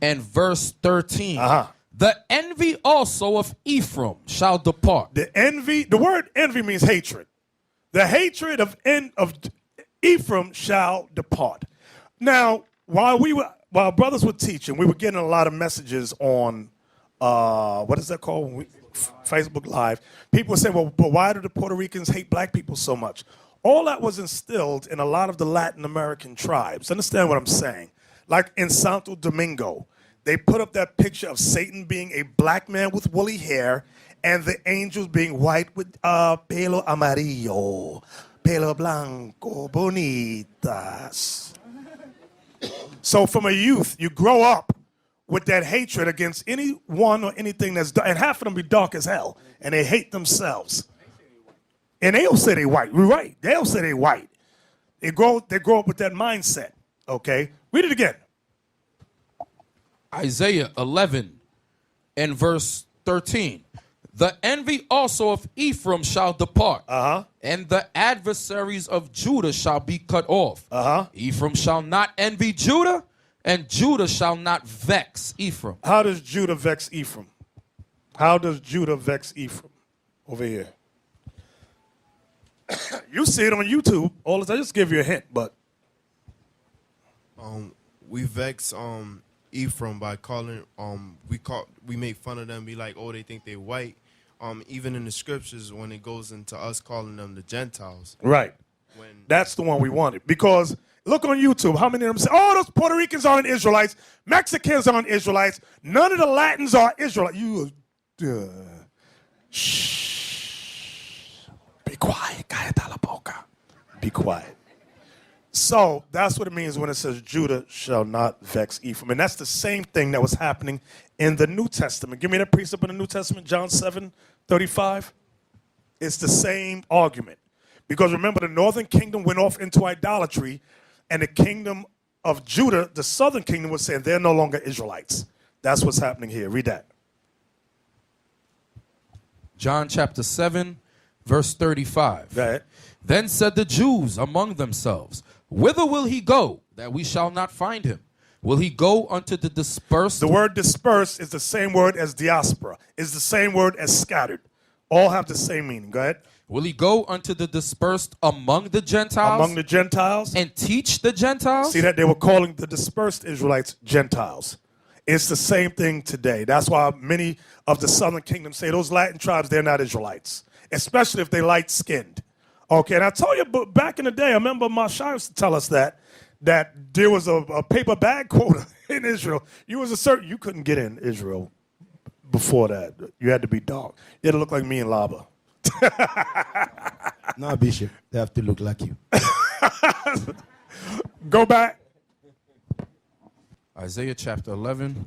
[SPEAKER 2] and verse 13. The envy also of Ephraim shall depart.
[SPEAKER 1] The word envy means hatred. The hatred of Ephraim shall depart. Now, while brothers were teaching, we were getting a lot of messages on, what is that called? Facebook Live. People were saying, well, but why do the Puerto Ricans hate black people so much? All that was instilled in a lot of the Latin American tribes. Understand what I'm saying? Like in Santo Domingo, they put up that picture of Satan being a black man with woolly hair and the angels being white with pelo amarillo, pelo blanco, bonitas. So from a youth, you grow up with that hatred against anyone or anything that's dark. And half of them be dark as hell, and they hate themselves. And they'll say they white. We're right. They'll say they white. They grow up with that mindset. Okay? Read it again.
[SPEAKER 2] Isaiah 11 and verse 13. The envy also of Ephraim shall depart, and the adversaries of Judah shall be cut off. Ephraim shall not envy Judah, and Judah shall not vex Ephraim.
[SPEAKER 1] How does Judah vex Ephraim? How does Judah vex Ephraim? Over here. You see it on YouTube all the time. I just give you a hint, but
[SPEAKER 18] we vex Ephraim by calling we make fun of them, be like, oh, they think they white. Even in the scriptures, when it goes into us calling them the Gentiles.
[SPEAKER 1] Right. That's the one we wanted. Because look on YouTube, how many of them say, oh, those Puerto Ricans aren't Israelites, Mexicans aren't Israelites, none of the Latins are Israelites. Shh. Be quiet. Cállate la boca. Be quiet. So that's what it means when it says Judah shall not vex Ephraim. And that's the same thing that was happening in the New Testament. Give me that precept in the New Testament, John 7:35. It's the same argument. Because remember, the northern kingdom went off into idolatry, and the kingdom of Judah, the southern kingdom, was saying they're no longer Israelites. That's what's happening here. Read that.
[SPEAKER 2] John chapter 7, verse 35. Then said the Jews among themselves, whither will he go, that we shall not find him? Will he go unto the dispersed?
[SPEAKER 1] The word dispersed is the same word as diaspora. It's the same word as scattered. All have the same meaning. Go ahead.
[SPEAKER 2] Will he go unto the dispersed among the Gentiles?
[SPEAKER 1] Among the Gentiles.
[SPEAKER 2] And teach the Gentiles?
[SPEAKER 1] See that they were calling the dispersed Israelites Gentiles. It's the same thing today. That's why many of the southern kingdom say those Latin tribes, they're not Israelites, especially if they're light-skinned. Okay, and I told you back in the day, I remember Mashai used to tell us that there was a paper bag quota in Israel. You couldn't get in Israel before that. You had to be dark. You had to look like me and Lava.
[SPEAKER 13] No, Bishop. They have to look like you.
[SPEAKER 1] Go back.
[SPEAKER 2] Isaiah chapter 11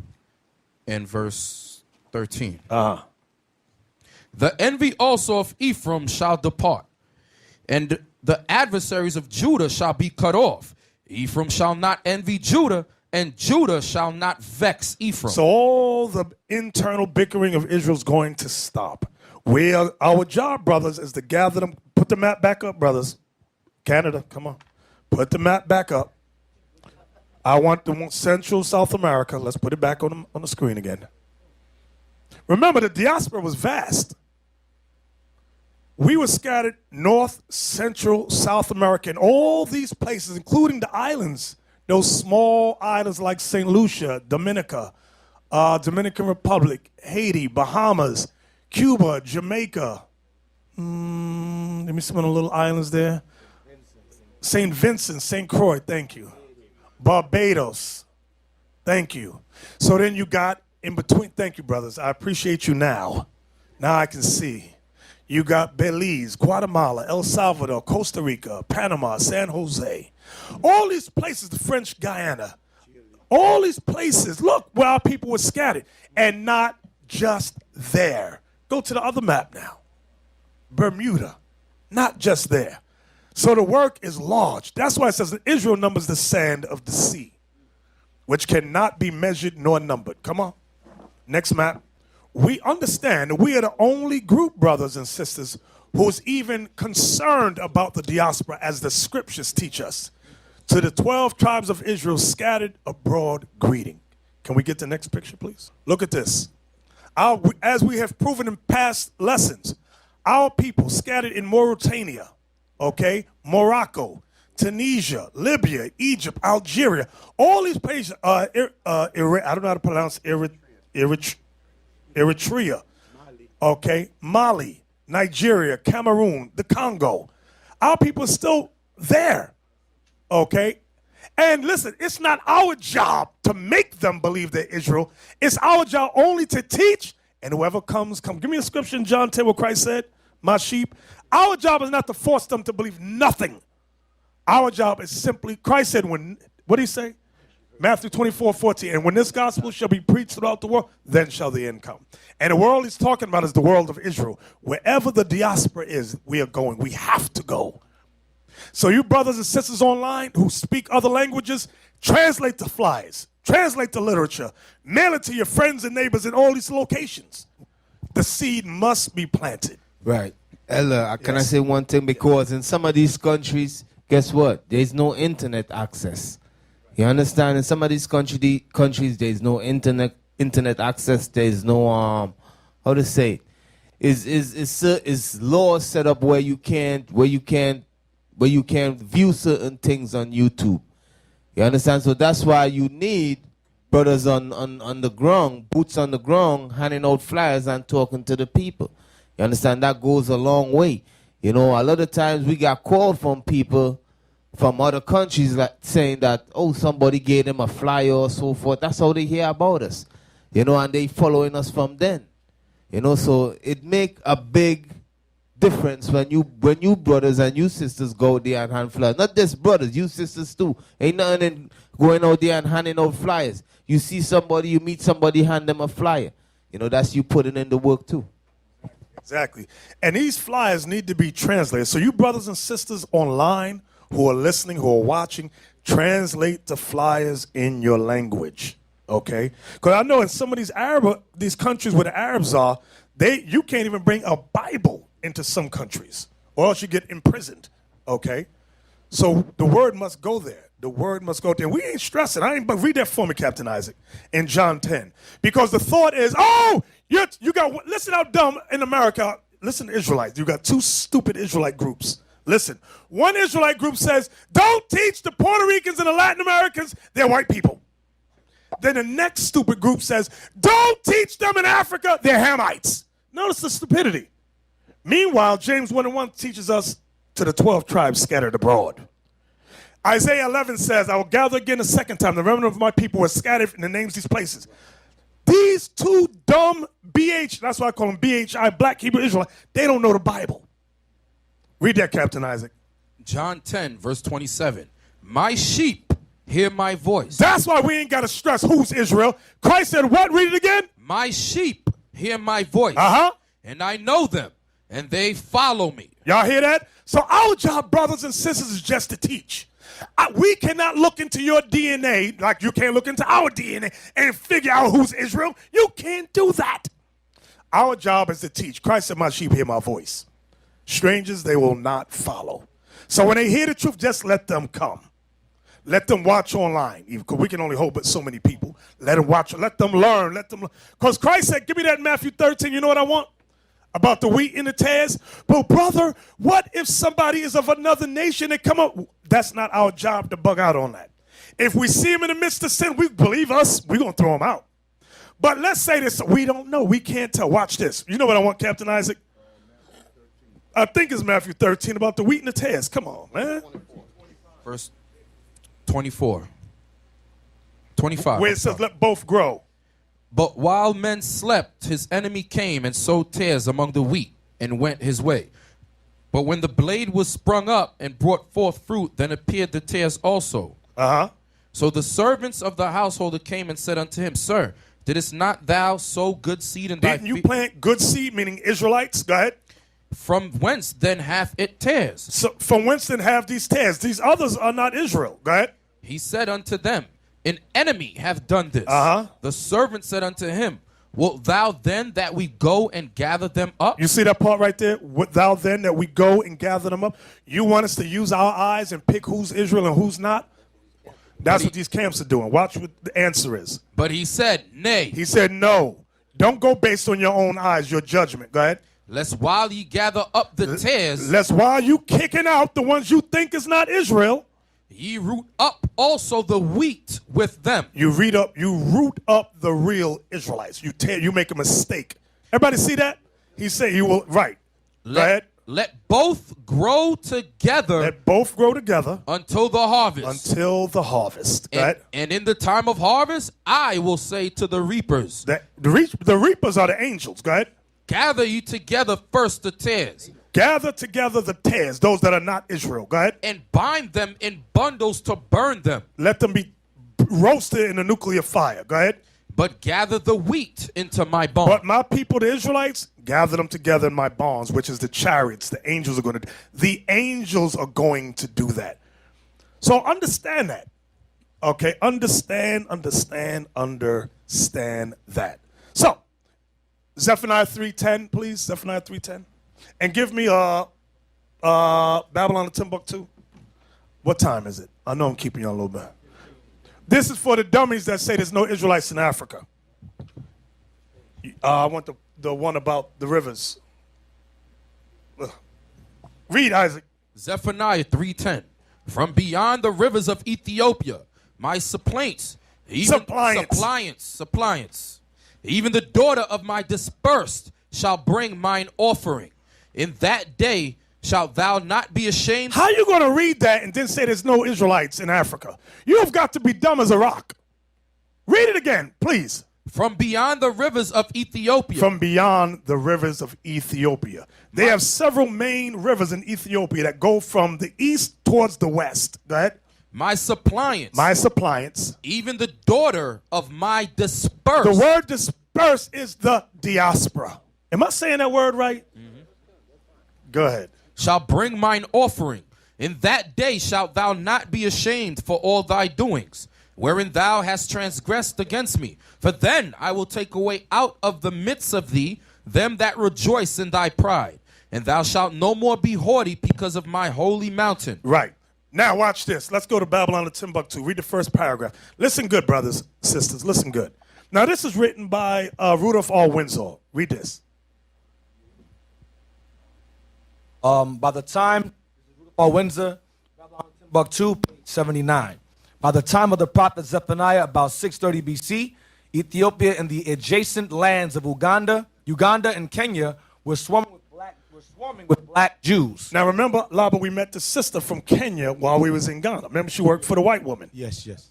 [SPEAKER 2] and verse 13. The envy also of Ephraim shall depart, and the adversaries of Judah shall be cut off. Ephraim shall not envy Judah, and Judah shall not vex Ephraim.
[SPEAKER 1] So all the internal bickering of Israel is going to stop. Our job, brothers, is to gather them. Put the map back up, brothers. Canada, come on. Put the map back up. I want Central South America. Let's put it back on the screen again. Remember, the diaspora was vast. We were scattered North, Central, South America, and all these places, including the islands, those small islands like St. Lucia, Dominica, Dominican Republic, Haiti, Bahamas, Cuba, Jamaica. Let me see one of the little islands there. St. Vincent, St. Croix, thank you. Barbados, thank you. So then you got in between, thank you, brothers. I appreciate you now. Now I can see. You got Belize, Guatemala, El Salvador, Costa Rica, Panama, San Jose. All these places, the French Guiana. All these places, look where our people were scattered. And not just there. Go to the other map now. Bermuda, not just there. So the work is large. That's why it says that Israel numbers the sand of the sea, which cannot be measured nor numbered. Come on. Next map. We understand that we are the only group, brothers and sisters, who's even concerned about the diaspora as the scriptures teach us. To the 12 tribes of Israel scattered abroad greeting. Can we get the next picture, please? Look at this. As we have proven in past lessons, our people scattered in Mauritania, okay, Morocco, Tunisia, Libya, Egypt, Algeria, all these places, I don't know how to pronounce Eritrea, okay, Mali, Nigeria, Cameroon, the Congo. Our people are still there, okay? And listen, it's not our job to make them believe they're Israel. It's our job only to teach, and whoever comes. Give me a scripture in John 10 where Christ said, my sheep. Our job is not to force them to believe nothing. Our job is simply, Christ said, what did he say? Matthew 24:14, and when this gospel shall be preached throughout the world, then shall the end come. And the world he's talking about is the world of Israel. Wherever the diaspora is, we are going. We have to go. So you brothers and sisters online who speak other languages, translate the flyers, translate the literature, mail it to your friends and neighbors in all these locations. The seed must be planted.
[SPEAKER 19] Right. Ella, can I say one thing? Because in some of these countries, guess what? There's no internet access. You understand? In some of these countries, there's no internet access. There's no how to say it? Is laws set up where you can't view certain things on YouTube. You understand? So that's why you need brothers on the ground, boots on the ground, handing out flyers and talking to the people. You understand? That goes a long way. You know, a lot of times we got called from people from other countries like saying that, oh, somebody gave them a flyer or so forth. That's how they hear about us. You know, and they following us from then. You know, so it make a big difference when you brothers and you sisters go there and hand flyers. Not just brothers, you sisters too. Ain't nothing in going out there and handing out flyers. You see somebody, you meet somebody, hand them a flyer. You know, that's you putting in the work too.
[SPEAKER 1] Exactly. And these flyers need to be translated. So you brothers and sisters online who are listening, who are watching, translate the flyers in your language, okay? Because I know in some of these countries where the Arabs are, you can't even bring a Bible into some countries, or else you get imprisoned, okay? So the word must go there. The word must go there. We ain't stressing. But read that for me, Captain Isaac, in John 10. Because the thought is, oh, you got, listen how dumb in America, listen to Israelites. You got two stupid Israelite groups. Listen, one Israelite group says, don't teach the Puerto Ricans and the Latin Americans they're white people. Then the next stupid group says, don't teach them in Africa they're Hamites. Notice the stupidity. Meanwhile, James 1:1 teaches us to the 12 tribes scattered abroad. Isaiah 11 says, I will gather again a second time. The remnant of my people were scattered in the names of these places. These two dumb that's why I call them BHI, Black Hebrew Israelites, they don't know the Bible. Read that, Captain Isaac.
[SPEAKER 2] John 10, verse 27. My sheep hear my voice.
[SPEAKER 1] That's why we ain't got to stress who's Israel. Christ said what? Read it again.
[SPEAKER 2] My sheep hear my voice.
[SPEAKER 1] Uh-huh.
[SPEAKER 2] And I know them, and they follow me.
[SPEAKER 1] Y'all hear that? So our job, brothers and sisters, is just to teach. We cannot look into your DNA like you can't look into our DNA and figure out who's Israel. You can't do that. Our job is to teach. Christ said, my sheep hear my voice. Strangers they will not follow. So when they hear the truth, just let them come. Let them watch online, because we can only hold but so many people. Let them watch, let them learn, because Christ said, give me that Matthew 13, you know what I want? About the wheat and the tares. But brother, what if somebody is of another nation and come up? That's not our job to bug out on that. If we see him in the midst of sin, we believe us, we're going to throw him out. But let's say this, we don't know, we can't tell. Watch this. You know what I want, Captain Isaac? I think it's Matthew 13 about the wheat and the tares. Come on, man.
[SPEAKER 2] Verse 24. 25.
[SPEAKER 1] Where it says, let both grow.
[SPEAKER 2] But while men slept, his enemy came and sowed tares among the wheat and went his way. But when the blade was sprung up and brought forth fruit, then appeared the tares also.
[SPEAKER 1] Uh-huh.
[SPEAKER 2] So the servants of the householder came and said unto him, Sir, didst not thou sow good seed in thy
[SPEAKER 1] field? Didn't you plant good seed, meaning Israelites? Go ahead.
[SPEAKER 2] From whence then hath it tares?
[SPEAKER 1] So from whence then have these tares? These others are not Israel. Go ahead.
[SPEAKER 2] He said unto them, an enemy hath done this.
[SPEAKER 1] Uh-huh.
[SPEAKER 2] The servant said unto him, wilt thou then that we go and gather them up?
[SPEAKER 1] You see that part right there? Wilt thou then that we go and gather them up? You want us to use our eyes and pick who's Israel and who's not? That's what these camps are doing. Watch what the answer is.
[SPEAKER 2] But he said, nay.
[SPEAKER 1] He said, no. Don't go based on your own eyes, your judgment. Go ahead.
[SPEAKER 2] Lest while ye gather up the tares,
[SPEAKER 1] lest while you kicking out the ones you think is not Israel,
[SPEAKER 2] ye root up also the wheat with them.
[SPEAKER 1] You root up the real Israelites. You make a mistake. Everybody see that? He said you will right. Go ahead.
[SPEAKER 2] Let both grow together.
[SPEAKER 1] Let both grow together
[SPEAKER 2] until the harvest.
[SPEAKER 1] Until the harvest.
[SPEAKER 2] And in the time of harvest, I will say to the reapers.
[SPEAKER 1] The reapers are the angels. Go ahead.
[SPEAKER 2] Gather you together first the tares.
[SPEAKER 1] Gather together the tares, those that are not Israel. Go ahead.
[SPEAKER 2] And bind them in bundles to burn them.
[SPEAKER 1] Let them be roasted in a nuclear fire. Go ahead.
[SPEAKER 2] But gather the wheat into my barns.
[SPEAKER 1] But my people, the Israelites, gather them together in my barns, which is the chariots. The angels are going to do. The angels are going to do that. So understand that. Okay, understand that. So, Zephaniah 3:10, please. Zephaniah 3:10. And give me Babylon and Timbuktu. What time is it? I know I'm keeping you on a little bit. This is for the dummies that say there's no Israelites in Africa. I want the one about the rivers. Read, Isaac.
[SPEAKER 2] Zephaniah 3:10. From beyond the rivers of Ethiopia, my suppliants, suppliants, even the daughter of my dispersed shall bring mine offering. In that day shalt thou not be ashamed.
[SPEAKER 1] How are you going to read that and then say there's no Israelites in Africa? You have got to be dumb as a rock. Read it again, please.
[SPEAKER 2] From beyond the rivers of Ethiopia.
[SPEAKER 1] From beyond the rivers of Ethiopia. They have several main rivers in Ethiopia that go from the east towards the west. Go ahead.
[SPEAKER 2] My suppliants.
[SPEAKER 1] My suppliants.
[SPEAKER 2] Even the daughter of my dispersed.
[SPEAKER 1] The word dispersed is the diaspora. Am I saying that word right? Mm-hmm. Go ahead.
[SPEAKER 2] Shall bring mine offering. In that day shalt thou not be ashamed for all thy doings, wherein thou hast transgressed against me. For then I will take away out of the midst of thee them that rejoice in thy pride, and thou shalt no more be haughty because of my holy mountain.
[SPEAKER 1] Right. Now watch this. Let's go to Babylon and Timbuktu. Read the first paragraph. Listen good, brothers, sisters. Listen good. Now this is written by Rudolph R. Windsor. Read this.
[SPEAKER 15] By the time, Windsor, Timbuktu, page 79. By the time of the prophet Zephaniah, about 630 BC, Ethiopia and the adjacent lands of Uganda and Kenya were swarming with black Jews.
[SPEAKER 1] Now remember, Laba, we met the sister from Kenya while we was in Ghana. Remember, she worked for the white woman.
[SPEAKER 13] Yes, yes.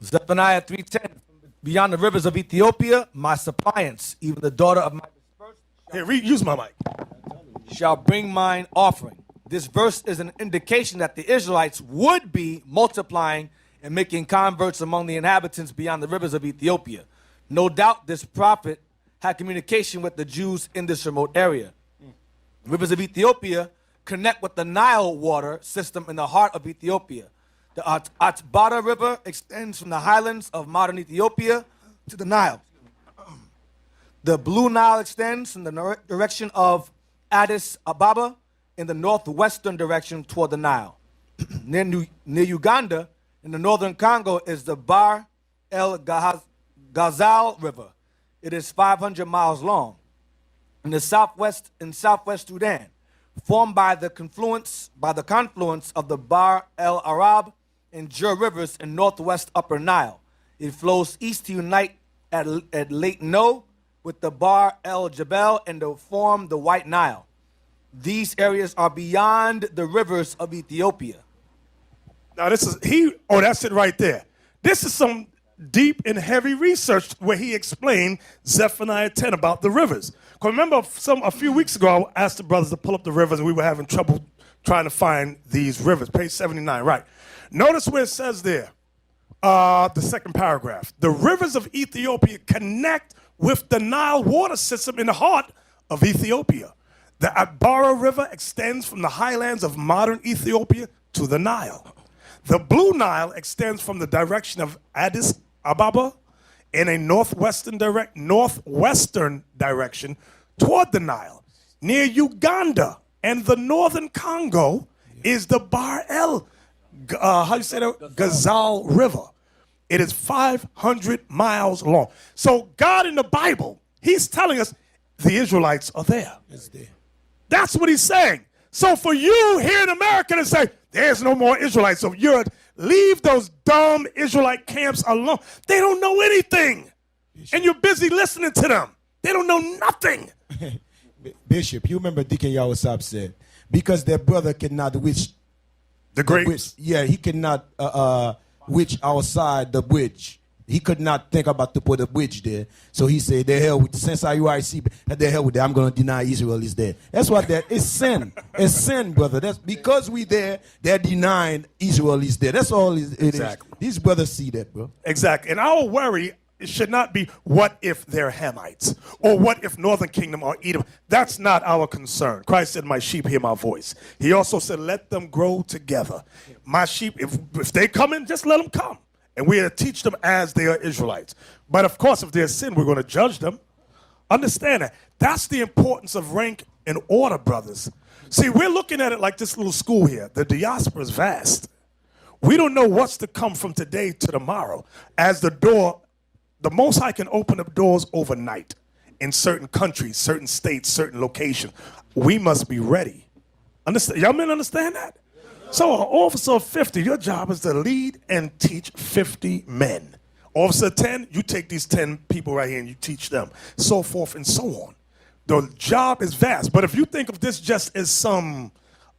[SPEAKER 15] Zephaniah 3:10. Beyond the rivers of Ethiopia, my suppliants, even the daughter of my dispersed.
[SPEAKER 1] Here, use my mic.
[SPEAKER 15] Shall bring mine offering. This verse is an indication that the Israelites would be multiplying and making converts among the inhabitants beyond the rivers of Ethiopia. No doubt this prophet had communication with the Jews in this remote area. The rivers of Ethiopia connect with the Nile water system in the heart of Ethiopia. The Atbara River extends from the highlands of modern Ethiopia to the Nile. The Blue Nile extends from the direction of Addis Ababa in the northwestern direction toward the Nile. Near Uganda, in the northern Congo, is the Bahr el Ghazal River. It is 500 miles long. In the southwest Sudan, formed by the confluence of the Bahr el Arab and Jur rivers in northwest Upper Nile. It flows east to unite at Lake No with the Bahr el Jebel and to form the White Nile. These areas are beyond the rivers of Ethiopia.
[SPEAKER 1] Now that's it right there. This is some deep and heavy research where he explained Zephaniah 10 about the rivers. Because remember, a few weeks ago, I asked the brothers to pull up the rivers, and we were having trouble trying to find these rivers. Page 79, right. Notice where it says there, the second paragraph. The rivers of Ethiopia connect with the Nile water system in the heart of Ethiopia. The Atbara River extends from the highlands of modern Ethiopia to the Nile. The Blue Nile extends from the direction of Addis Ababa in a northwestern direction toward the Nile. Near Uganda and the northern Congo is the Bahr el Ghazal River. It is 500 miles long. So God in the Bible, he's telling us the Israelites are there.
[SPEAKER 13] It's there.
[SPEAKER 1] That's what he's saying. So for you here in America to say, there's no more Israelites, so leave those dumb Israelite camps alone. They don't know anything. And you're busy listening to them. They don't know nothing.
[SPEAKER 13] Bishop, you remember Deacon Yawasab said, because their brother cannot witch
[SPEAKER 1] the grapes.
[SPEAKER 13] Yeah, he cannot witch outside the bridge. He could not think about to put a bridge there. So he said, the hell with, since IUIC, the hell with that, I'm going to deny Israel is there. That's what that is. Sin. It's sin, brother. That's because we there, they're denying Israel is there. That's all it
[SPEAKER 1] Exactly.
[SPEAKER 13] is. These brothers see that, bro.
[SPEAKER 1] Exactly. And our worry should not be what if they're Hamites or what if Northern Kingdom or Edom. That's not our concern. Christ said, my sheep hear my voice. He also said, let them grow together. My sheep, if they come in, just let them come. And we are to teach them as they are Israelites. But of course, if there's sin, we're going to judge them. Understand that. That's the importance of rank and order, brothers. See, we're looking at it like this little school here. The diaspora is vast. We don't know what's to come from today to tomorrow. As the Most High can open up doors overnight in certain countries, certain states, certain locations. We must be ready. Understand? Y'all men understand that? So an officer of 50, your job is to lead and teach 50 men. Officer 10, you take these 10 people right here and you teach them, so forth and so on. The job is vast. But if you think of this just as some,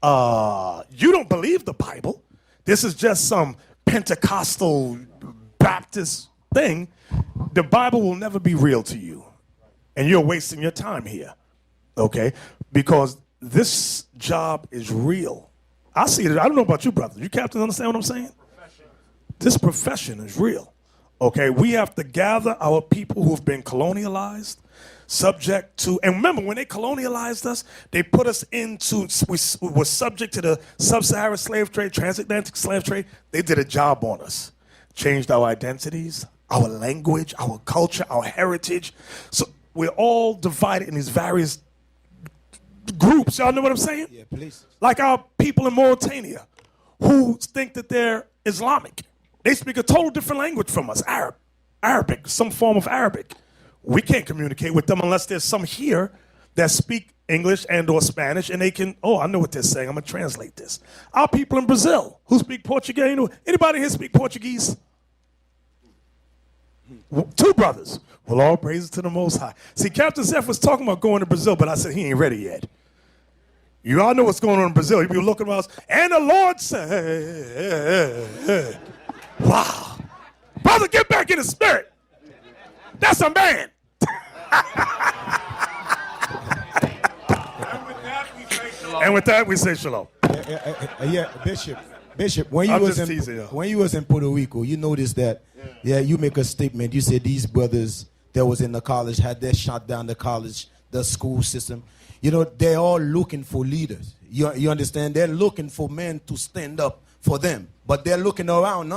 [SPEAKER 1] you don't believe the Bible, this is just some Pentecostal Baptist thing, the Bible will never be real to you. And you're wasting your time here, okay? Because this job is real. I see it. I don't know about you, brothers. You captains understand what I'm saying? This profession is real. Okay, we have to gather our people who've been colonialized, subject to, and remember when they colonialized us, they put us into, we were subject to the sub-Saharan slave trade, transatlantic slave trade. They did a job on us, changed our identities, our language, our culture, our heritage. So we're all divided in these various groups. Y'all know what I'm saying?
[SPEAKER 13] Yeah, please.
[SPEAKER 1] Like our people in Mauritania who think that they're Islamic. They speak a total different language from us, Arabic, some form of Arabic. We can't communicate with them unless there's some here that speak English and or Spanish, and they can, oh, I know what they're saying. I'm going to translate this. Our people in Brazil who speak Portuguese, you know, anybody here speak Portuguese? 2 brothers. Well, all praises to the Most High. See, Captain Zeph was talking about going to Brazil, but I said he ain't ready yet. You all know what's going on in Brazil. You be looking around, and the Lord said, wow. Brother, get back in the spirit. That's a man. And with that, we say shalom.
[SPEAKER 13] Yeah, Bishop. When you
[SPEAKER 1] I'm
[SPEAKER 13] was
[SPEAKER 1] just
[SPEAKER 13] in
[SPEAKER 1] teasing, yo.
[SPEAKER 13] when you was in Puerto Rico, you noticed that. Yeah, you make a statement. You said these brothers that was in the college had they shot down the college, the school system. You know, they're all looking for leaders. You understand? They're looking for men to stand up for them, but they're looking around.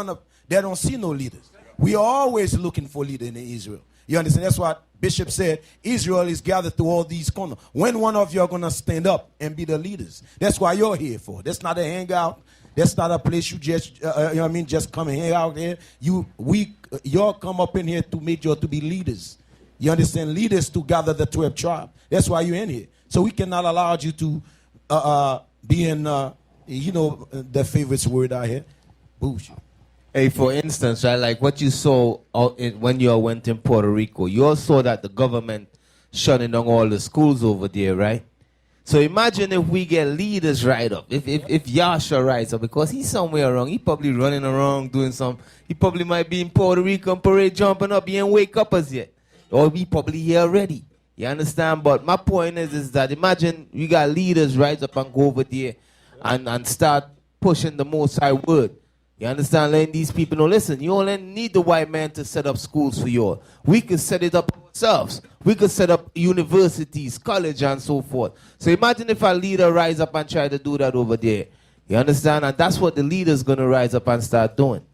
[SPEAKER 13] They don't see no leaders. We are always looking for leaders in Israel. You understand? That's what Bishop said. Israel is gathered to all these corners. When one of you are going to stand up and be the leaders? That's why you're here for. That's not a hangout. That's not a place you just, you know what I mean, just come and hang out here. Y'all come up in here to make you to be leaders. You understand? Leaders to gather the 12 tribes. That's why you're in here. So we cannot allow you to be in, you know, the favorite word out here, bullshit.
[SPEAKER 19] Hey, for instance, right, like what you saw when you went in Puerto Rico, you all saw that the government shutting down all the schools over there, right? So imagine if we get leaders right up, if Yasha rise up, because he's somewhere around, he probably running around doing he probably might be in Puerto Rico on parade jumping up, he ain't wake up as yet. Or he probably here already. You understand? But my point is that imagine we got leaders rise up and go over there and start pushing the Most High word. You understand? Letting these people know, listen, you only need the white man to set up schools for you all. We could set it up ourselves. We could set up universities, college, and so forth. So imagine if a leader rise up and try to do that over there. You understand? And that's what the leader's going to rise up and start doing.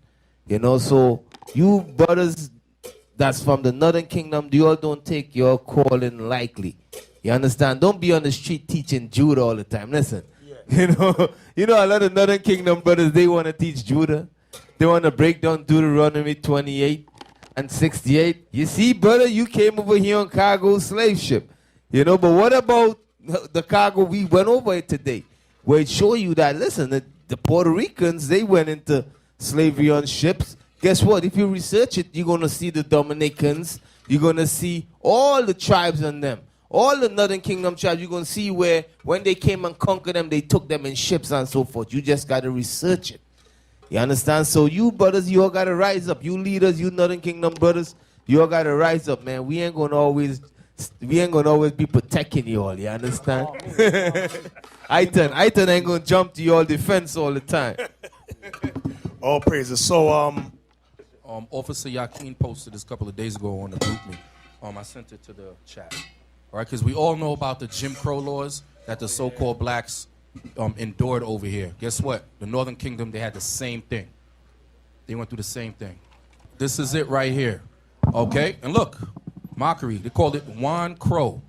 [SPEAKER 19] You know, so you brothers that's from the Northern Kingdom, you all don't take your calling lightly. You understand? Don't be on the street teaching Judah all the time. Listen. You know a lot of Northern Kingdom brothers, they want to teach Judah. They want to break down Deuteronomy 28 and 68. You see, brother, you came over here on cargo slave ship. You know, but what about the cargo we went over it today? Where it show you that, listen, the Puerto Ricans, they went into slavery on ships. Guess what? If you research it, you're going to see the Dominicans. You're going to see all the tribes on them. All the Northern Kingdom tribes, you're going to see where when they came and conquered them, they took them in ships and so forth. You just got to research it. You understand? So you brothers, you all got to rise up. You leaders, you Northern Kingdom brothers, you all got to rise up, man. We ain't going to always be protecting you all. You understand? Aitan ain't going to jump to your defense all the time.
[SPEAKER 1] All praises. So,
[SPEAKER 2] Officer Yakin posted this a couple of days ago on the group me. I sent it to the chat. All right, because we all know about the Jim Crow laws that the so-called blacks endured over here. Guess what? The Northern Kingdom, they had the same thing. They went through the same thing. This is it right here. Okay? And look, mockery. They called it Juan Crow.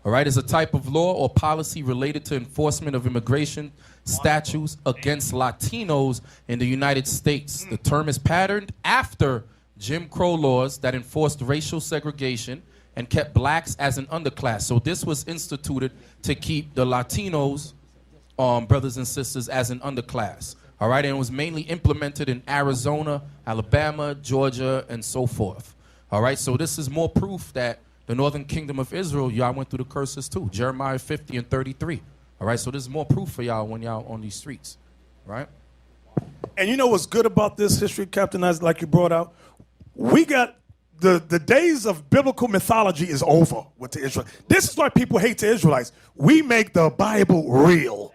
[SPEAKER 2] All right? It's a type of law or policy related to enforcement of immigration statutes against Latinos in the United States. The term is patterned after Jim Crow laws that enforced racial segregation and kept blacks as an underclass. So this was instituted to keep the Latinos, brothers and sisters, as an underclass. All right, and it was mainly implemented in Arizona, Alabama, Georgia, and so forth. All right, so this is more proof that the Northern Kingdom of Israel, y'all went through the curses too. Jeremiah 50 and 33. All right, so this is more proof for y'all when y'all on these streets. Right?
[SPEAKER 1] and you know what's good about this history, Captain, as like you brought out? We got the days of biblical mythology is over with the Israelites. This is why people hate the Israelites. We make the Bible real.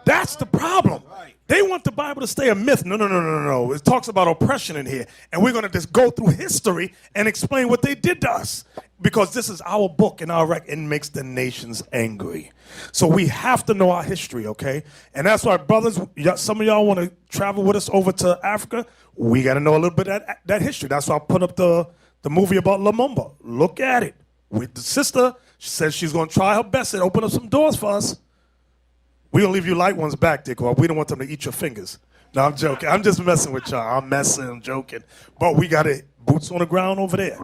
[SPEAKER 1] That's the problem. They want the Bible to stay a myth. No. It talks about oppression in here. And we're going to just go through history and explain what they did to us. Because this is our book and our record. It makes the nations angry. So we have to know our history, okay? And that's why, brothers, some of y'all want to travel with us over to Africa. We got to know a little bit of that history. That's why I put up the movie about Lumumba. Look at it. With the sister, she says she's going to try her best and open up some doors for us. We're going to leave you light ones back, Dick, or we don't want them to eat your fingers. No, I'm joking. I'm just messing with y'all. I'm joking. But we got it boots on the ground over there.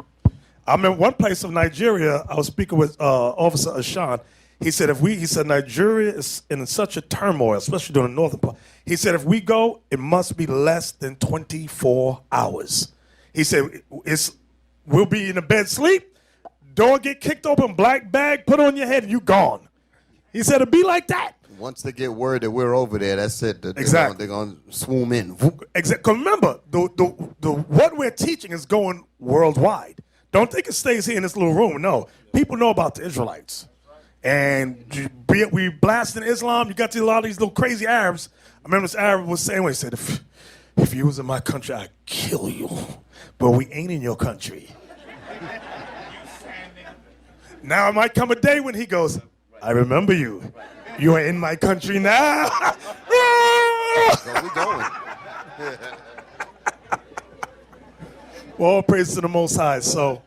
[SPEAKER 1] I'm in one place of Nigeria. I was speaking with Officer Ashan. He said, he said, Nigeria is in such a turmoil, especially during the northern part. He said, if we go, it must be less than 24 hours. He said, we'll be in a bed sleep, door get kicked open, black bag put on your head, and you gone. He said, it'll be like that.
[SPEAKER 5] Once they get word that we're over there, that's it.
[SPEAKER 1] Exactly.
[SPEAKER 5] They're going to swoon in.
[SPEAKER 1] Exactly. Because remember, what we're teaching is going worldwide. Don't think it stays here in this little room. No. People know about the Israelites. And we blasting Islam. You got a lot of these little crazy Arabs. I remember this Arab was saying, he said, if you was in my country, I'd kill you. But we ain't in your country. Now it might come a day when he goes, I remember you. You are in my country now.
[SPEAKER 5] So we going.
[SPEAKER 1] Well, all praise to the Most High. So.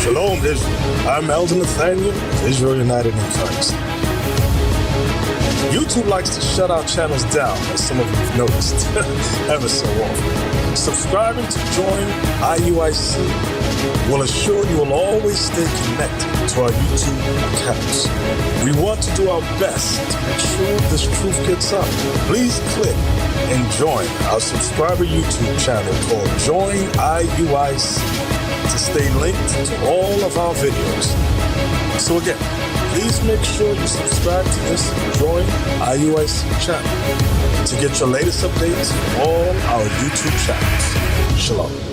[SPEAKER 7] Shalom, Israel. I'm Elder Nathaniel, Israel United in Christ. YouTube likes to shut our channels down, as some of you have noticed, ever so often. Subscribing to join IUIC will assure you will always stay connected to our YouTube accounts. We want to do our best to make sure this truth gets out. Please click and join our subscriber YouTube channel called Join IUIC to stay linked to all of our videos. So again, please make sure you subscribe to this Join IUIC channel to get your latest updates from all our YouTube channels. Shalom.